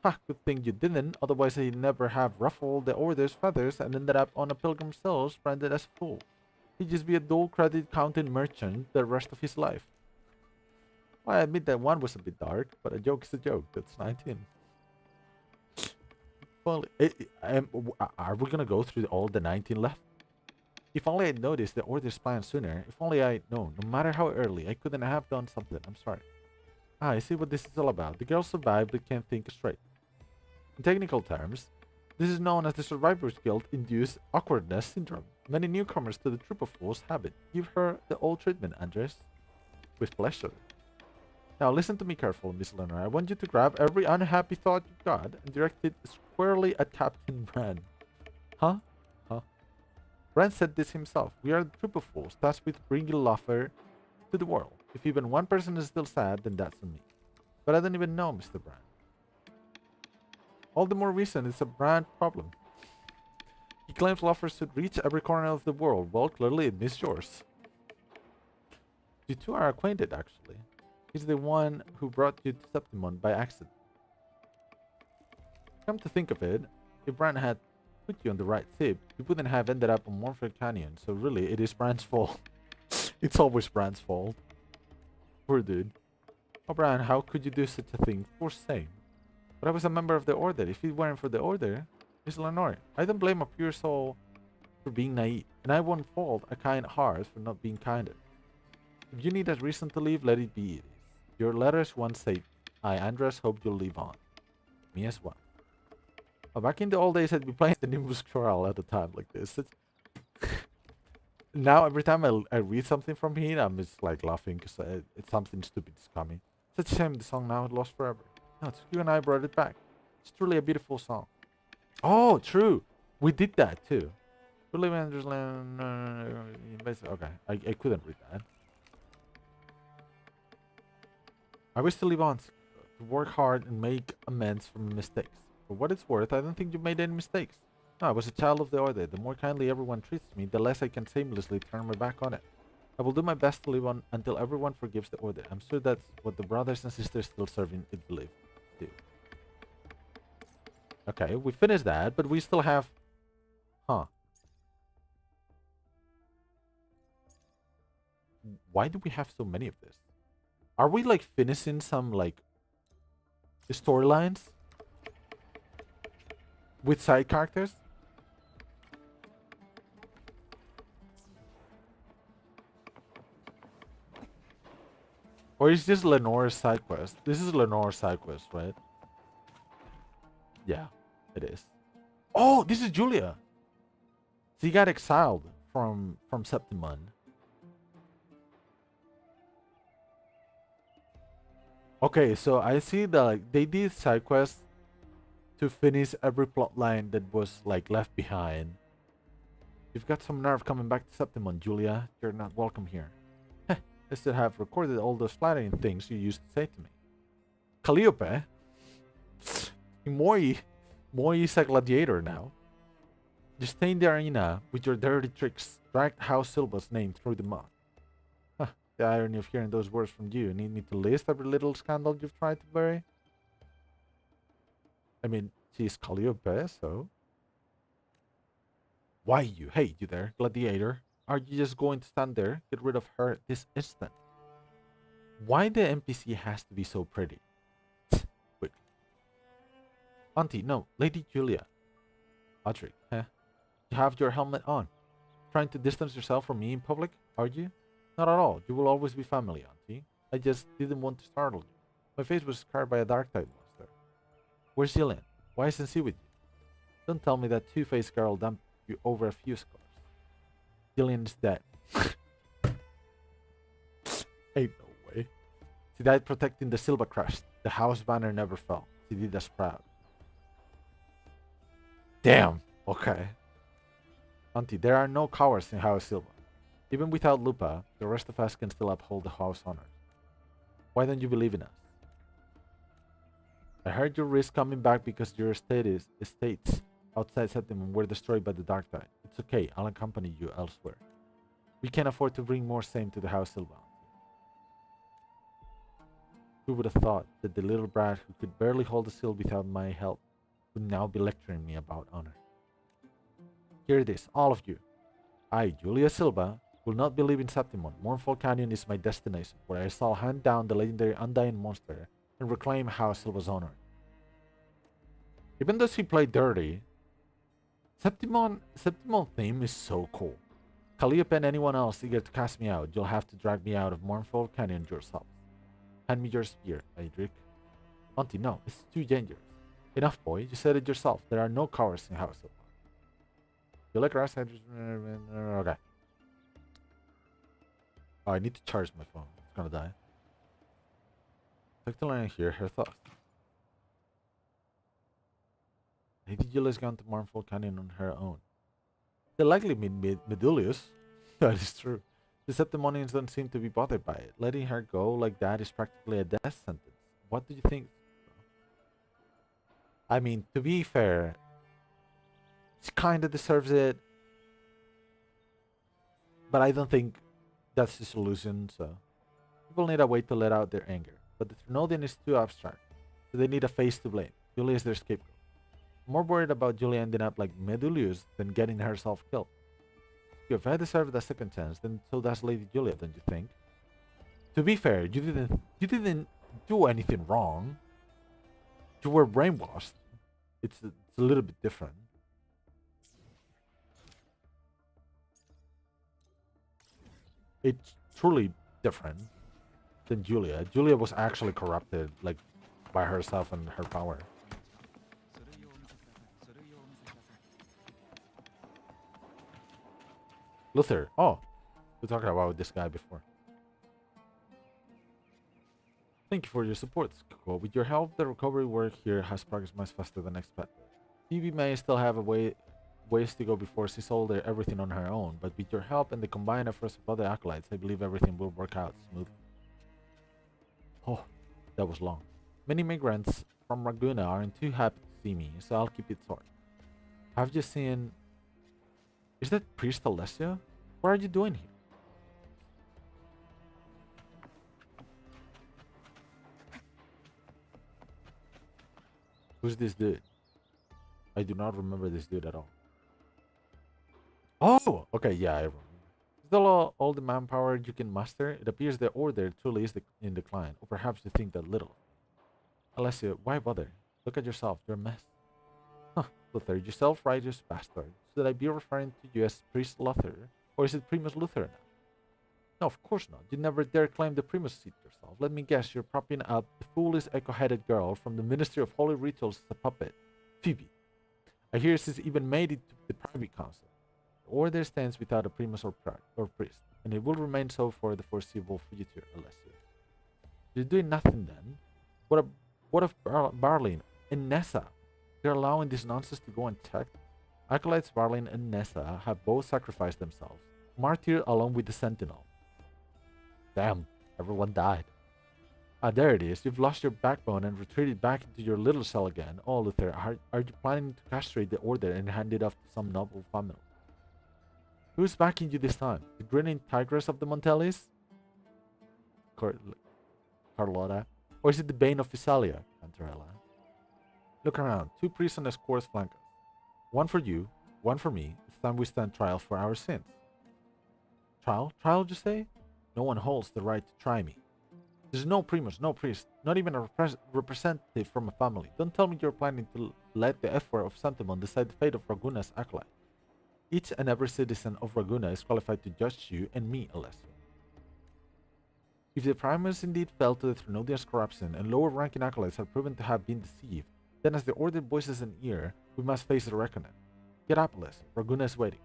Ha, good thing you didn't, otherwise he'd never have ruffled the order's feathers and ended up on a pilgrim's cells branded as a fool. He'd just be a dual credit counting merchant the rest of his life. Well, I admit that one was a bit dark, but a joke is a joke. That's 19. Well, are we gonna go through all the 19 left? If only I'd noticed the order's plan sooner. If only I'd known. No matter how early, I couldn't have done something. I'm sorry. Ah, I see what this is all about. The girl survived but can't think straight. In technical terms, this is known as the Survivor's Guild-induced awkwardness syndrome. Many newcomers to the troop of fools have it. Give her the old treatment, Andres. With pleasure. Now listen to me carefully, Miss Lenore. I want you to grab every unhappy thought you've got and direct it squarely at Captain Brand. Huh? Brand said this himself. We are the troop of fools, tasked with bringing laughter to the world. If even one person is still sad, then that's on me. But I don't even know, Mr. Brand. All the more reason it's a Brand problem. He claims laughter should reach every corner of the world. Well, clearly it missed yours. You two are acquainted, actually. He's the one who brought you to Septimon by accident. Come to think of it, if Brand had put you on the right tip, you wouldn't have ended up on Morpher Canyon, so really it is Brand's fault. It's always Brand's fault. Poor dude. Oh, Brand, how could you do such a thing? Poor same. But I was a member of the Order. If it weren't for the Order, Miss Lenore, I don't blame a pure soul for being naive, and I won't fault a kind heart for not being kinder. If you need a reason to leave, let it be it is. Your letters once said, I, Andres, hope you'll live on. Me as well. Oh, back in the old days, I'd be playing the Nimbus Chorale at a time like this. Now, every time I read something from here, I'm just like laughing because it's something stupid is coming. Such a shame the song now lost forever. No, it's you and I brought it back. It's truly a beautiful song. Oh, true. We did that too. William Andersland. Okay, I couldn't read that. I wish to live on, to work hard and make amends for my mistakes. For what it's worth, I don't think you've made any mistakes. No, I was a child of the Order. The more kindly everyone treats me, the less I can shamelessly turn my back on it. I will do my best to live on until everyone forgives the Order. I'm sure that's what the brothers and sisters still serving it believe. Do. Okay, we finished that, but we still have... Huh. Why do we have so many of this? Are we like finishing some like storylines with side characters? Or is this Lenore's side quest? This is Lenore's side quest, right? Yeah, it is. Oh, this is Julia. She got exiled from Septimon. Okay, so I see that like they did side quests to finish every plot line that was like left behind. You've got some nerve coming back to Septimon, Julia. You're not welcome here. Heh, I still have recorded all those flattering things you used to say to me. Calliope? Moi is a gladiator now. You stay in the arena with your dirty tricks, dragged House Silva's name through the mud. The irony of hearing those words from you. Need me to list every little scandal you've tried to bury? I mean, she's Calliope, so... Why you? Hey, you there, gladiator. Are you just going to stand there? Get rid of her this instant. Why the NPC has to be so pretty? Quick. Auntie, no, Lady Julia. Audrey, huh? You have your helmet on. Trying to distance yourself from me in public, are you? Not at all. You will always be family, Auntie. I just didn't want to startle you. My face was scarred by a dark type monster. Where's Jillian? Why isn't she with you? Don't tell me that two-faced girl dumped you over a few scars. Jillian is dead. Ain't no way. She died protecting the Silva Crest. The house banner never fell. She did us proud. Damn. Okay. Auntie, there are no cowards in House Silva. Even without Lupa, the rest of us can still uphold the house honor. Why don't you believe in us? I heard you risk coming back because your estates outside Septimum were destroyed by the Dark Tide. It's okay, I'll accompany you elsewhere. We can't afford to bring more shame to the House Silva. Who would have thought that the little brat who could barely hold the seal without my help would now be lecturing me about honor? Here it is, all of you. I, Julia Silva, will not be leaving Septimon. Mournful Canyon is my destination, where I shall hunt down the legendary Undying monster and reclaim House Silva's honor. Even though she played dirty, Septimon theme is so cool. Calliope and anyone else eager to cast me out, you'll have to drag me out of Mournful Canyon yourself. Hand me your spear, Adric. Auntie, no, it's too dangerous. Enough, boy, you said it yourself. There are no cowards in House Silva. You like grass? Okay. Oh, I need to charge my phone. It's gonna die. Take the line here, her thoughts. Lady Julia's gone to Mournful Canyon on her own. They likely mean Medulius. That is true. The Septimonians don't seem to be bothered by it. Letting her go like that is practically a death sentence. What do you think? I mean, to be fair, she kinda deserves it. But I don't think that's the solution, so... People need a way to let out their anger. But the Trinodian is too abstract, so they need a face to blame. Julia is their scapegoat. I'm more worried about Julia ending up like Medulius than getting herself killed. If I deserved a second chance, then so does Lady Julia, don't you think? To be fair, you didn't do anything wrong. you were brainwashed. It's a little bit different. It's truly different than Julia. Julia was actually corrupted, like, by herself and her power. Luther. Oh, we talked about this guy before. Thank you for your support, Skuko. With your help, the recovery work here has progressed much faster than expected. Phoebe may still have ways to go before she's sold everything on her own, but with your help and the combined efforts of other acolytes, I believe everything will work out smoothly. Oh, that was long. Many migrants from Raguna aren't too happy to see me, so I'll keep it short. Have you seen... Is that Priest Alessio? What are you doing here? Who's this dude? I do not remember this dude at all. Oh! Okay, yeah, I remember. With all the manpower you can muster, it appears the order truly is in decline, or perhaps you think that little. Alessio, why bother? Look at yourself, you're a mess. Huh, Luther, you self-righteous bastard. Should I be referring to you as Priest Luther, or is it Primus Luther now? No, of course not. You never dare claim the primacy yourself. Let me guess, you're propping up the foolish echo-headed girl from the Ministry of Holy Rituals as a puppet. Phoebe. I hear she's even made it to the private council. The order stands without a primus or priest, and it will remain so for the foreseeable future, Alessio. You're doing nothing then? What of Barlin and Nessa? You're allowing this nonsense to go unchecked? Acolytes Barlin and Nessa have both sacrificed themselves, martyred along with the Sentinel. Damn, everyone died. Ah, there it is. You've lost your backbone and retreated back into your little cell again. Oh, Luther, are you planning to castrate the order and hand it off to some noble family? Who's backing you this time? The grinning tigress of the Montellis? Carlotta? Or is it the Bane of Visalia, Cantarella? Look around. 2 priests and escorts flank us. One for you, one for me. It's time we stand trial for our sins. Trial? Trial, you say? No one holds the right to try me. There's no primus, no priest, not even a representative from a family. Don't tell me you're planning to let the effort of Santamon decide the fate of Raguna's acolyte. Each and every citizen of Raguna is qualified to judge you and me, Alessio. If the primus indeed fell to the Trinodian's corruption and lower-ranking acolytes are proven to have been deceived, then as the order voices an ear, we must face the reckoning. Get up, Alessio. Raguna is waiting.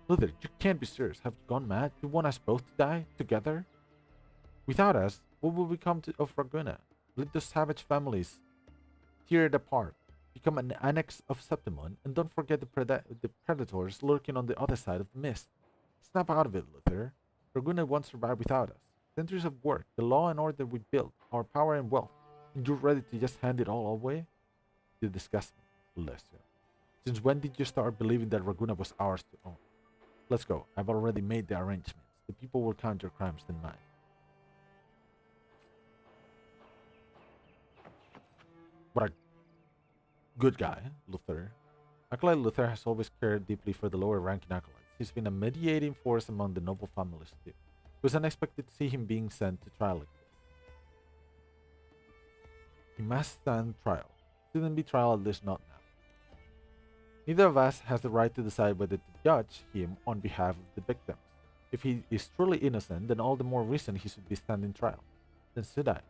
Luther, you can't be serious. Have you gone mad? You want us both to die? Together? Without us, what will become of Raguna? Let the savage families tear it apart, become an annex of Septimon, and don't forget the predators lurking on the other side of the mist. Snap out of it, Luther. Raguna won't survive without us. Centuries of work, the law and order we built, our power and wealth, and you're ready to just hand it all away? You disgust me, Alessio. Since when did you start believing that Raguna was ours to own? Let's go. I've already made the arrangements. The people will count your crimes than mine. What a good guy, Luther. Acolyte Luther has always cared deeply for the lower-ranking acolytes. He's been a mediating force among the noble families too. It was unexpected to see him being sent to trial like this. He must stand trial. Shouldn't be trial, at least not now. Neither of us has the right to decide whether to judge him on behalf of the victims. If he is truly innocent, then all the more reason he should be standing trial. Then should I?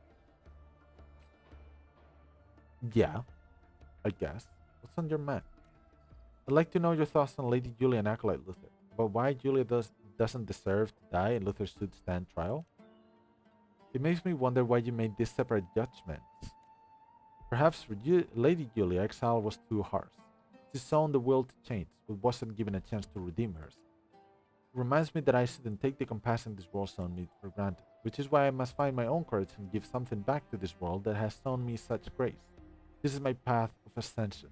Yeah, I guess. What's on your mind? I'd like to know your thoughts on Lady Julia and Acolyte Luther. About why Julia doesn't deserve to die and Luther should stand trial? It makes me wonder why you made these separate judgments. Perhaps for Lady Julia, exile was too harsh. She's shown the will to change, but wasn't given a chance to redeem herself. It reminds me that I shouldn't take the compassion this world shown me for granted, which is why I must find my own courage and give something back to this world that has shown me such grace. This is my path of ascension.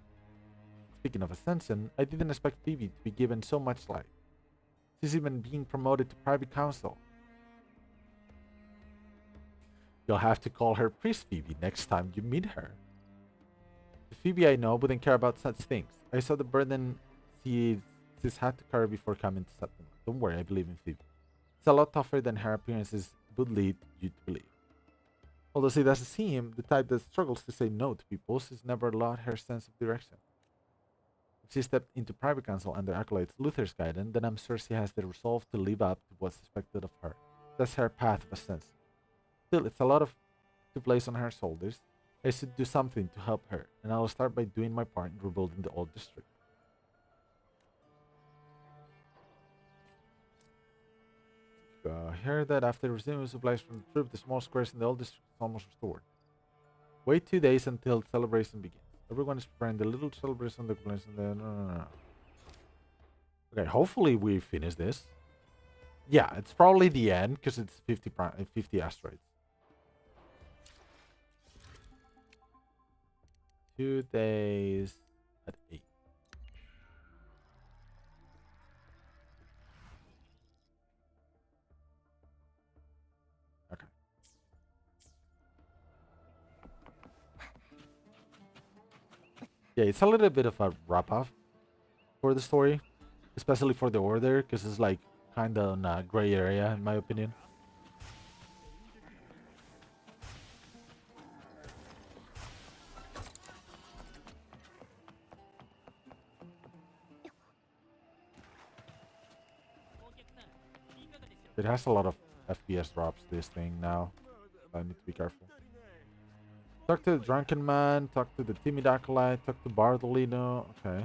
Speaking of ascension, I didn't expect Phoebe to be given so much light. She's even being promoted to private council. You'll have to call her Priest Phoebe next time you meet her. The Phoebe I know wouldn't care about such things. I saw the burden she's had to carry before coming to September. Don't worry, I believe in Phoebe. It's a lot tougher than her appearances would lead you to believe. Although she doesn't seem the type that struggles to say no to people, she's never lost her sense of direction. If she stepped into private council under Acolyte Luther's guidance, then I'm sure she has the resolve to live up to what's expected of her. That's her path of ascension. Still, it's a lot of to place on her shoulders. I should do something to help her, and I'll start by doing my part in rebuilding the old district. Hear that after receiving supplies from the troop, the small squares in the old district is almost restored. Wait 2 days until the celebration begins. Everyone is preparing the little celebration the place. No. Okay, hopefully we finish this. Yeah, it's probably the end because it's 50 asteroids. 2 days at 8. Okay. Yeah, it's a little bit of a wrap up for the story, especially for the order, because it's like kind of in a gray area in my opinion. It has a lot of FPS drops, this thing now. I need to be careful. Talk to the drunken man, talk to the timid acolyte, talk to Bardolino. Okay.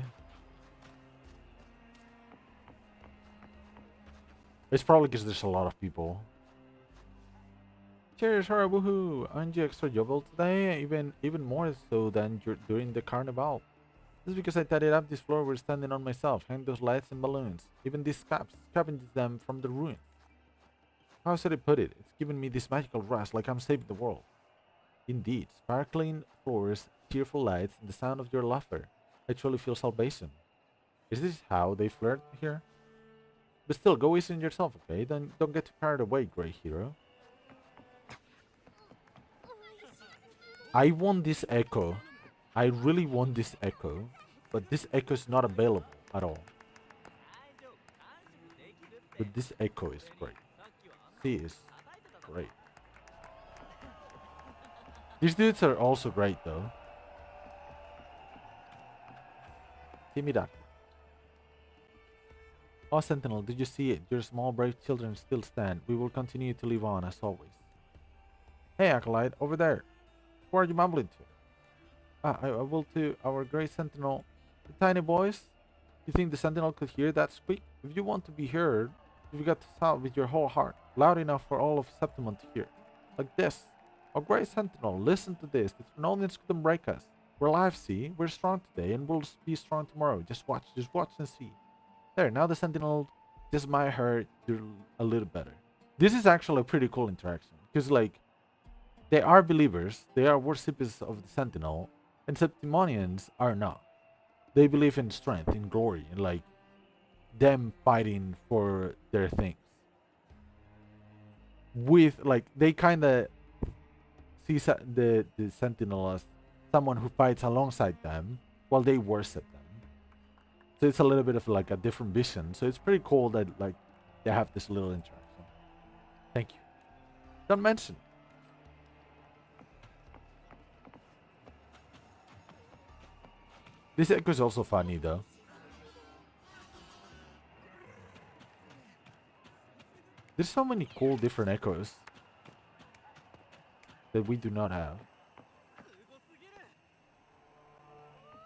It's probably because there's a lot of people. Cheers, hurrah, woohoo! Aren't you extra jovial today? Even more so than during the carnival. This is because I tidied up this floor we're standing on myself, hang those lights and balloons. Even these caps, scavenged them from the ruins. How should I put it? It's given me this magical rush like I'm saving the world. Indeed, sparkling floors, cheerful lights, and the sound of your laughter. I truly feel salvation. Is this how they flirt here? But still, go easy on yourself, okay? Don't get too carried away, great hero. I want this echo. I really want this echo, but this echo is not available at all. But this echo is great. She is great. These dudes are also great, though. Timida. Oh, Sentinel, did you see it? Your small brave children still stand. We will continue to live on as always. Hey, Acolyte, over there. Who are you mumbling to? I will to our great Sentinel. The tiny boys? You think the Sentinel could hear that squeak? If you want to be heard, you've got to shout with your whole heart, loud enough for all of Septimon to hear. Like this. Oh, great Sentinel, listen to this. The Trinolians couldn't break us. We're alive, see? We're strong today, and we'll be strong tomorrow. Just watch and see. There, now the Sentinel just might hurt a little better. This is actually a pretty cool interaction. Because, like, they are believers, they are worshippers of the Sentinel, and Septimonians are not. They believe in strength, in glory, and, like, them fighting for their things. With, like, they kind of see the Sentinel as someone who fights alongside them while they worship them. So it's a little bit of like a different vision. So it's pretty cool that like they have this little interaction. Thank you. Don't mention. This echo is also funny though. There's so many cool different echoes that we do not have.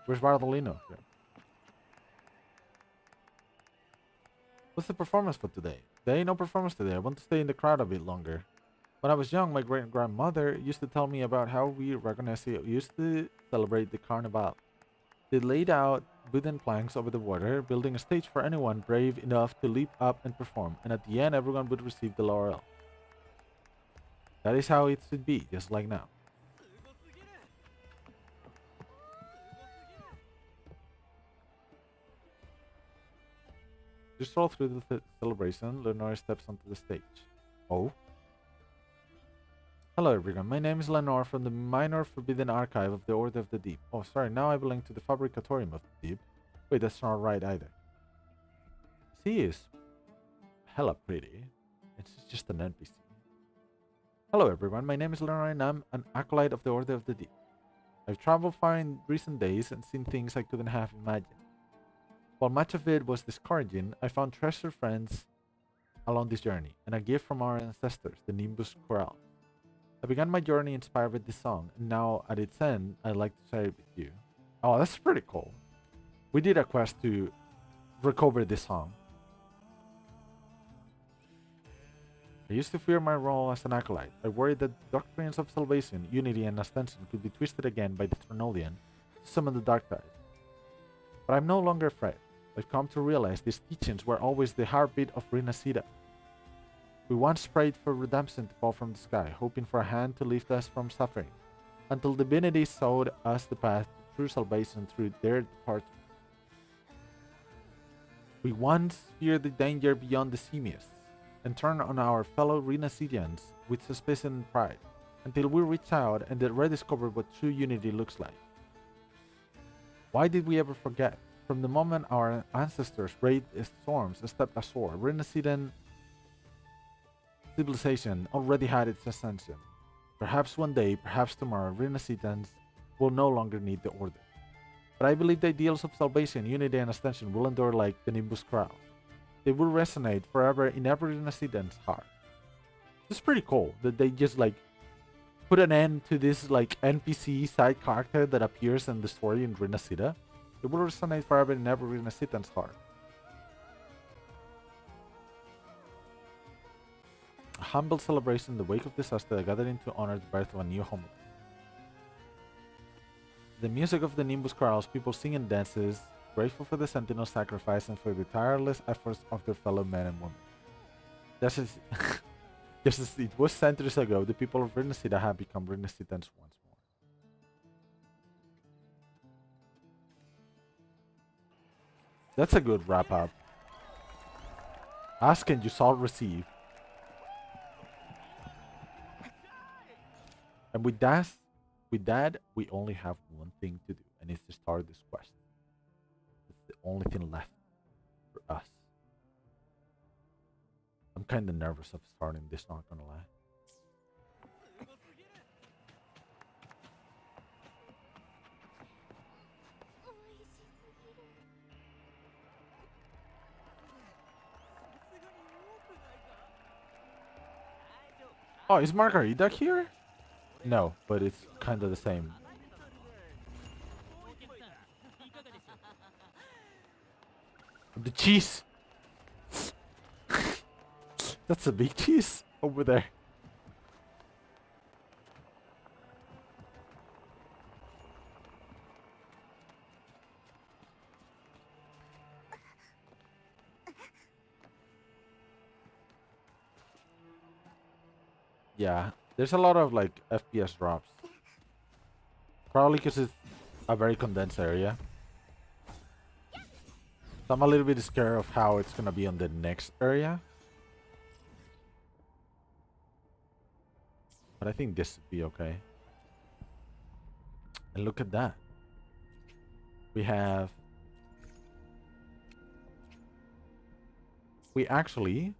Where's Bardolino? Yeah. What's the performance for today? There ain't no performance today. I want to stay in the crowd a bit longer. When I was young, my great-grandmother used to tell me about how we Ragonesi used to celebrate the carnival. They laid out wooden planks over the water, building a stage for anyone brave enough to leap up and perform, and at the end everyone would receive the laurel. That is how it should be, just like now. Just roll through the celebration, Lenore steps onto the stage. Oh? Hello everyone, my name is Lenore from the Minor Forbidden Archive of the Order of the Deep. Oh, sorry, now I belong to the Fabricatorium of the Deep. Wait, that's not right either. She is hella pretty, and she's just an NPC. Hello everyone, my name is Leonard and I'm an acolyte of the Order of the Deep. I've traveled far in recent days and seen things I couldn't have imagined. While much of it was discouraging, I found treasured friends along this journey and a gift from our ancestors, the Nimbus Chorale. I began my journey inspired by this song, and now at its end, I'd like to share it with you. Oh, that's pretty cool. We did a quest to recover this song. I used to fear my role as an acolyte. I worried that the doctrines of salvation, unity, and ascension could be twisted again by the Tronolian to summon the dark tide. But I'm no longer afraid. I've come to realize these teachings were always the heartbeat of Rinasida. We once prayed for redemption to fall from the sky, hoping for a hand to lift us from suffering, until divinities showed us the path to true salvation through their departure. We once feared the danger beyond the sea mists, and turned on our fellow Renasidians with suspicion and pride, until we reached out and rediscovered what true unity looks like. Why did we ever forget? From the moment our ancestors braved storms and stepped ashore, Renasidan civilization already had its ascension. Perhaps one day, perhaps tomorrow, Renasidans will no longer need the Order. But I believe the ideals of salvation, unity, and ascension will endure like the Nimbus Chorale. They will resonate forever in every Renasidan's heart. It's pretty cool that they just like put an end to this like NPC side character that appears in the story in Renasida. It will resonate forever in every Renasidan's heart. A humble celebration in the wake of disaster gathering to honor the birth of a new homeland. The music of the Nimbus Chorales, people sing and dances, grateful for the Sentinel sacrifice and for the tireless efforts of their fellow men and women. Just as, just as it was centuries ago, the people of Renasida have become Renasidans once more. That's a good wrap up. Ask and you shall receive. And with that, we only have one thing to do, and it's to start this quest. It's the only thing left for us. I'm kind of nervous of starting this, not gonna lie. Oh, is Margarita here? No, but it's kind of the same. The cheese! That's a big cheese over there. Yeah, there's a lot of like FPS drops. Probably because it's a very condensed area. So I'm a little bit scared of how it's gonna be on the next area. But I think this would be okay. And look at that. We actually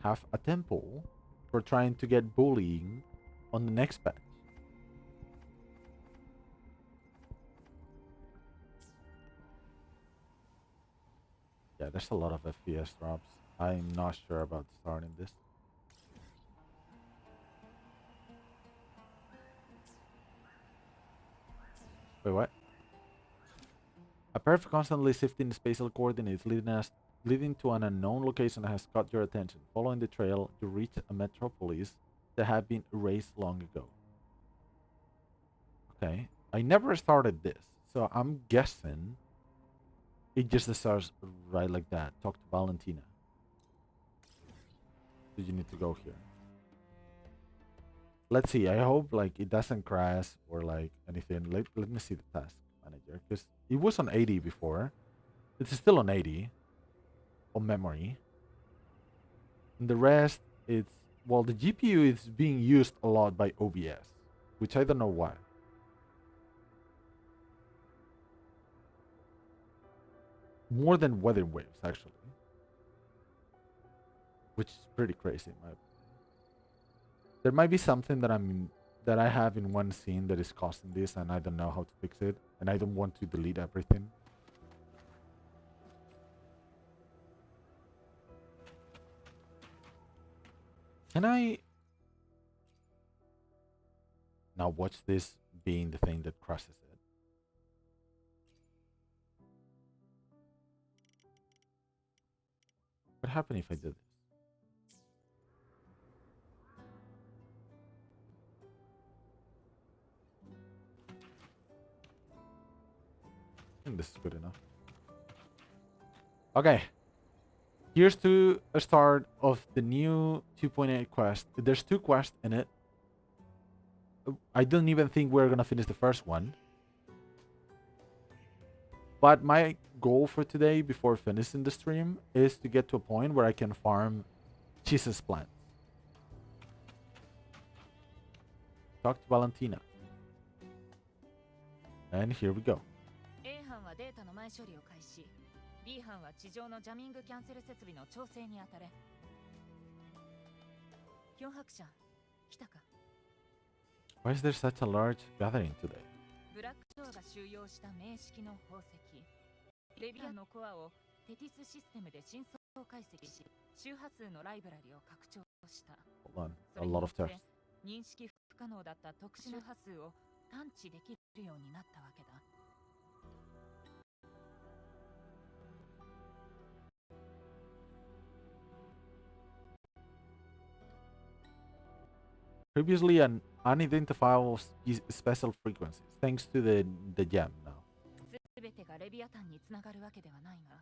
have a temple for trying to get bullying on the next patch. Yeah, there's a lot of FPS drops. I'm not sure about starting this. Wait, what? A pair of constantly shifting spatial coordinates leading to an unknown location has caught your attention. Following the trail, you reach a metropolis that had been erased long ago. Okay, I never started this, so I'm guessing it just starts right like that. Talk to Valentina. So you need to go here. Let's see. I hope like it doesn't crash or like anything. Let me see the task manager because it was on 80 before. It's still on 80 on memory. And the rest, it's well, the GPU is being used a lot by OBS, which I don't know why. More than weather waves, actually, which is pretty crazy in my opinion. There might be something that I have in one scene that is causing this, and I don't know how to fix it, and I don't want to delete everything. Can I now watch this being the thing that crushes it? What happened if I did this? I think this is good enough. Okay. Here's to a start of the new 2.8 quest. There's 2 quests in it. I don't even think we're gonna finish the first one. But my goal for today, before finishing the stream, is to get to a point where I can farm Jesus plants. Talk to Valentina. And here we go. A 班はデータの前処理を開始。B 班は地上のジャミングキャンセル設備の調整に当たれ。脅迫者、来たか？ Why is there such a large gathering today? ブラックショーが収容した名式の宝石。レビアンのコアをテティスシステムで真相解析し、周波数のライブラリを拡張した。Hold on, a lot of text. 認識不可能だった特殊な波数を探知できるようになったわけだ。Previously an unidentifiable special frequencies, thanks to the gem now. すべてがレビアタンにつながるわけではないが、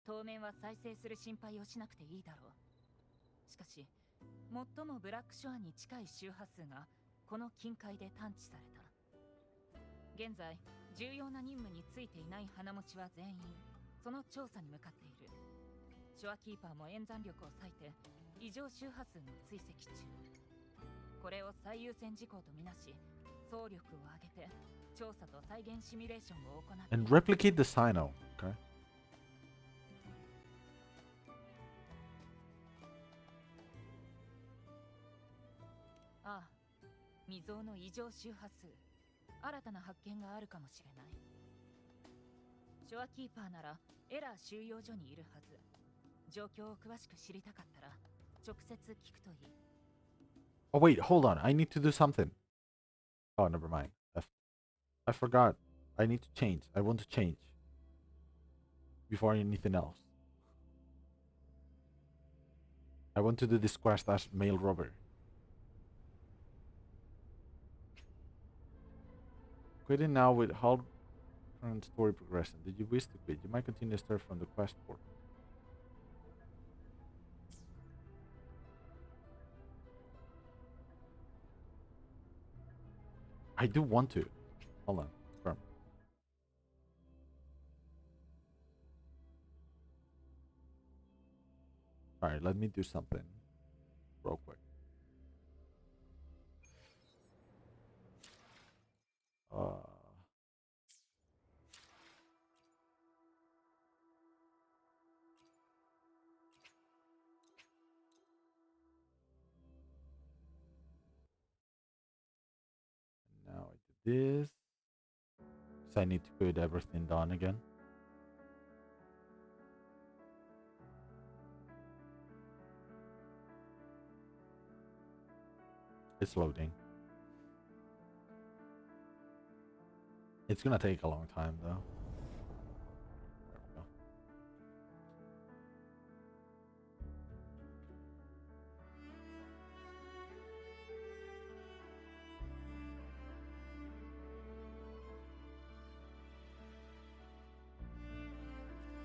当面は再生する心配をしなくていいだろう。しかし、最もブラックショアに近い周波数がこの近海で探知された。現在、重要な任務についていない花持ちは全員、その調査に向かっている。ショアキーパーも演算力を割いて、異常周波数の追跡中。これを最優先事項とみなし、総力を挙げて調査と再現シミュレーションを行って。And replicate the Sino, okay? ああ、未曾有の異常周波数、新たな発見があるかもしれない。ショアキーパーならエラー収容所にいるはず。状況を詳しく知りたかったら直接聞くといい。Oh wait, hold on. I need to do something. Oh, never mind. I forgot. I need to change. I want to change. Before anything else. I want to do this quest as male robber. Quitting now with how current story progression. Did you wish to quit? You might continue to start from the quest board. I do want to. Hold on. Confirm. Alright, let me do something real quick. Now I do this. So I need to put everything down again. It's loading. It's gonna take a long time though. There we go.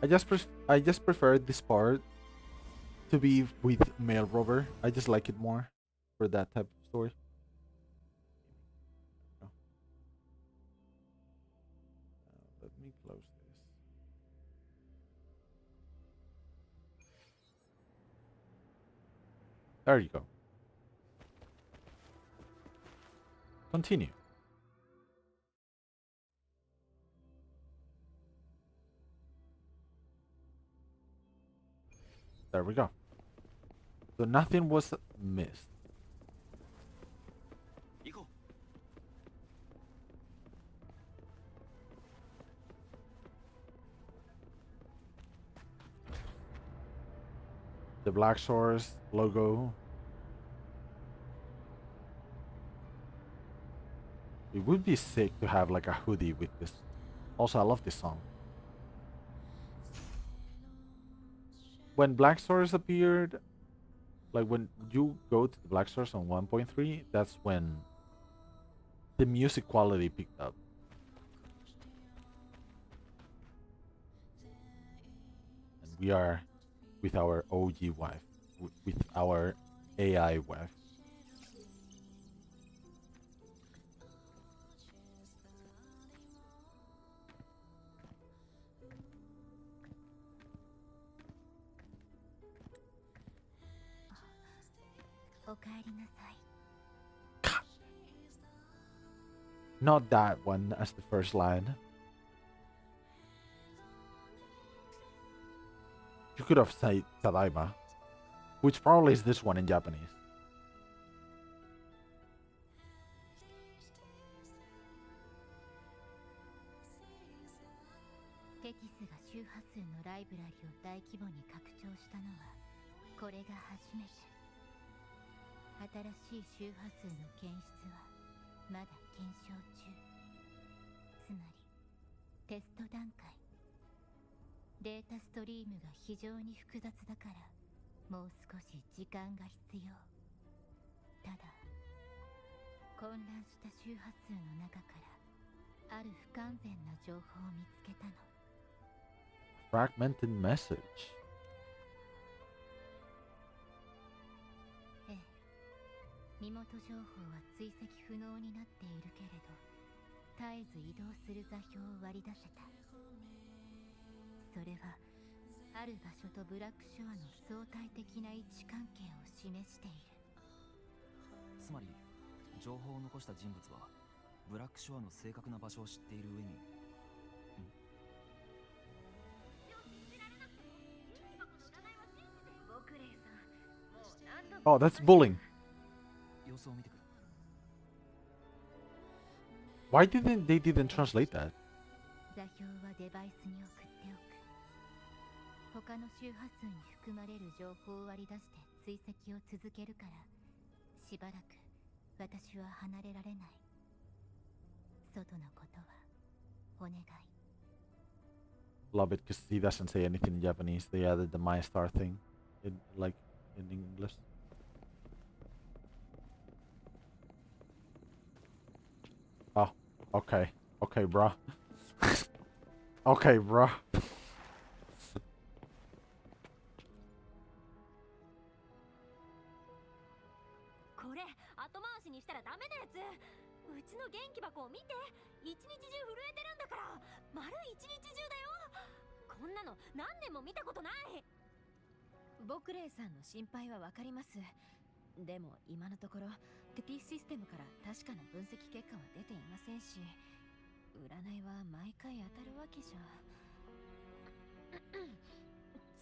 I just prefer this part to be with male robber. I just like it more for that type of story. Let me close this. There you go. Continue. There we go. So nothing was missed. The Black Source logo. It would be sick to have like a hoodie with this. Also, I love this song. When Black Source appeared, like when you go to the Black Source on 1.3, that's when the music quality picked up. And we are with our OG wife, with our AI wife. Not that one as the first line. You could have said Tadaima, which probably is this one in Japanese. テキスが周波数のライブラリを大規模に拡張したのはこれが初めて。新しい周波数の検出はまだ検証中。つまりテスト段階。データストリームが非常に複雑だからもう少し時間が必要。ただ混乱した周波数の中からある不完全な情報を見つけたの。Fragmented message. ええ、身元情報は追跡不能になっているけれど絶えず移動する座標を割り出せた。それはある場所とブラックショアの相対的な位置関係を示している。つまり情報を残した人物はブラックショアの正確な場所を知っている上に、Oh, that's bullying. 様子を見てくる。Why didn't they translate that? 座標はデバイスに送っておく。他の周波数に含まれる情報を割り出して追跡を続けるからしばらく私は離れられない。外のことはお願い。 Love it because he doesn't say anything in Japanese. They added the My Star thing in English. Oh, okay. Okay, bruh. Okay, bruh. これ後回しにしたらダメなやつ。うちの元気箱を見て。一日中震えてるんだから。丸一日中だよ。こんなの何年も見たことない。ボクレイさんの心配はわかります。でも今のところテティシステムから確かな分析結果は出ていませんし、占いは毎回当たるわけじゃ。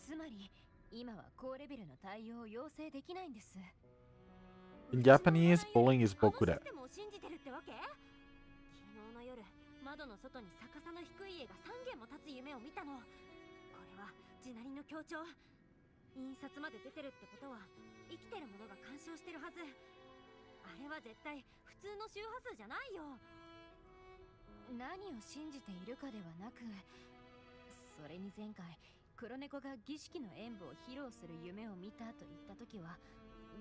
つまり今は高レベルの対応を要請できないんです。 In Japanese, bullying is bokure. 昨日の夜、窓の外に逆さの低い家が3軒も立つ夢を見たの。これは地鳴りの強調。印刷まで出てるってことは生きてるものが干渉してるはず。あれは絶対普通の周波数じゃないよ。何を信じているかではなく、それに前回黒猫が儀式の演舞を披露する夢を見たと言った時は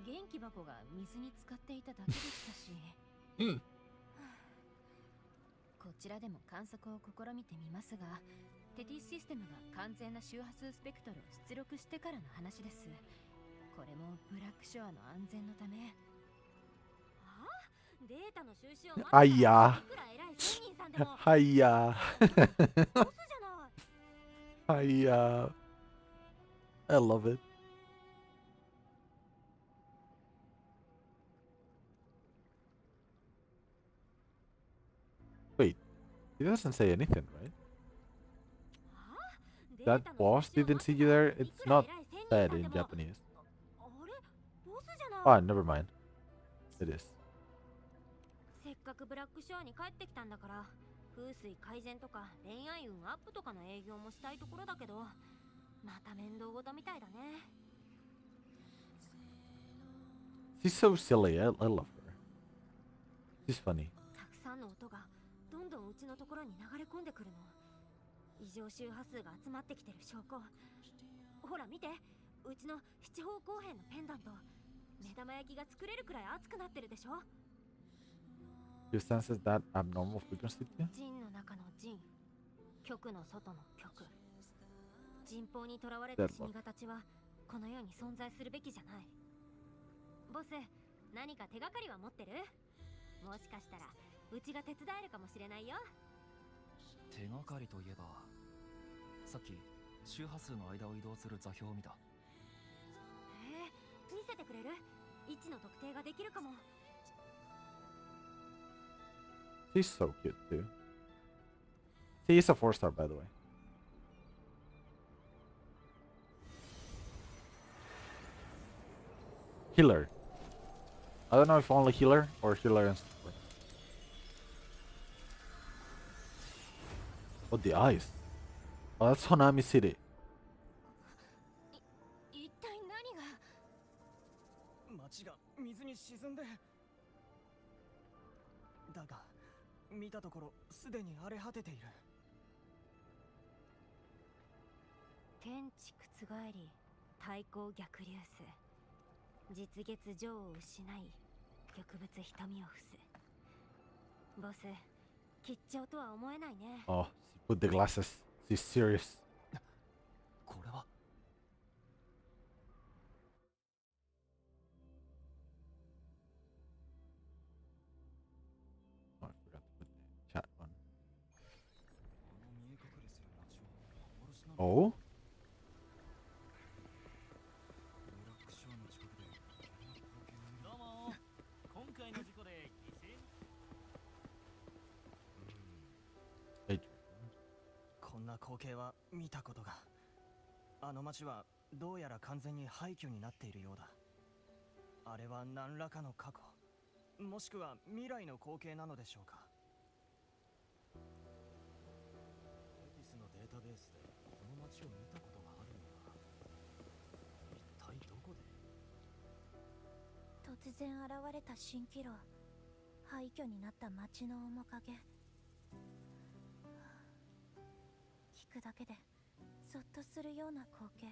元気箱が水に浸かっていただけでしたし、こちらでも観測を試みてみますが、テティシステムが完全な周波数スペクトルを出力してからの話です。これもブラックショアの安全のため。ああ、データの収集を待ってあいやいくら偉い仙人さんでもはいやボスじゃない。はいや I love it. Wait, he doesn't say anything, right? That boss didn't see you there? It's not said in Japanese. あれ、ボスじゃない。 Ah, never mind. It is. せっかくブラックショアに帰ってきたんだから風水改善とか恋愛運アップとかの営業もしたいところだけど、また面倒ごとみたいだね。She's so silly. I love her. She's funny. たくさんの音がどんどんうちのところに流れ込んでくるの。異常周波数が集まってきてる証拠。ほら見て、うちの七方向辺のペンダント、目玉焼きが作れるくらい熱くなってるでしょ。 You senses that abnormal frequency too? 陣の中の陣、極の外の極。陣法にとらわれた死神たちはこの世に存在するべきじゃない。ボス、何か手がかりは持ってる？もしかしたらうちが手伝えるかもしれないよ。手がかりといえば、さっき周波数の間を移動する座標を見た。見せてくれる？位置の特定ができるかも。 She's so cute too. She is a 4-star, by the way. Healer. I don't know if only healer or healer and support. Oh, the eyes. Oh, that's Honami City. 一体何が？町が水に沈んで。だが見たところすでに荒れ果てている。天地覆り、太閤逆流数。実月情を失い、玉物瞳を伏す。ボス、吉兆とは思えないね。Oh, she put the glasses. She's serious. これは Oh, I forgot to put the chat on. あの見え隠れする街は幻なのか。 Oh? ブラックショアの近くでこんな光景を見る。どうも。今回の事故で犠牲。Hey. こんな光景は見たことが。あの町はどうやら完全に廃墟になっているようだ。あれは何らかの過去、もしくは未来の光景なのでしょうか。テティスのデータベースでこの街を見たことがあるんだ。一体どこで？突然現れた蜃気楼、廃墟になった町の面影。聞くだけでゾッとするような光景。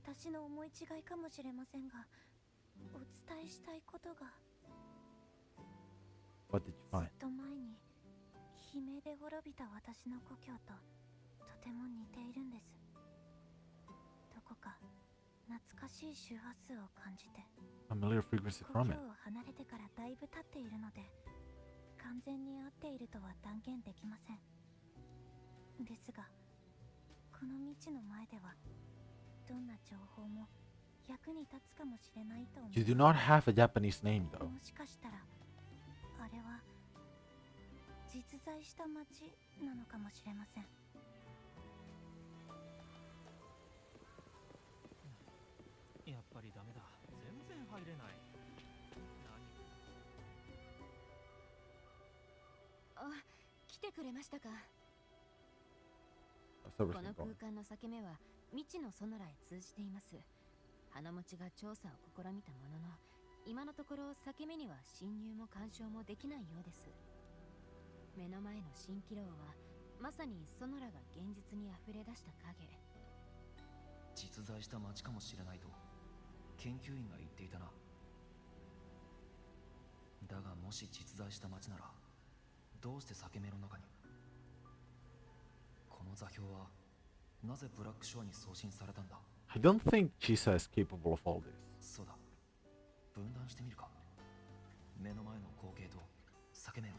私の思い違いかもしれませんが、お伝えしたいことが。 What did you ず find? っと前に悲鳴で滅びた私の故郷ととても似ているんです。どこか懐かしい周波数を感じて。 Familiar frequency 故 from 郷 it. を離れてからだいぶ経っているので、完全に合っているとは断言できません。ですが、この未知の前ではどんな情報も役に立つかもしれないと思い You ます。 do not have a Japanese name though. もしかしたらあれは実在した町なのかもしれません。やっぱりダメだ。全然入れない。あ、来てくれましたか。 So こ we're の still 空 going. 間の裂け目は未知のソノラへ通じています。花持ちが調査を試みたものの、今のところ裂け目には侵入も干渉もできないようです。目の前の蜃気楼はまさにソノラが現実にあふれ出した影。実在した町かもしれないと研究員が言っていたな。だがもし実在した町ならどうして裂け目の中に。この座標はなぜブラックショアに送信されたんだ。 I don't think Chisa is capable of all this. そうだ、分断してみるか。目の前の光景と裂け目を。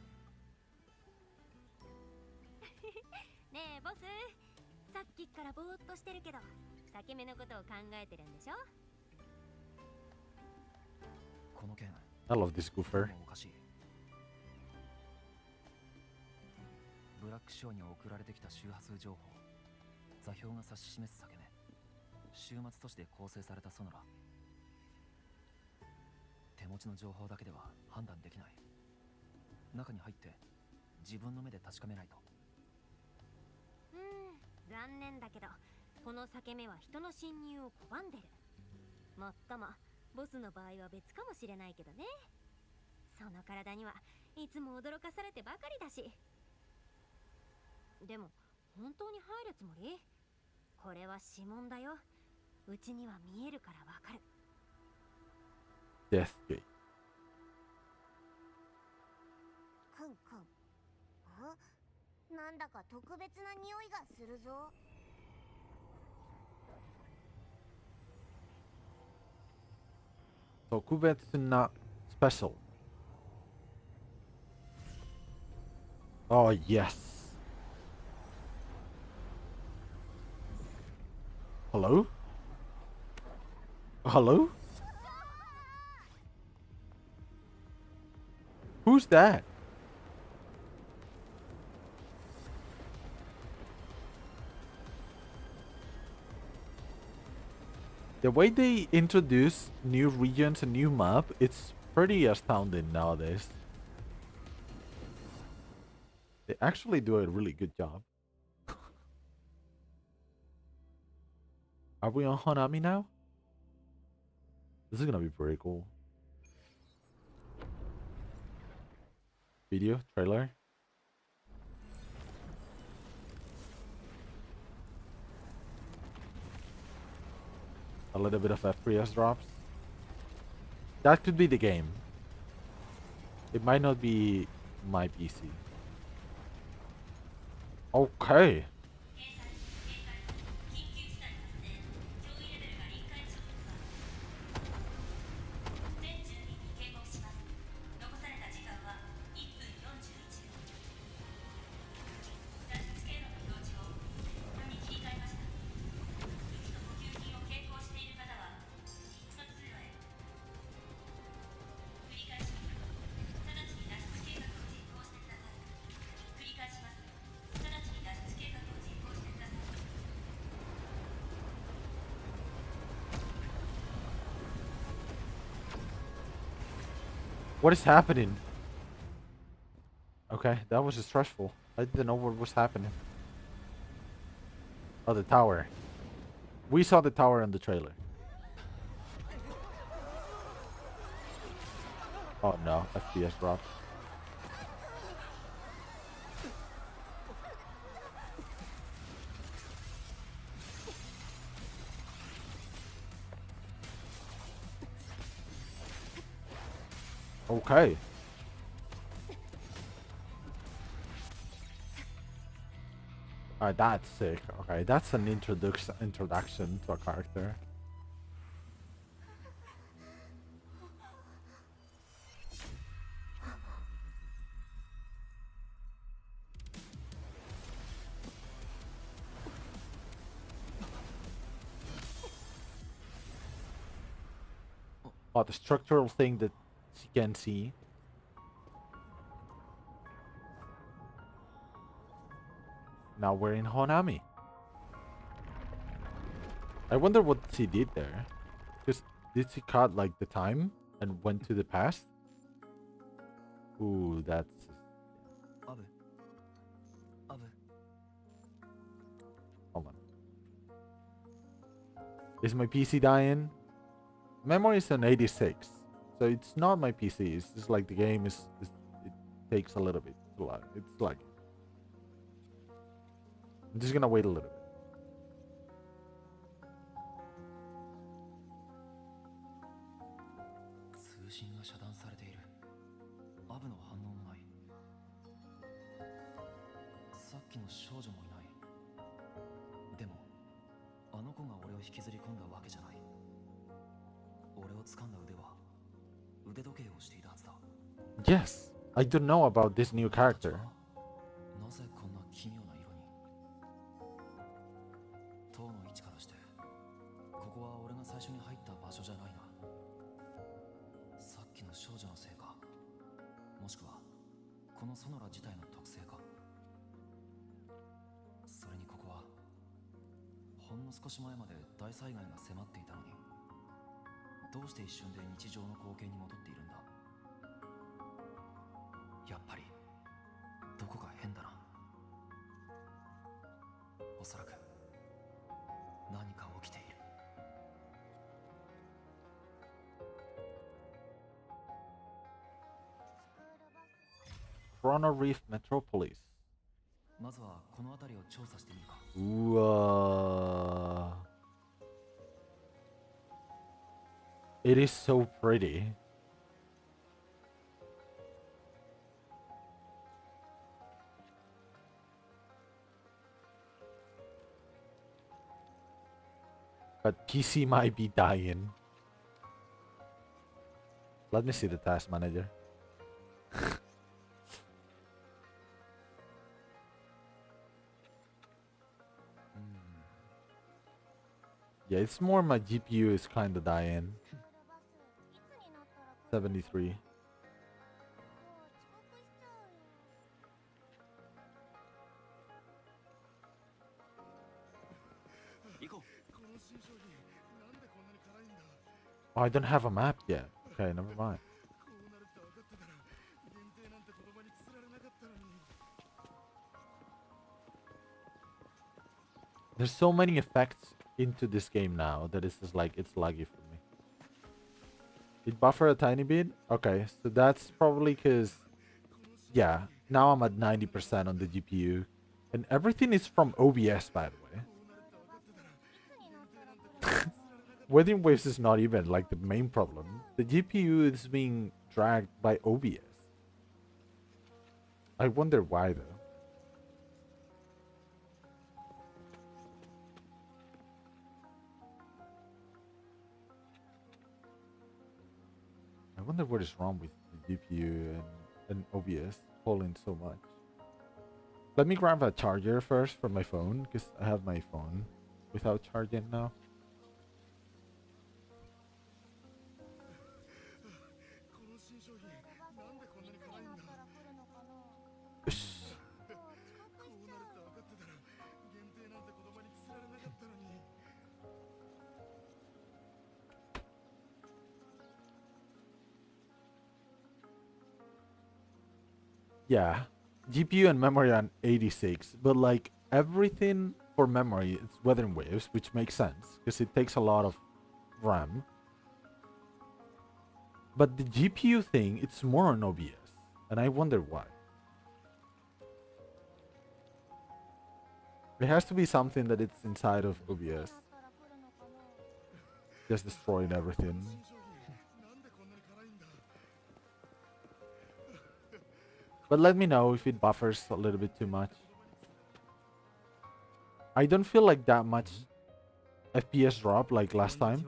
ねえボス、さっきからぼーっとしてるけど裂け目のことを考えてるんでしょ。この件 I love this どう goofer. もおかしい。ブラックショーに送られてきた周波数情報、座標が指し示す裂け目、終末都市で構成されたソノラ。手持ちの情報だけでは判断できない。中に入って自分の目で確かめないと。残念だけどこの裂け目は人の侵入を拒んでる。もっともボスの場合は別かもしれないけどね。その体にはいつも驚かされてばかりだし。でも本当に入るつもり？これは指紋だよ。うちには見えるからわかる。Death Gate. クンクン。なんだか特別な匂いがするぞ。特別な special. Oh yes. Hello? Hello? Who's that? The way they introduce new regions and new map, it's pretty astounding nowadays. They actually do a really good job. Are we on Hanami now? This is gonna be pretty cool. Video, trailer. A little bit of FPS drops. That could be the game. It might not be my PC. Okay. What is happening? Okay, that was stressful. I didn't know what was happening. Oh, the tower. We saw the tower in the trailer. Oh no, FPS dropped. Okay. Alright, that's sick. Okay, that's an introduction to a character. Oh, the structural thing that she can see. Now we're in Honami. I wonder what she did there. Because did she cut like the time and went to the past? Ooh, that's... Hold on. Is my PC dying? Memory is an 86. So it's not my PC. It's just like the game is it takes a little bit. It's like... I'm just gonna wait a little bit. Yes, I don't know about this new character. Coronal Reef Metropolis. まずはこの辺りを調査してみるか。It is so pretty. But PC might be dying. Let me see the task manager. Yeah, it's more my GPU is kind of dying. 73. Oh, I don't have a map yet. Okay, never mind. There's so many effects into this game now that it's just like it's laggy for me. It buffer a tiny bit? Okay, so that's probably because, yeah, now I'm at 90% on the GPU. And everything is from OBS, by the way. Wedding Waves is not even like the main problem. The GPU is being dragged by OBS. I wonder why though. I wonder what is wrong with the GPU and OBS pulling so much. Let me grab a charger first for my phone because I have my phone without charging now. Yeah, GPU and memory are 86, but like everything for memory, it's Wuthering Waves, which makes sense because it takes a lot of RAM. But the GPU thing, it's more on OBS, and I wonder why. It has to be something that it's inside of OBS. Just destroying everything. But let me know if it buffers a little bit too much. I don't feel like that much FPS drop like last time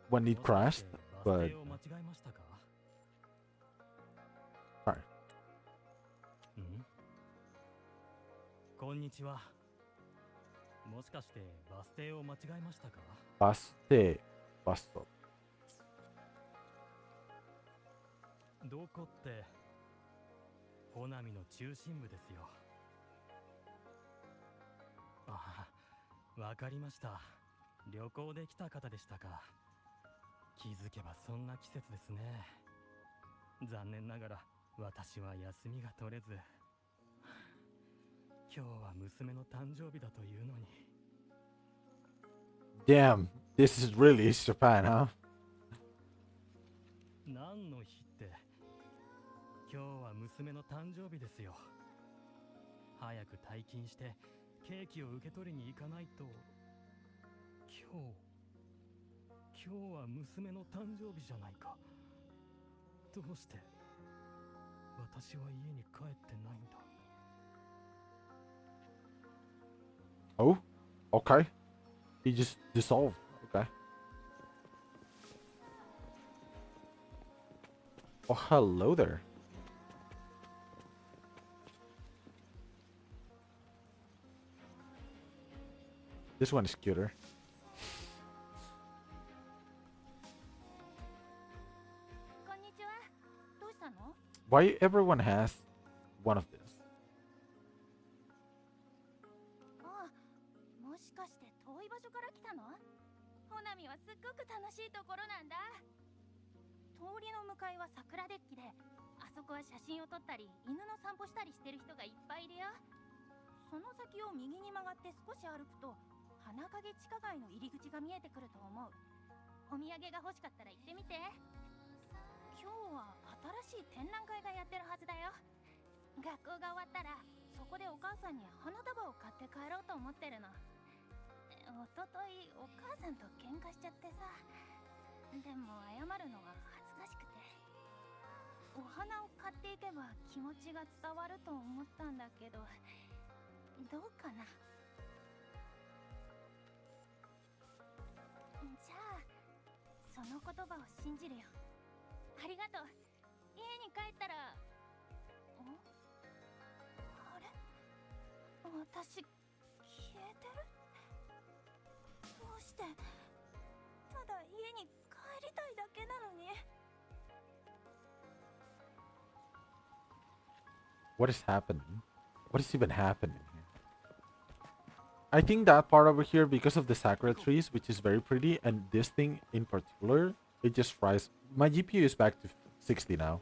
when it crashed, but sorry. こんにちは。もしかしてバス停を間違えましたか？バス停、バスト。どこってコナミの中心部ですよ。あ、わかりました。旅行で来た方でしたか。気づけばそんな季節ですね。残念ながら私は休みが取れず。今日は娘の誕生日だというのに。Damn, this is really Japan, huh? 何の日って。今日は娘の誕生日ですよ。早く退勤してケーキを受け取りに行かないと。今日は娘の誕生日じゃないか。どうして私は家に帰ってないんだ。Oh, okay. He just dissolved. Okay. Oh, hello there. This one is cuter. Why everyone has one of this? もしかして遠い場所から来たの？ホナミはすっごく楽しいところなんだ。通りの向かいは桜デッキで、あそこは写真を撮ったり犬の散歩したりしてる人がいっぱいいるよ。その先を右に曲がって少し歩くと花影地下街の入り口が見えてくると思う。お土産が欲しかったら行ってみて。今日は新しい展覧会がやってるはずだよ。学校が終わったらそこでお母さんに花束を買って帰ろうと思ってるの。おとといお母さんと喧嘩しちゃってさ。でも謝るのは恥ずかしくて、お花を買っていけば気持ちが伝わると思ったんだけど、どうかな。じゃあその言葉を信じるよ。ありがとう。家に帰ったら。あれ、私消えてる。どうして。ただ家に帰りたいだけなのに。What is happening? What is even happening here? I think that part over here, because of the sakura trees, which is very pretty, and this thing in particular, it just fries. My GPU is back to 60 now.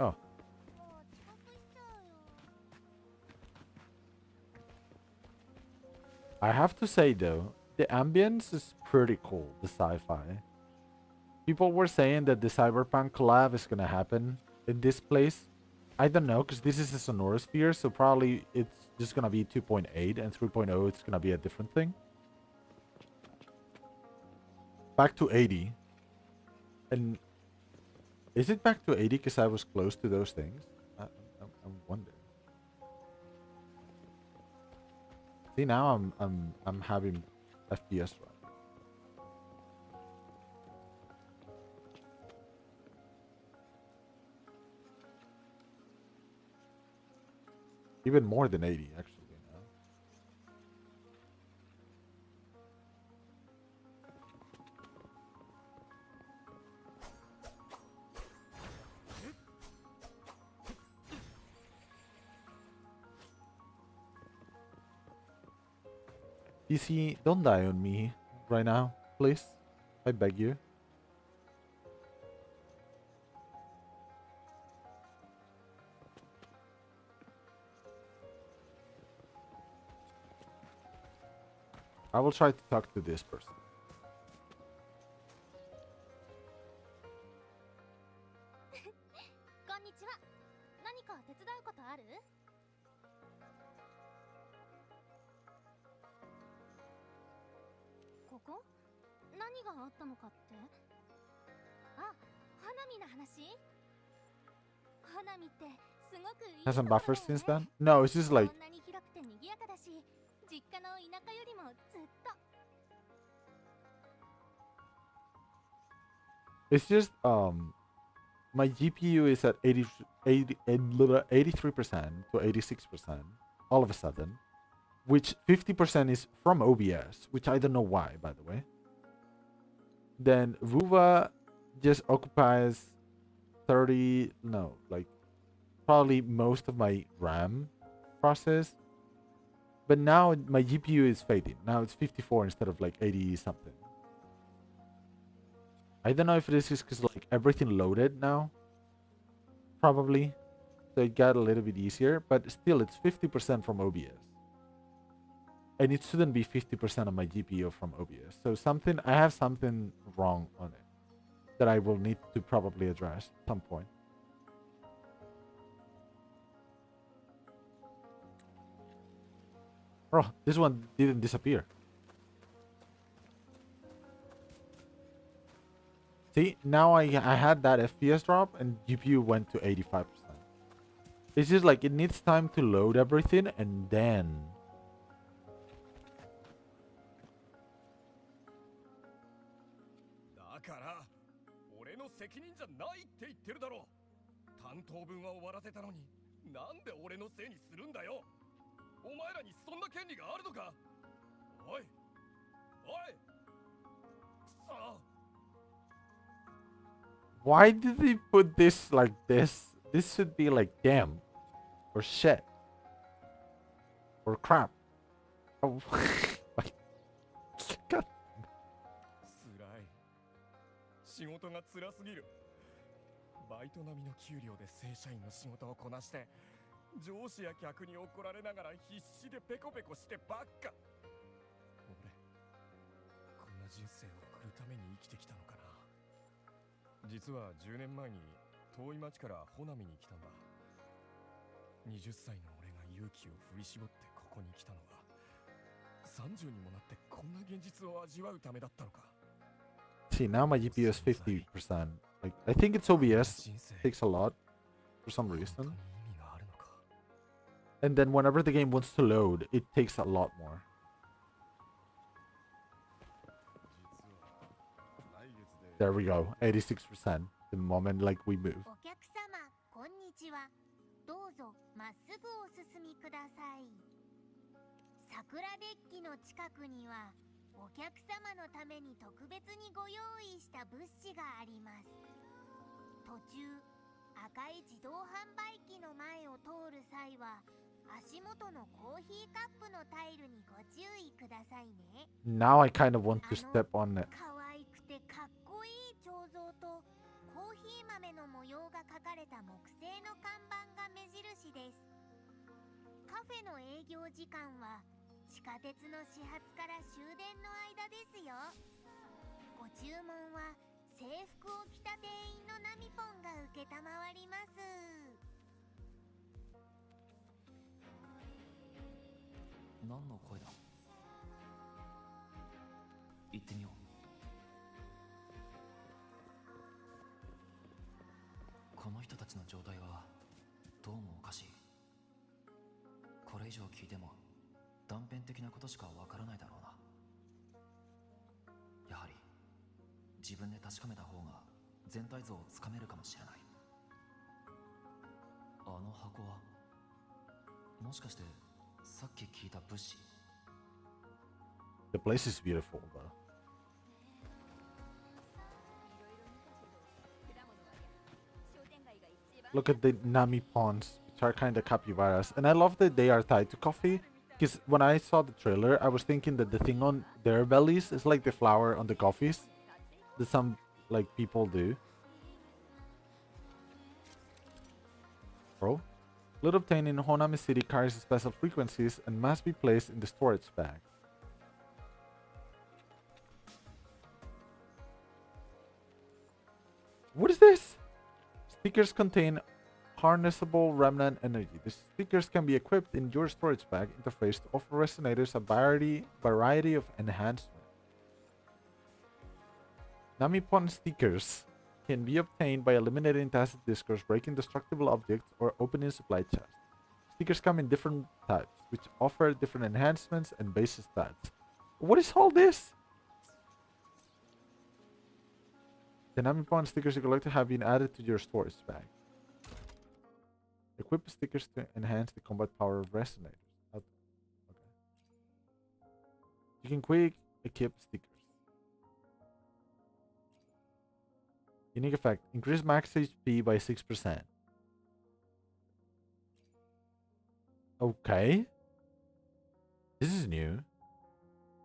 Oh. I have to say though, the ambience is pretty cool, the sci-fi. People were saying that the Cyberpunk collab is gonna happen in this place. I don't know, because this is a Sonorosphere, so probably it's just gonna be 2.8 and 3.0 it's gonna be a different thing. Back to 80. And is it back to 80 because I was close to those things? I'm wondering. See, now I'm having FPS run. Even more than 80 actually now. PC, don't die on me right now, please. I beg you. I will try to talk to this person. こんにちは。何か手伝うことある？ここ？何があったのかって？あ、花見の話？花見ってすごくいいと Has こ some ろだ buffers よ since ね。 then? No, it's just like こんなに広くて賑やかだし、実家の田舎よりもずっと。 it's just my GPU is at 83% to 86% all of a sudden, which 50% is from OBS, which I don't know why, by the way. Then Vuva just occupies 30, no, like probably most of my RAM process. But now my GPU is fading. Now it's 54 instead of like 80 something. I don't know if this is because like everything loaded now. Probably. So it got a little bit easier, but still it's 50% from OBS. And it shouldn't be 50% of my GPU from OBS. So I have something wrong on it that I will need to probably address at some point. Oh, this one didn't disappear. See, now I had that FPS drop and GPU went to 85%. It's just like it needs time to load everything and then... だから俺の責任じゃないって言ってるだろ。担当分は終わらせたのに、なんで俺のせいにするんだよ。お前らにそんな権利があるのか。おいおい、くそ。 Why did they put this like this? This should be like damn or shit or crap. Oh, like, God. 辛い。仕事が辛すぎる。バイト並みの給料で正社員の仕事をこなして、上司や客に怒られながら必死でペコペコしてばっか。俺こんな人生を送るために生きてきたのかな。実は10年前に遠い町から穂波に来たんだ。20歳の俺が勇気を振り絞ってここに来たのは30にもなってこんな現実を味わうためだったのか。 See, now my GPU is 50%. Like, I think it's OBS takes a lot for some reason. And then whenever the game wants to load, it takes a lot more. There we go, 86%. The moment like we move. お客様、こんにちは。どうぞまっすぐお進みください。桜デッキの近くにはお客様のために特別にご用意した物資があります。途中、赤い自動販売機の前を通る際は足元のコーヒーカップのタイルにご注意くださいね。Now I kind of want to step on it. 可愛くてかっこいい彫像とコーヒー豆の模様が描かれた木製の看板が目印です。カフェの営業時間は地下鉄の始発から終電の間ですよ。ご注文は制服を着た店員のナミポンが受けたまわります。何の声だ。行ってみよう。この人たちの状態はどうもおかしい。これ以上聞いても断片的なことしかわからないだろうな。やはり自分で確かめた方が全体像をつかめるかもしれない。あの箱はもしかしてさっき聞いた物資。 The place is beautiful though. Look at the Nami ponds, which are kind of capybaras. And I love that they are tied to coffee. Because when I saw the trailer, I was thinking that the thing on their bellies is like the flower on the coffees that some like people do. Bro, fluid obtained in Honami City carries special frequencies and must be placed in the storage bag. What is this? Stickers contain harnessable remnant energy. The stickers can be equipped in your storage bag interface to offer resonators a variety of enhancements. Namipon stickers can be obtained by eliminating tacit discourse, breaking destructible objects, or opening supply chests. Stickers come in different types, which offer different enhancements and base stats. What is all this? The Namipon stickers you collect have been added to your storage bag. Equip stickers to enhance the combat power of resonators. Okay. You can quick equip stickers. Unique effect. Increase max HP by 6%. Okay. This is new.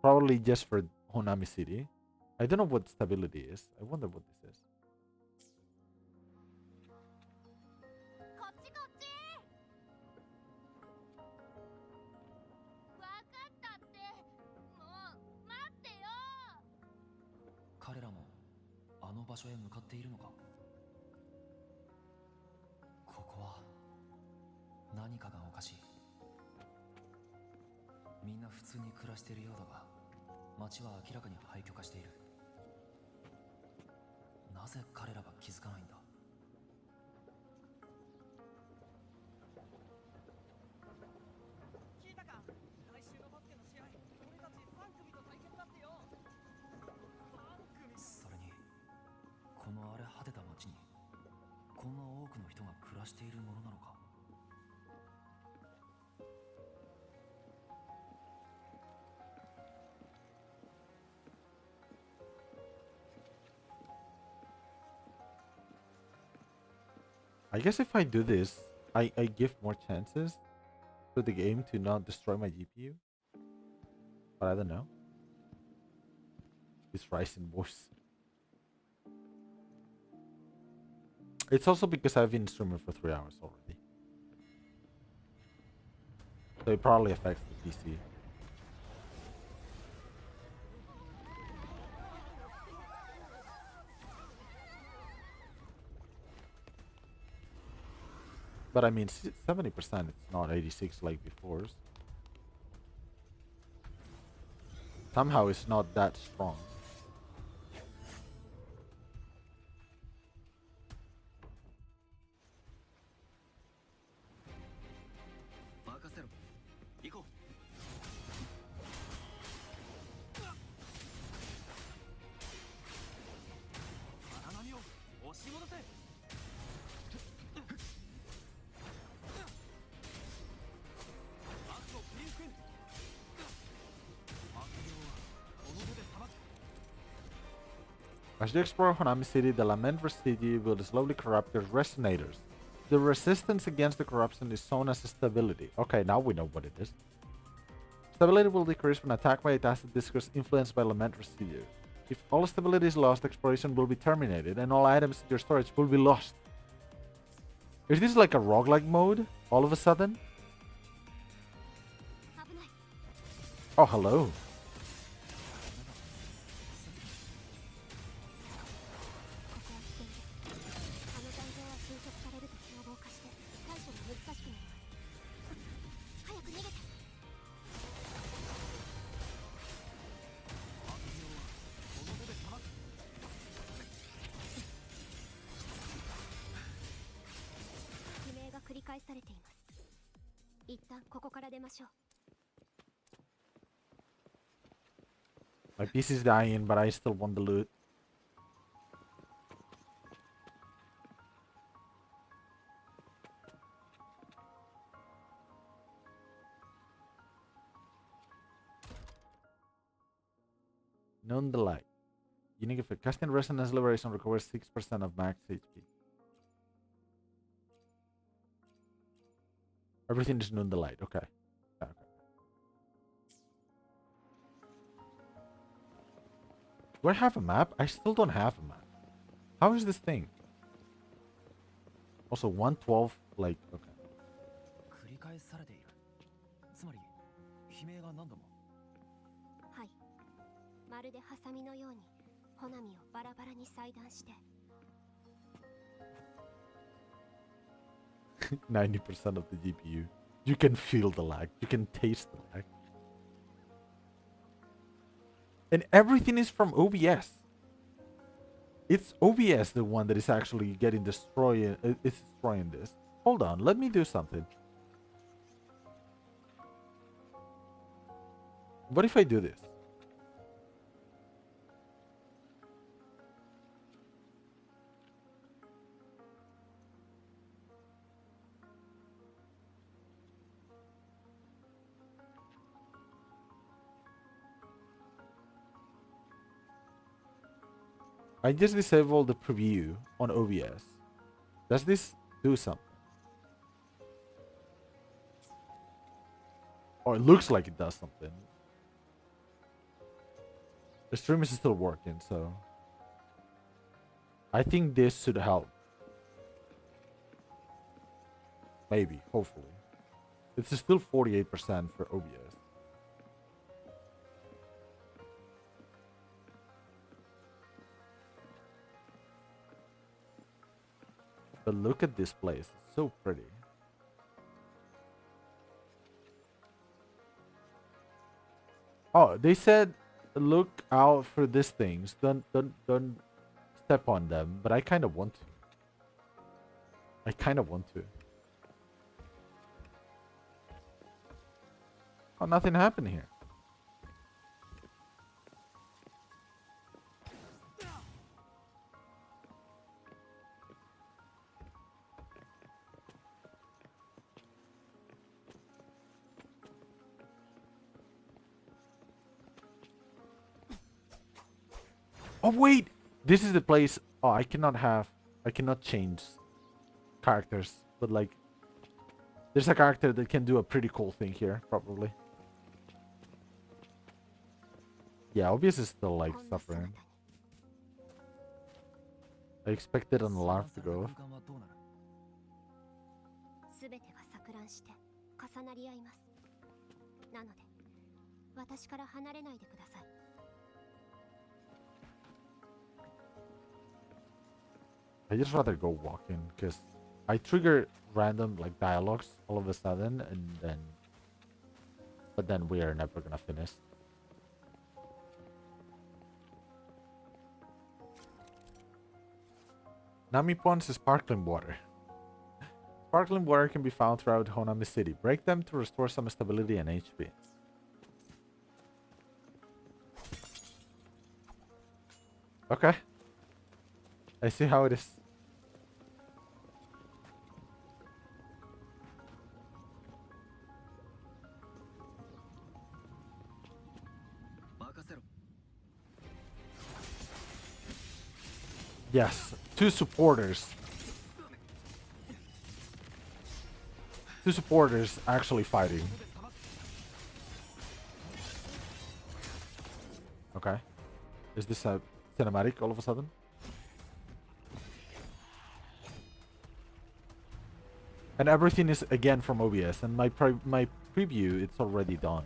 Probably just for Honami City. I don't know what stability is. I wonder what this is. I guess if I do this, I give more chances for the game to not destroy my GPU. But I don't know. It's Ryzen voice. It's also because I've been streaming for 3 hours already. So it probably affects the PC. But I mean, 70%, it's not 86 like before. Somehow it's not that strong. As you explore Honami City, the Lament City will slowly corrupt the resonators. The resistance against the corruption is shown as stability. Okay, now we know what it is. Stability will decrease when attacked by a acid discourse influenced by Lament Residue. If all stability is lost, exploration will be terminated and all items in your storage will be lost. Is this like a roguelike mode all of a sudden? Oh, hello. My PC is dying, but I still want the loot. Known the light. Unique effect. Casting Resonance Liberation recovers 6% of max HP. Everything is known the light. Okay. Okay. Do I have a map? I still don't have a map. How is this thing? Also, 112, like, okay. 繰り返されている。つまり悲鳴が何度も。はい。まるでハサミのように、ホナミをバラバラに裁断して。90% of the GPU. You can feel the lag. You can taste the lag. And everything is from OBS. It's OBS the one that is actually getting destroyed. It's destroying this. Hold on, let me do something. What if I do this? I just disabled the preview on OBS. Does this do something? Or it looks like it does something. The stream is still working, so I think this should help. Maybe, hopefully. It's still 48% for OBS. But look at this place. It's so pretty. Oh, they said look out for these things. Don't step on them, but I kind of want to. I kind of want to. Oh, nothing happened here. Oh wait, this is the place. Oh, I cannot change characters, but like, there's a character that can do a pretty cool thing here, probably. Yeah, OBS is still like suffering. I expected an alarm to go off. すべてが錯乱して重なり合います。なので私から離れないでください。I just rather go walking because I trigger random like dialogues all of a sudden but then we are never gonna finish. Namipon's sparkling water. Sparkling water can be found throughout Honami City. Break them to restore some stability and HP. Okay. I see how it is. Yes, two supporters. Two supporters actually fighting. Okay. Is this a cinematic all of a sudden? And everything is again from OBS, and my preview, it's already done.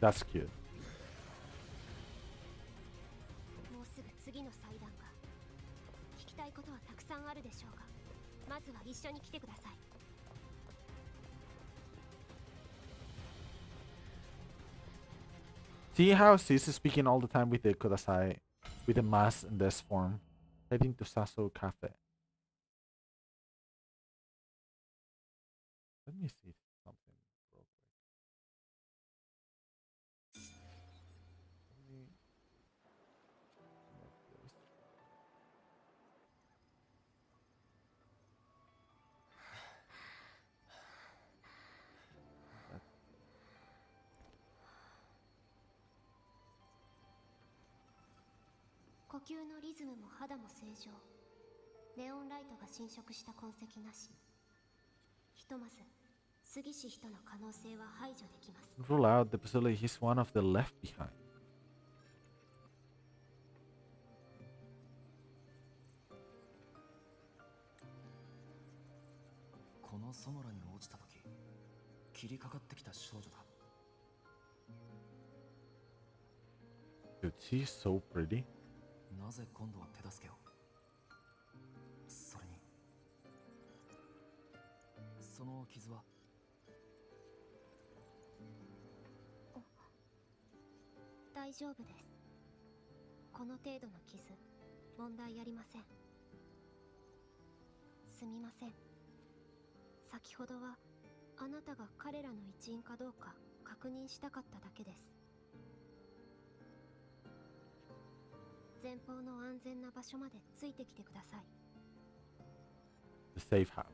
That's cute. もうすぐ次の祭壇が。聞きたいことはたくさんあるでしょうが、まずは一緒に来てください。See how Sis is speaking all the time with the Kudasai, with the mass in this form, heading to Sasso Cafe. Let me see something real quick. Let me move this. That's 呼吸のリズムも肌も正常。ネオンライトが侵食した痕跡なし。ひとまず杉氏人の可能性は排除できます。Rule out the possibility he's one of the left behind. このソノラに落ちた時、切りかかってきた少女だ。Dude, she's so pretty. なぜ今度は手助けを？それに、その傷は？大丈夫です。この程度の傷、問題ありません。すみません。先ほどはあなたが彼らの一員かどうか確認したかっただけです。前方の安全な場所までついてきてください。The safe house.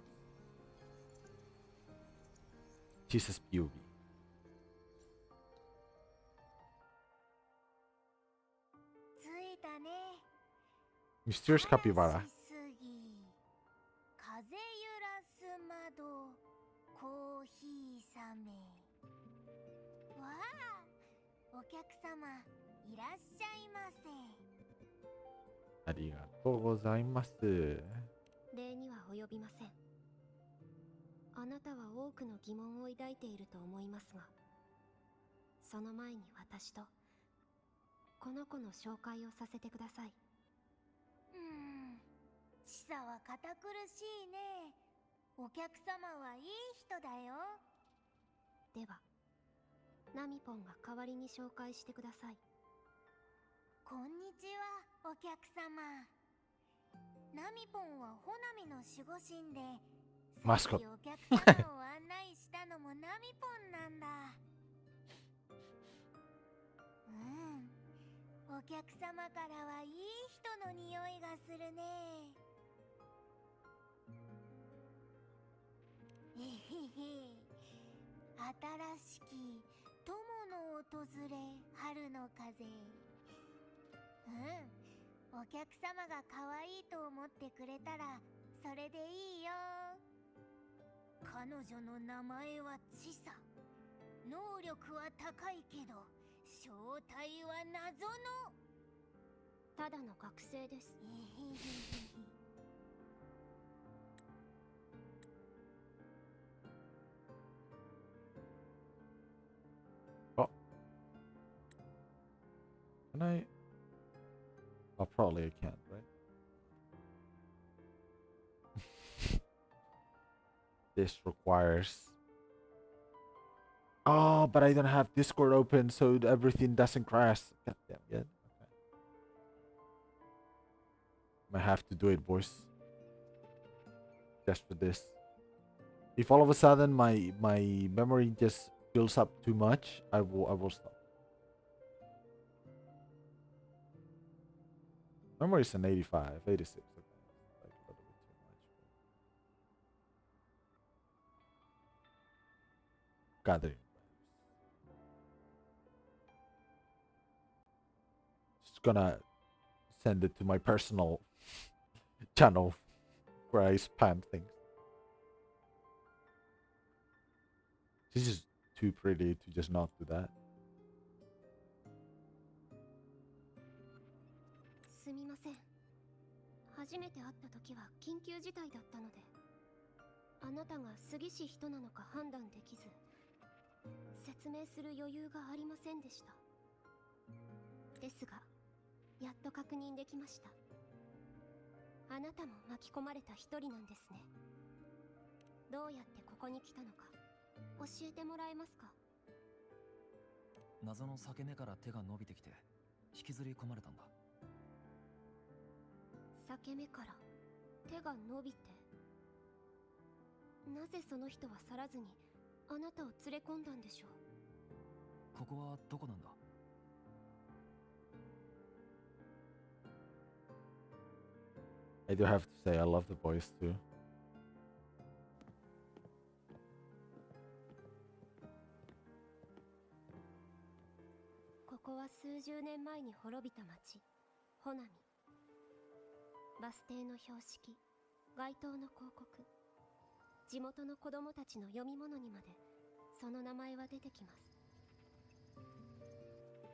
Jesus beauty. 着いたね。 Mysterious capybara. 風揺らす窓、コーヒー冷め。わあ、お客様いらっしゃいませ。ありがとうございます。礼には及びません。あなたは多くの疑問を抱いていると思いますが、その前に私とこの子の紹介をさせてください。チサは堅苦しいね。お客様はいい人だよ。では、ナミポンが代わりに紹介してください。こんにちは、お客様。ナミポンはホナミの守護神で、マスコット。さっきお客様を案内したのもナミポンなんだ。お客様からはいい人の匂いがするね。えへへ。新しき友の訪れ、春の風。お客様が可愛いと思ってくれたらそれでいいよ。彼女の名前はチサ。能力は高いけど正体は謎の。ただの学生です。Oh, can I? Oh, probably I can't, right? This requires. Oh, but I don't have Discord open, so everything doesn't crash. God damn it. Okay. I have to do it, boys. Just for this. If all of a sudden my memory just fills up too much, I will stop. Memory is an 85, 86. Okay. Like a little bit too much. Gathering. Just gonna send it to my personal channel where I spam things. She's just too pretty to just not do that. すみません。初めて会った時は緊急事態だったので、あなたが杉氏人なのか判断できず、説明する余裕がありませんでした。ですが、やっと確認できました。あなたも巻き込まれた一人なんですね。どうやってここに来たのか教えてもらえますか？謎の裂け目から手が伸びてきて引きずり込まれたんだ。裂け目から手が伸びて、なぜその人は去らずにあなたを連れ込んだんでしょう？ここはどこなんだ？ I do have to say I love the boys too. ここは数十年前に滅びた町、ホナミ。バス停の標識、街灯の広告、地元の子供たちの読み物にまでその名前は出てきます。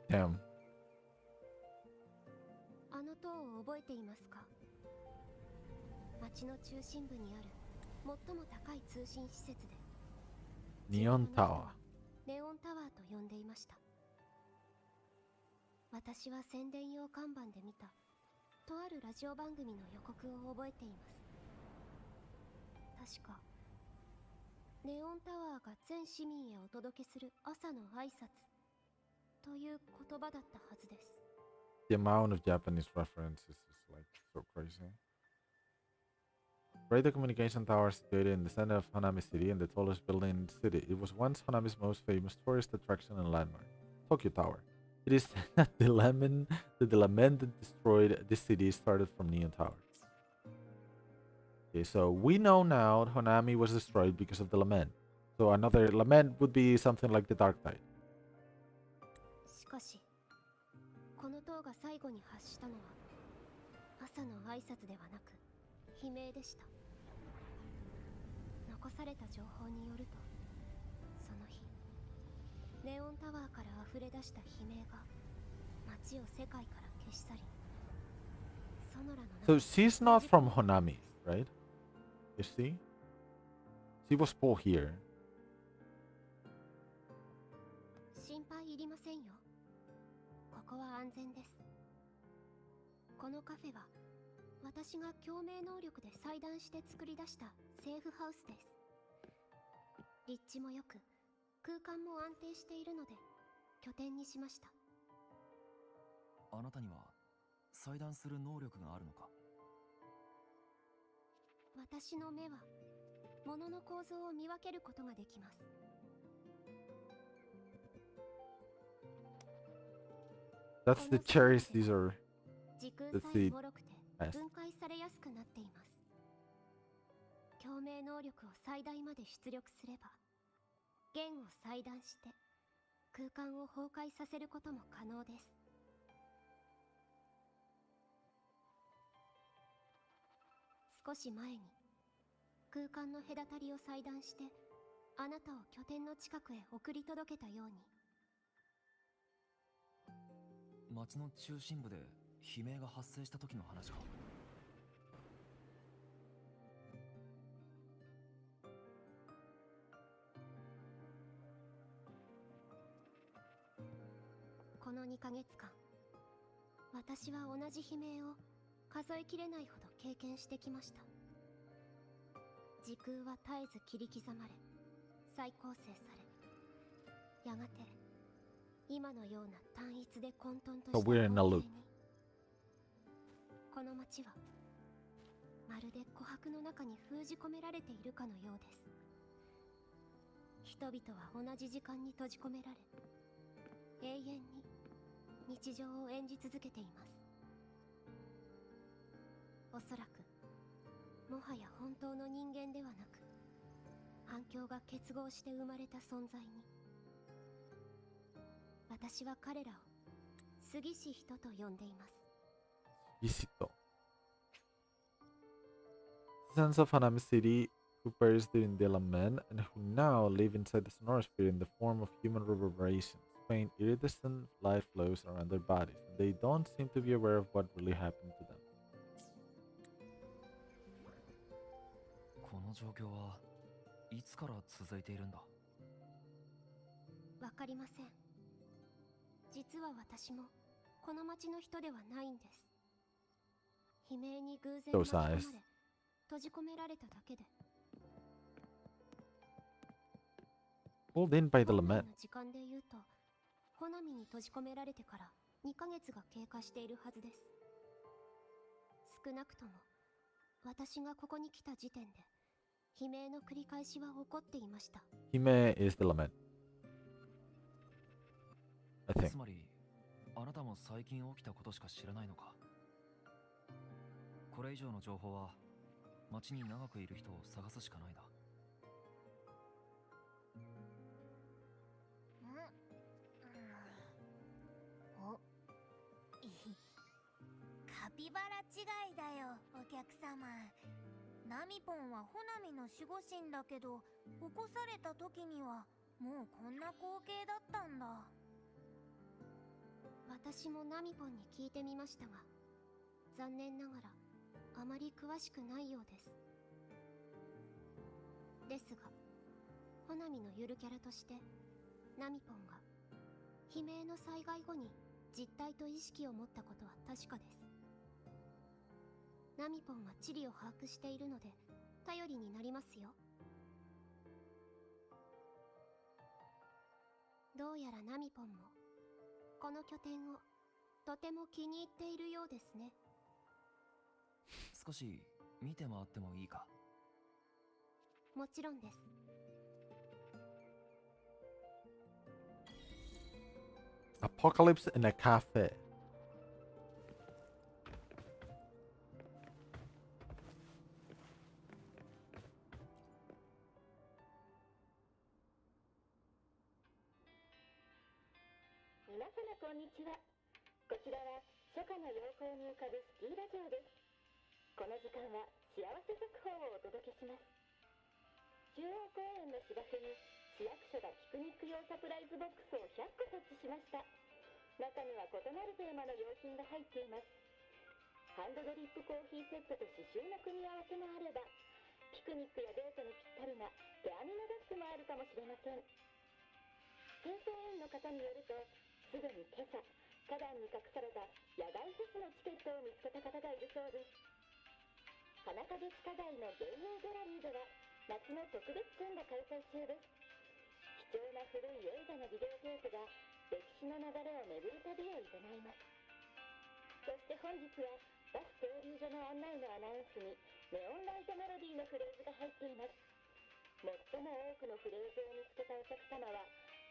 Damn. あの塔を覚えていますか？町の中心部にある最も高い通信施設で、ネオンタワー。ネオンタワーと呼んでいました。私は宣伝用看板で見たとあるラジオ番組の予告を覚えています。確かネオンタワーが全市民へお届けする朝の挨拶という言葉だったはずです。 The amount of Japanese references is like so crazy. Radio communication tower situated in the center of Hanami City and the tallest building in the city. It was once Hanami's most famous tourist attraction and landmark, Tokyo Tower. It is said that the lament that destroyed this city started from Neon Tower. Okay, so we know now Hanami was destroyed because of the lament. So another lament would be something like the Dark Tide. しかし、この塔が最後に発したのは朝の挨拶ではなく悲鳴でした。残された情報によると、その日ネオンタワーから溢れ出した悲鳴が街を世界から消し去り、ソノラの So she's not from Honami, right? Is she? She was born here. 心配いりませんよ。ここは安全です。このカフェは私が共鳴能力で裁断して作り出したセーフハウスです。立地も良く、空間も安定しているので拠点にしました。あなたには裁断する能力があるのか？私の目は物の構造を見分けることができます。That's the cherries. These are 時空 the さえ seed. 脆くて Yes. 分解されやすくなっています。共鳴能力を最大まで出力すれば、弦を裁断して空間を崩壊させることも可能です。少し前に空間の隔たりを裁断してあなたを拠点の近くへ送り届けたように。町の中心部で悲鳴が発生した時の話か。この2ヶ月間、私は同じ悲鳴を数えきれないほど経験してきました。時空は絶えず切り刻まれ、再構成され、やがて今のような単一で混沌とした So we're in a 光 loop. 景に、この街はまるで琥珀の中に封じ込められているかのようです。人々は同じ時間に閉じ込められ、永遠に日常を演じ続けています。おそらくもはや本当の人間ではなく、反響が結合して生まれた存在に。私は彼らを杉氏人と呼んでいます。Visito. Citizens of Hanami City who perished during the Element and who now live inside the Sonosphere in the form of human reverberations. Faint iridescent light flows around their bodies, and they don't seem to be aware of what really happened to them. この状況はいつから続いているんだ？わかりません。実は私もこの町の人ではないんです。悲鳴に偶然巻き込まれ、閉じ込められただけで。Pulled in by the 本来 lament. の時間で言うと、ホナミに閉じ込められてから2ヶ月が経過しているはずです。少なくとも私がここに来た時点で悲鳴の繰り返しは起こっていました。Hime is the lament. I think. つまりあなたも最近起きたことしか知らないのか。これ以上の情報は町に長くいる人を探すしかないな。お、カピバラ違いだよ、お客様。ナミポンはホナミの守護神だけど、起こされた時にはもうこんな光景だったんだ。私もナミポンに聞いてみましたが、残念ながらあまり詳しくないようです。ですが、ホナミのゆるキャラとしてナミポンが悲鳴の災害後に実態と意識を持ったことは確かです。ナミポンは地理を把握しているので頼りになりますよ。どうやらナミポンもこの拠点をとても気に入っているようですね。少し見て回ってもいいか？もちろんです。Apocalypse in a cafe. 皆様こんにちは。こちらは初夏の陽光に浮かぶスキーラジオです。この時間は幸せ速報をお届けします。中央公園の芝生に市役所がピクニック用サプライズボックスを100個設置しました。中には異なるテーマの用品が入っています。ハンドドリップコーヒーセットと刺繍の組み合わせもあれば、ピクニックやデートにぴったりな手編みのバッグもあるかもしれません。清掃員の方によると、すぐに今朝、花壇に隠された野外フェスのチケットを見つけた方がいるそうです。花影地下街の芸能ギャラリーでは夏の特別展が開催中です。貴重な古い映画のビデオテープが歴史の流れを巡る旅を営みます。そして本日はバス停留所の案内のアナウンスにネオンライトメロディーのフレーズが入っています。最も多くのフレーズを見つけたお客様は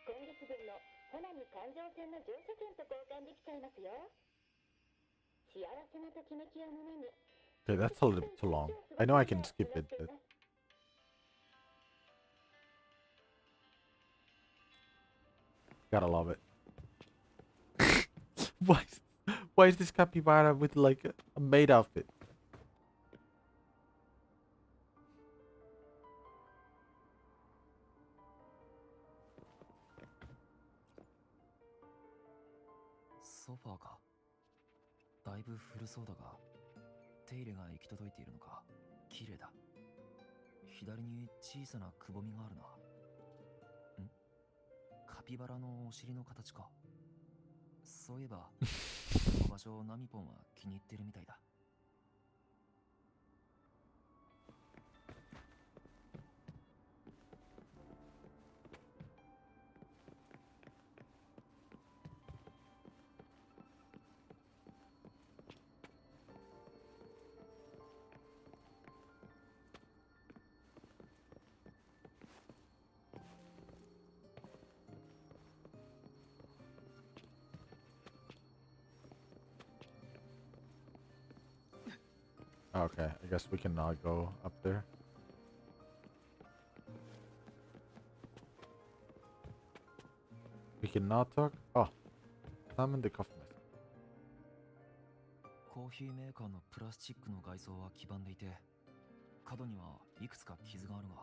今月分のホナミ環状線の乗車券と交換できちゃいますよ。幸せなときめきを胸に。 Okay, that's a little bit too long. I know I can skip it, but gotta love it. Why is this capybara with like a maid outfit? ソファーか。だいぶ古そうだが、手入れが行き届いているのか。綺麗だ。左に小さなくぼみがあるな。カピバラのお尻の形か。そういえばこの場所をナミポンは気に入ってるみたいだ。Okay, I guess we cannot go up there. We cannot talk? Oh, I'm in the coffee mess. コーヒーメーカーのプラスチックの外装は黄ばんでいて、角にはいくつか傷があるが、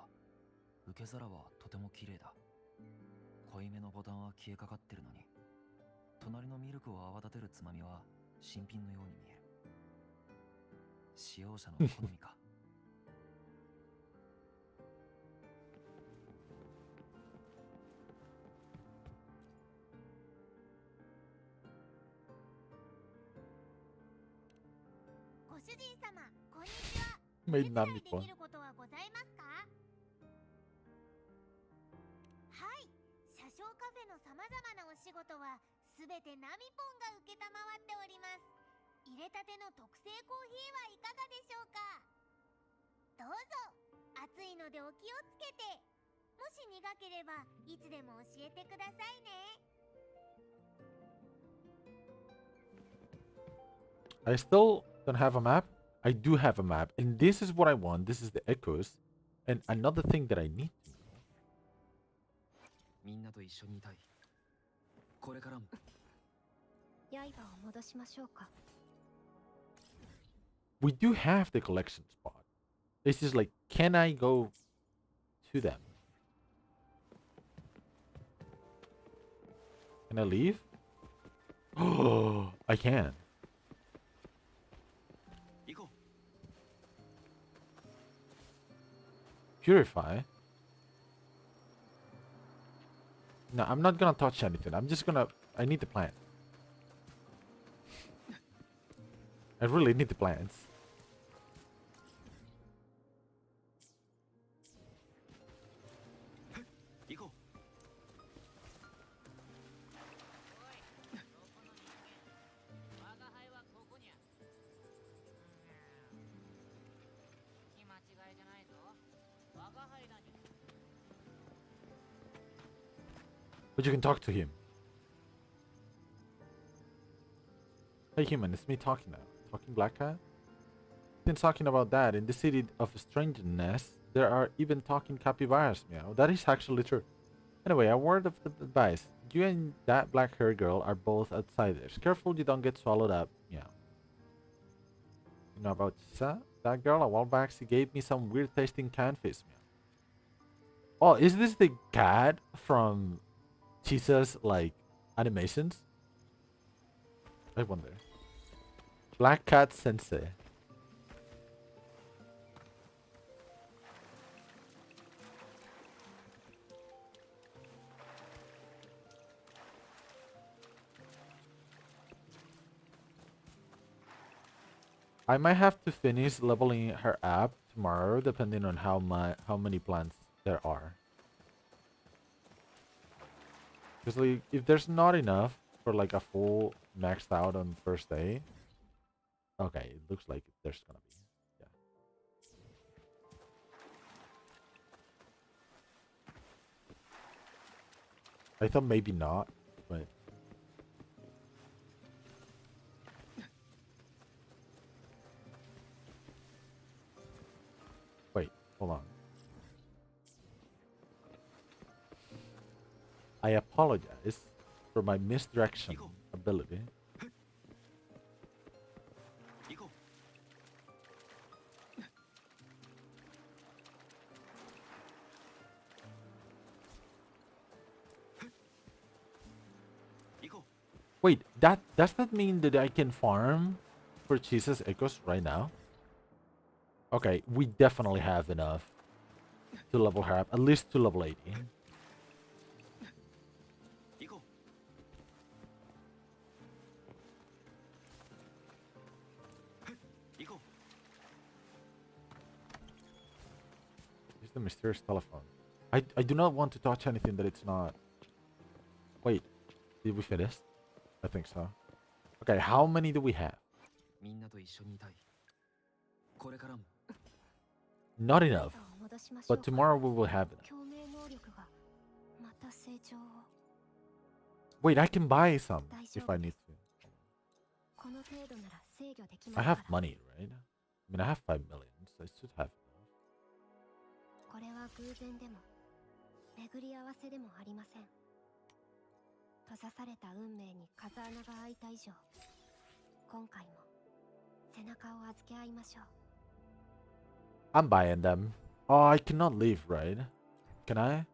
受け皿はとても綺麗だ。濃いめのボタンは消えかかってるのに、隣のミルクを泡立てるつまみは新品のように見える。使用者の好みか。ご主人様、こんにちは。メイお手ンナミポン。伝いできることはございますか？はい、車掌カフェのさまざまなお仕事はすべてナミポンが承っております。入れたての特製コーヒーはいかがでしょうか？どうぞ。暑いのでお気をつけて。もし苦ければいつでも教えてくださいね。I still don't have a map. I do have a map, and this is what I want. This is the echoes, and another thing that I need to know. みんなと一緒にいたい。これからも。刃を戻しましょうか。We do have the collection spot. This is like, can I go to them? Can I leave? Oh, I can. Purify? No, I'm not gonna touch anything. I'm just gonna... I need the plant. I really need the plants. But you can talk to him. Hey human, it's me talking now. Talking black cat? Been talking about that. In the city of strangeness, there are even talking capybaras, meow. That is actually true. Anyway, a word of advice. You and that black hair girl are both outsiders. Careful you don't get swallowed up, meow. You know about Chisa? That girl a while back, she gave me some weird tasting canfish, meow. Oh, is this the cat from Chisa's, like, animations? I wonder. Black Cat Sensei. I might have to finish leveling her up tomorrow, depending on how many plants there are. Because like, if there's not enough for like a full maxed out on first day, okay, it looks like there's gonna be. Yeah. I thought maybe not, but wait, hold on. I apologize for my misdirection ability. Wait, does that mean that I can farm for Jesus Echoes right now? Okay, we definitely have enough to level her up, at least to level 80. Use the mysterious telephone. I do not want to touch anything that it's not. Wait, did we finish? I think so. Okay, how many do we have? Not enough. But tomorrow we will have it. Wait, I can buy some if I need to. I have money, right? I mean, I have 5 million, so I should have enough. これは偶然でも巡り合わせでもありません。閉ざされた運命に風穴が開いた以上、今回も背中を預け合いましょう。I'm buying them. Oh, I cannot leave, right? Can I?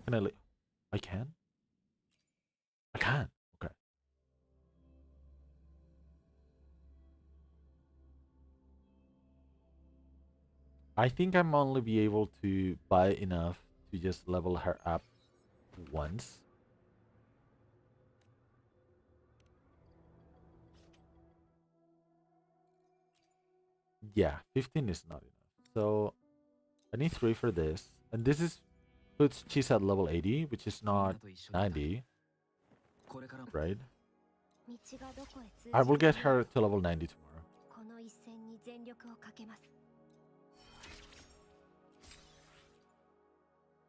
Can I leave? I can? I can. Okay. I think I'm only be able to buy enough to just level her up once. Yeah, 15 is not enough. So I need 3 for this. And this is puts she's at level 80, which is not 90. Right? I will get her to level 90 tomorrow.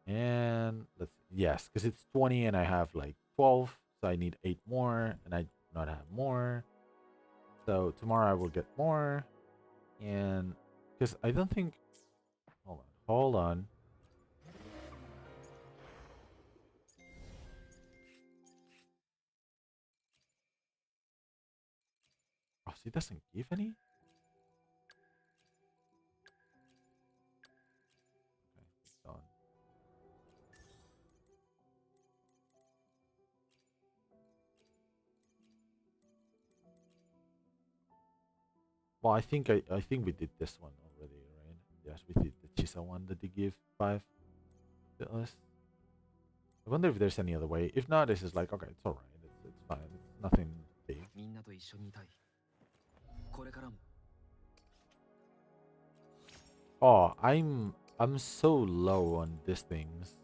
And let's yes, because it's 20 and I have like 12, so I need 8 more, and I do not have more. So tomorrow I will get more. And because I don't think hold on. Oh, she doesn't give any? Okay, done. Well, I think we did this one already, right? Yes, we did the Chisa one that they give 5 to us. I wonder if there's any other way. If not, this is like, okay, it's alright. It's fine. It's nothing big. Oh, I'm so low on these things.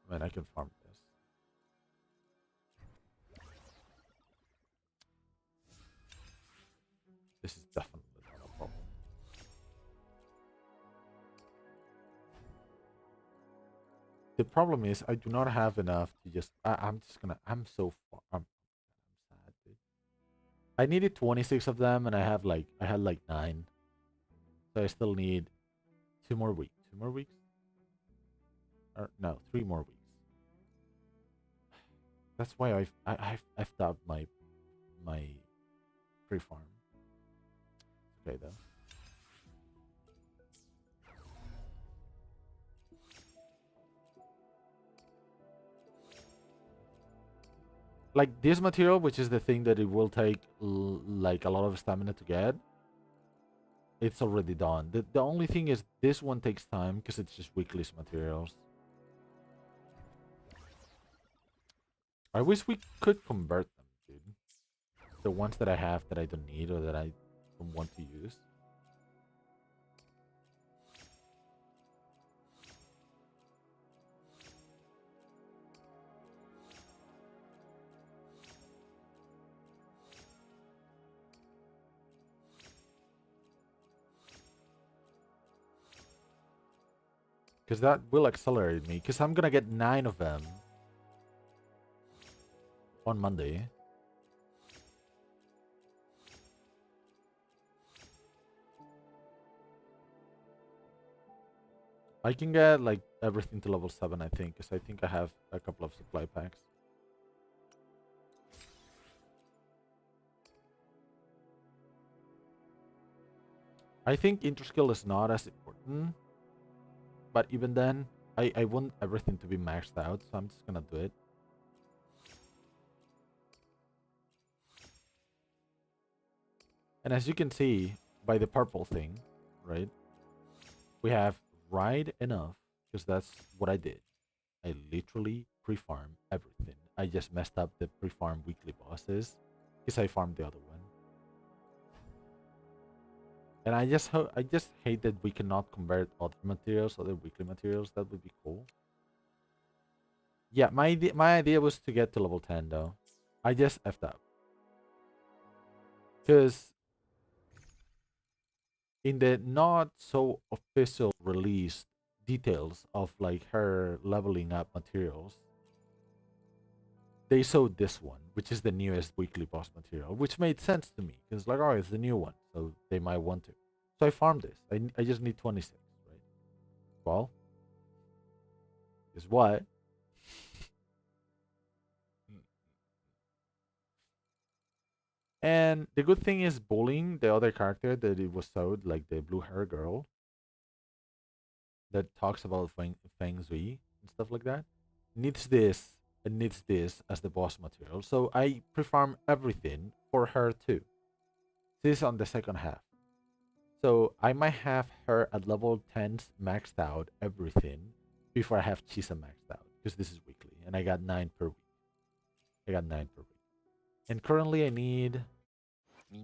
Man, I can farm this. This is definitely not a problem. The problem is I do not have enough to just. I'm just gonna. I'm so far. I'm sad, dude. I needed 26 of them, and I had like 9. So I still need 2 more weeks. 2 more weeks? Or no, 3 more weeks. That's why I've stopped my free farm. Okay though. Like this material, which is the thing that it will take like a lot of stamina to get, it's already done. The only thing is this one takes time because it's just weekly materials. I wish we could convert them, dude. The ones that I have that I don't need or that I don't want to use. Because that will accelerate me. Because I'm going to get 9 of them on Monday. I can get like everything to level 7, I think. Because I think I have a couple of supply packs. I think Interskill is not as important. But even then, I want everything to be maxed out, so I'm just gonna do it. And as you can see by the purple thing, right? We have right enough, because that's what I did. I literally pre-farm everything. I just messed up the pre-farm weekly bosses because I farmed the other one. And I just hate that we cannot convert other materials, other weekly materials. That would be cool. Yeah, my idea was to get to level 10 though. I just effed up. Because in the not so official released details of like her leveling up materials, they showed this one, which is the newest weekly boss material, which made sense to me because like, oh, it's the new one, so they might want to. So I farmed this. I just need 26, right? Well, guess what? And the good thing is Bowling, the other character that it was showed, like the blue hair girl that talks about Feng Zhui and stuff like that, needs this and needs this as the boss material. So I pre-farm everything for her too. This is on the second half. So I might have her at level 10 maxed out everything before I have Chisa maxed out because this is weekly and I got 9 per week. I got 9 per week. And currently I need 刃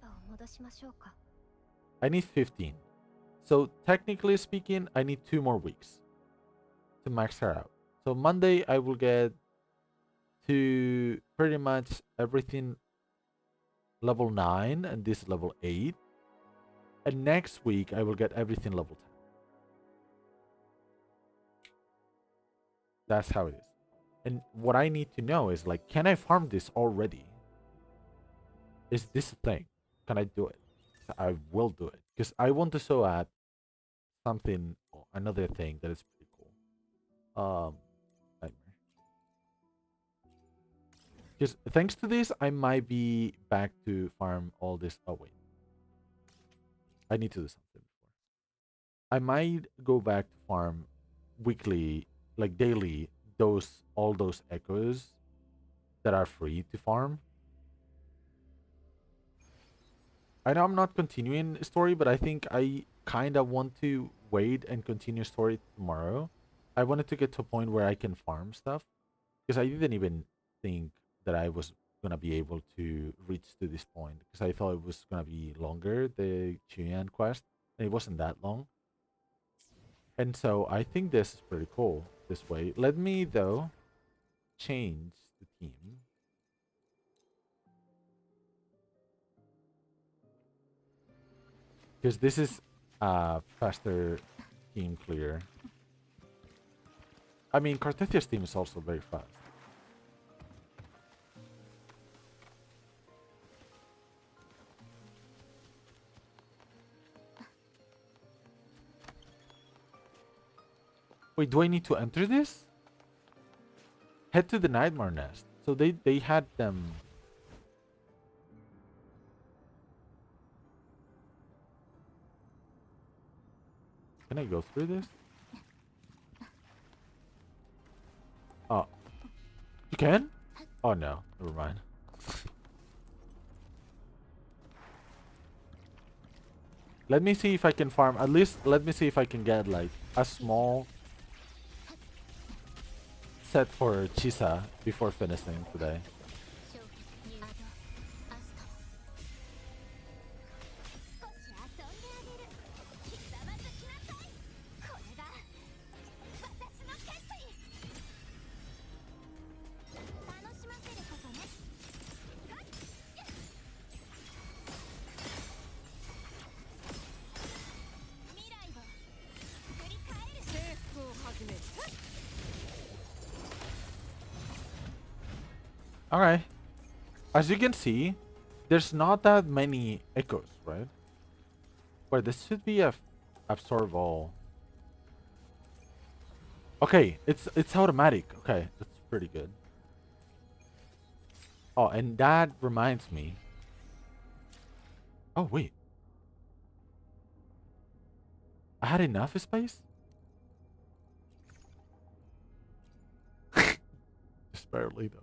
を戻しましょうか。 I need 15. So technically speaking, I need 2 more weeks to max her out. So Monday I will get to pretty much everything level 9 and this level 8. And next week I will get everything level 10. That's how it is. And what I need to know is like, can I farm this already? Is this a thing? Can I do it? I will do it because I want to show at something, another thing that is pretty cool. Nightmare. Because thanks to this, I might be back to farm all this. Oh wait, I need to do something before. I might go back to farm weekly, like daily, all those echoes that are free to farm. I know I'm not continuing story, but I think I kind of want to wait and continue story tomorrow. I wanted to get to a point where I can farm stuff because I didn't even think that I was gonna be able to reach to this point because I thought it was gonna be longer, the Quiyuan quest, and it wasn't that long. And so I think this is pretty cool this way. Let me though change the team. Because this is faster team clear. I mean, Carthethia's team is also very fast. Wait, do I need to enter this? Head to the Nightmare Nest. So they had them. Can I go through this? Oh. You can? Oh no, never mind. Let me see if I can farm. At least let me see if I can get like a small set for Chisa before finishing today. Alright. As you can see, there's not that many echoes, right? Wait, this should be a absorb all. Okay, it's automatic. Okay, that's pretty good. Oh, and that reminds me. Oh, wait. I had enough space? Just barely though.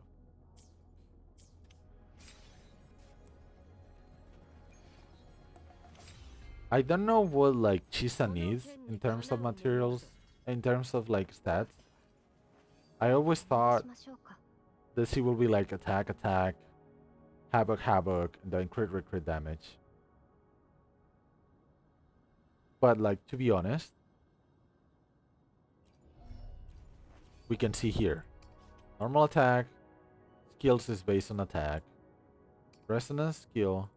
I don't know what like Chisa needs in terms of materials, in terms of like stats. I always thought that she will be like attack, attack, havoc, havoc, and then crit, crit, crit damage. But like to be honest, we can see here. Normal attack, skills is based on attack. Resonance skill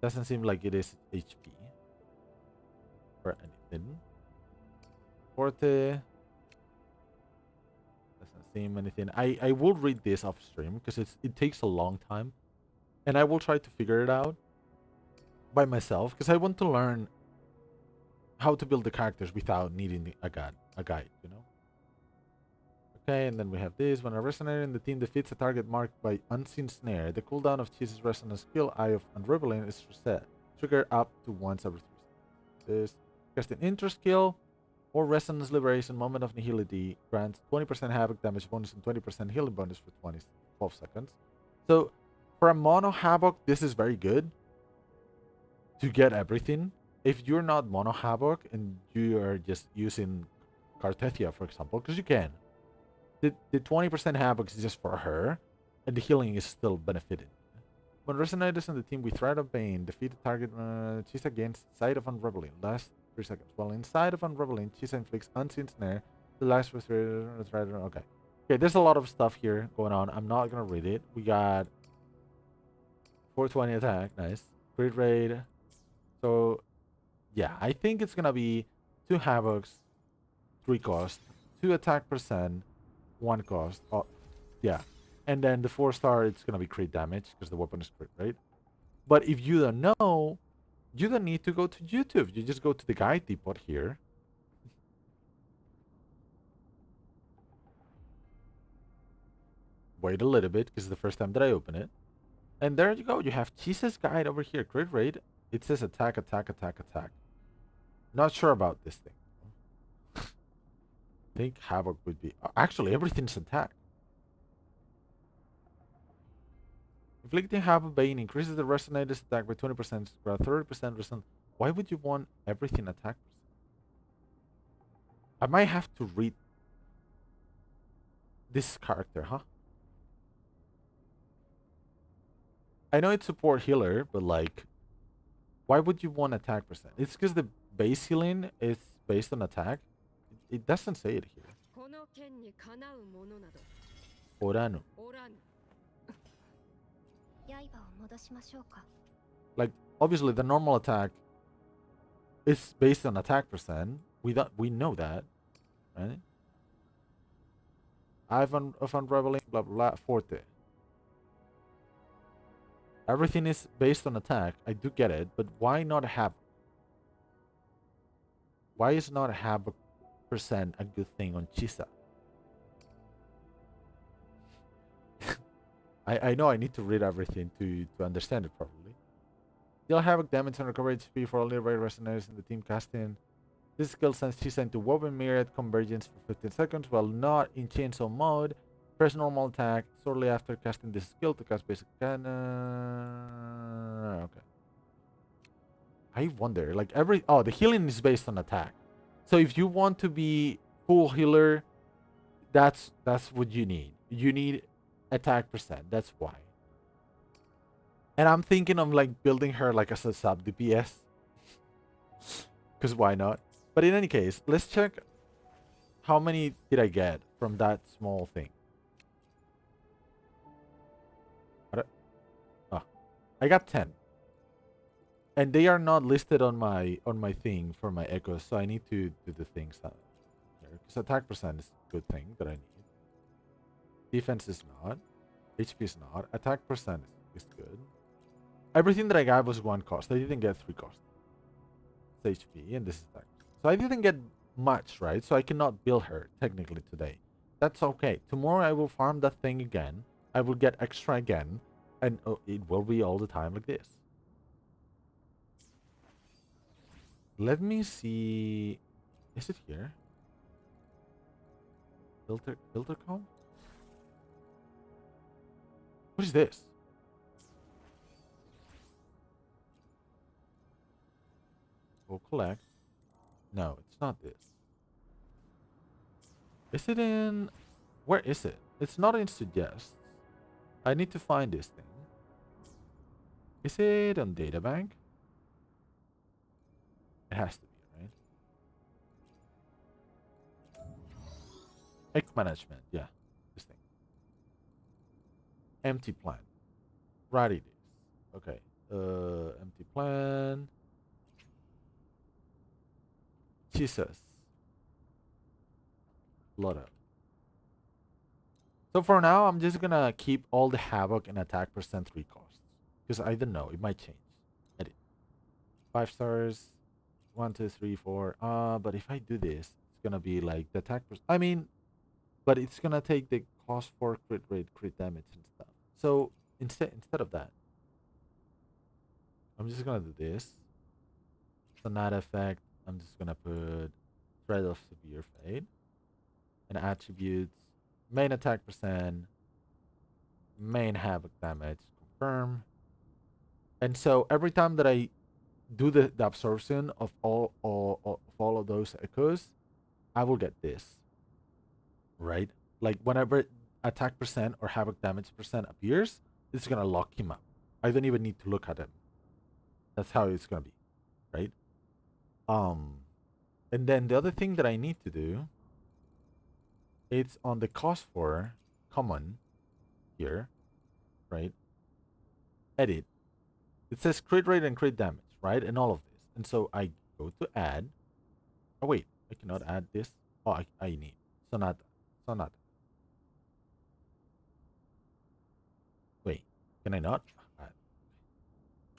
doesn't seem like it is HP or anything. Forte doesn't seem anything. I will read this off stream because it takes a long time, and I will try to figure it out by myself because I want to learn how to build the characters without needing a guide, you know. Okay, and then we have this. When a resonator in the team defeats a target marked by Unseen Snare, the cooldown of Cheese's resonance skill, Eye of Unraveling, is reset. Trigger up to once every 3 seconds. This casting Intro skill or Resonance Liberation, Moment of Nihility, grants 20% havoc damage bonus and 20% healing bonus for 12 seconds. So for a mono havoc, this is very good to get everything. If you're not mono havoc and you are just using Cartethia, for example, because you can. The 20% havoc is just for her, and the healing is still benefited. When Resonators in the team with Threat of Bane defeat the target, she's against Sight of Unraveling. Last 3 seconds. While inside of Unraveling, she inflicts Unseen Snare. The last with Threat. Okay. Okay, there's a lot of stuff here going on. I'm not gonna read it. We got 420 attack. Nice. Crit rate. So, yeah, I think it's gonna be 2 havocs, 3 cost, 2 attack percent, 1 cost. Oh, yeah. And then the 4-star, it's gonna be crit damage because the weapon is crit, right? But if you don't know, you don't need to go to YouTube. You just go to the guide depot here. Wait a little bit because it's the first time that I open it. And there you go. You have Cheese's guide over here. Crit rate. It says attack, attack, attack, attack. Not sure about this thing. I think havoc would be... Actually, everything's attack. Inflicting Havoc Bane increases the Resonator's attack by 20%, 30% resonance. Why would you want everything attack? I might have to read this character, huh? I know it's support healer, but like, why would you want attack percent? It's because the base healing is based on attack. It doesn't say it here. Oranu. Like, obviously the normal attack is based on attack percent. We know that, right? Ivan of Unraveling, blah blah blah, Forte. Everything is based on attack. I do get it, but why not have? Why is not havoc percent a good thing on Chisa? I know I need to read everything to understand it properly. Deal havoc damage and recover HP for all nearby resonators in the team casting. This skill sends Chisa into Woven Myriad Convergence for 15 seconds while not in Chainsaw mode. Press normal attack shortly after casting this skill to cast basic cannon. Okay. I wonder, like the healing is based on attack. So if you want to be full healer, that's what you need. You need attack percent. That's why. And I'm thinking of like building her like as a sub DPS. Because why not? But in any case, let's check how many did I get from that small thing. I got 10. And they are not listed on my thing for my echoes, so I need to do the things that here. Because attack percent is a good thing that I need. Defense is not. HP is not. Attack percent is good. Everything that I got was 1 cost. I didn't get 3 cost. It's HP and this is attack. So I didn't get much, right? So I cannot build her technically today. That's okay. Tomorrow I will farm that thing again. I will get extra again. And it will be all the time like this. Let me see. Is it here? Filter comb? What is this? Go collect. No, it's not this. Is it in... Where is it? It's not in suggests. I need to find this thing. Is it on databank? It has to be, right? Egg management, yeah. This thing. Empty plan. Right it is. Okay. Empty plan. Jesus. Lot of. So for now, I'm just gonna keep all the havoc and attack percent 3 costs. Because I don't know, it might change. Edit. 5 stars. 1, 2, 3, 4. But if I do this, it's gonna be like the attack I mean, but it's gonna take the cost for crit rate, crit damage and stuff. So instead of that, I'm just gonna do this. Sonata effect. I'm just gonna put threat of severe fate and attributes. Main attack percent, main havoc damage, confirm. And so every time that I do the absorption of all of those echoes, I will get this. Right? Like whenever attack percent or havoc damage percent appears, it's gonna lock him up. I don't even need to look at him. That's how it's gonna be. Right? And then the other thing that I need to do, it's on the cost for common here, right? Edit. It says crit rate and crit damage, right? And all of this. And so I go to add. Oh wait, I cannot add this. Oh, I need Sonata. Wait, can I not?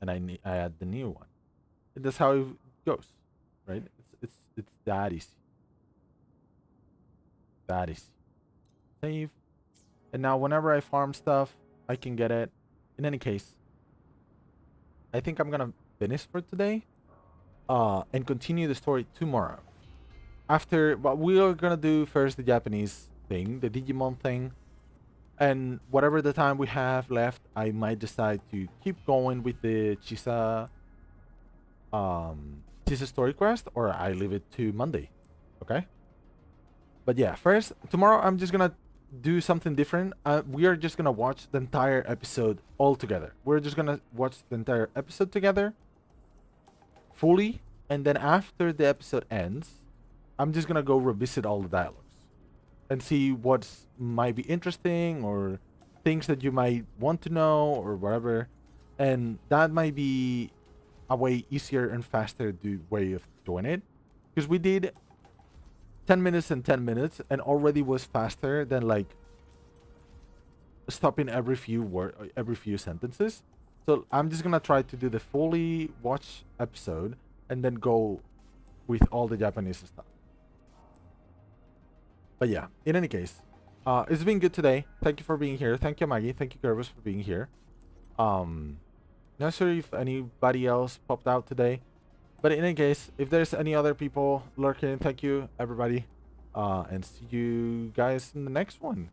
And I add the new one. And that's how it goes, right? It's that easy. That easy. Save. And now whenever I farm stuff, I can get it. In any case, I think I'm gonna finish for today. And continue the story tomorrow. After, but we are gonna do first the Japanese thing, the Digimon thing. And whatever the time we have left, I might decide to keep going with the Chisa story quest, or I leave it to Monday. Okay? But yeah, first, tomorrow I'm just gonna do something different. We are just gonna watch the entire episode all together. We're just gonna watch the entire episode together, fully, and then after the episode ends, I'm just gonna go revisit all the dialogues and see what might be interesting or things that you might want to know or whatever. And that might be a way easier and faster way of doing it, because we did 10 minutes and 10 minutes and already was faster than like stopping every few sentences. So I'm just gonna try to do the fully watch episode and then go with all the Japanese stuff. But yeah, in any case, it's been good today. Thank you for being here. Thank you, Maggie. Thank you, Gervus, for being here. Not sure if anybody else popped out today, but in any case, if there's any other people lurking, thank you, everybody. And see you guys in the next one.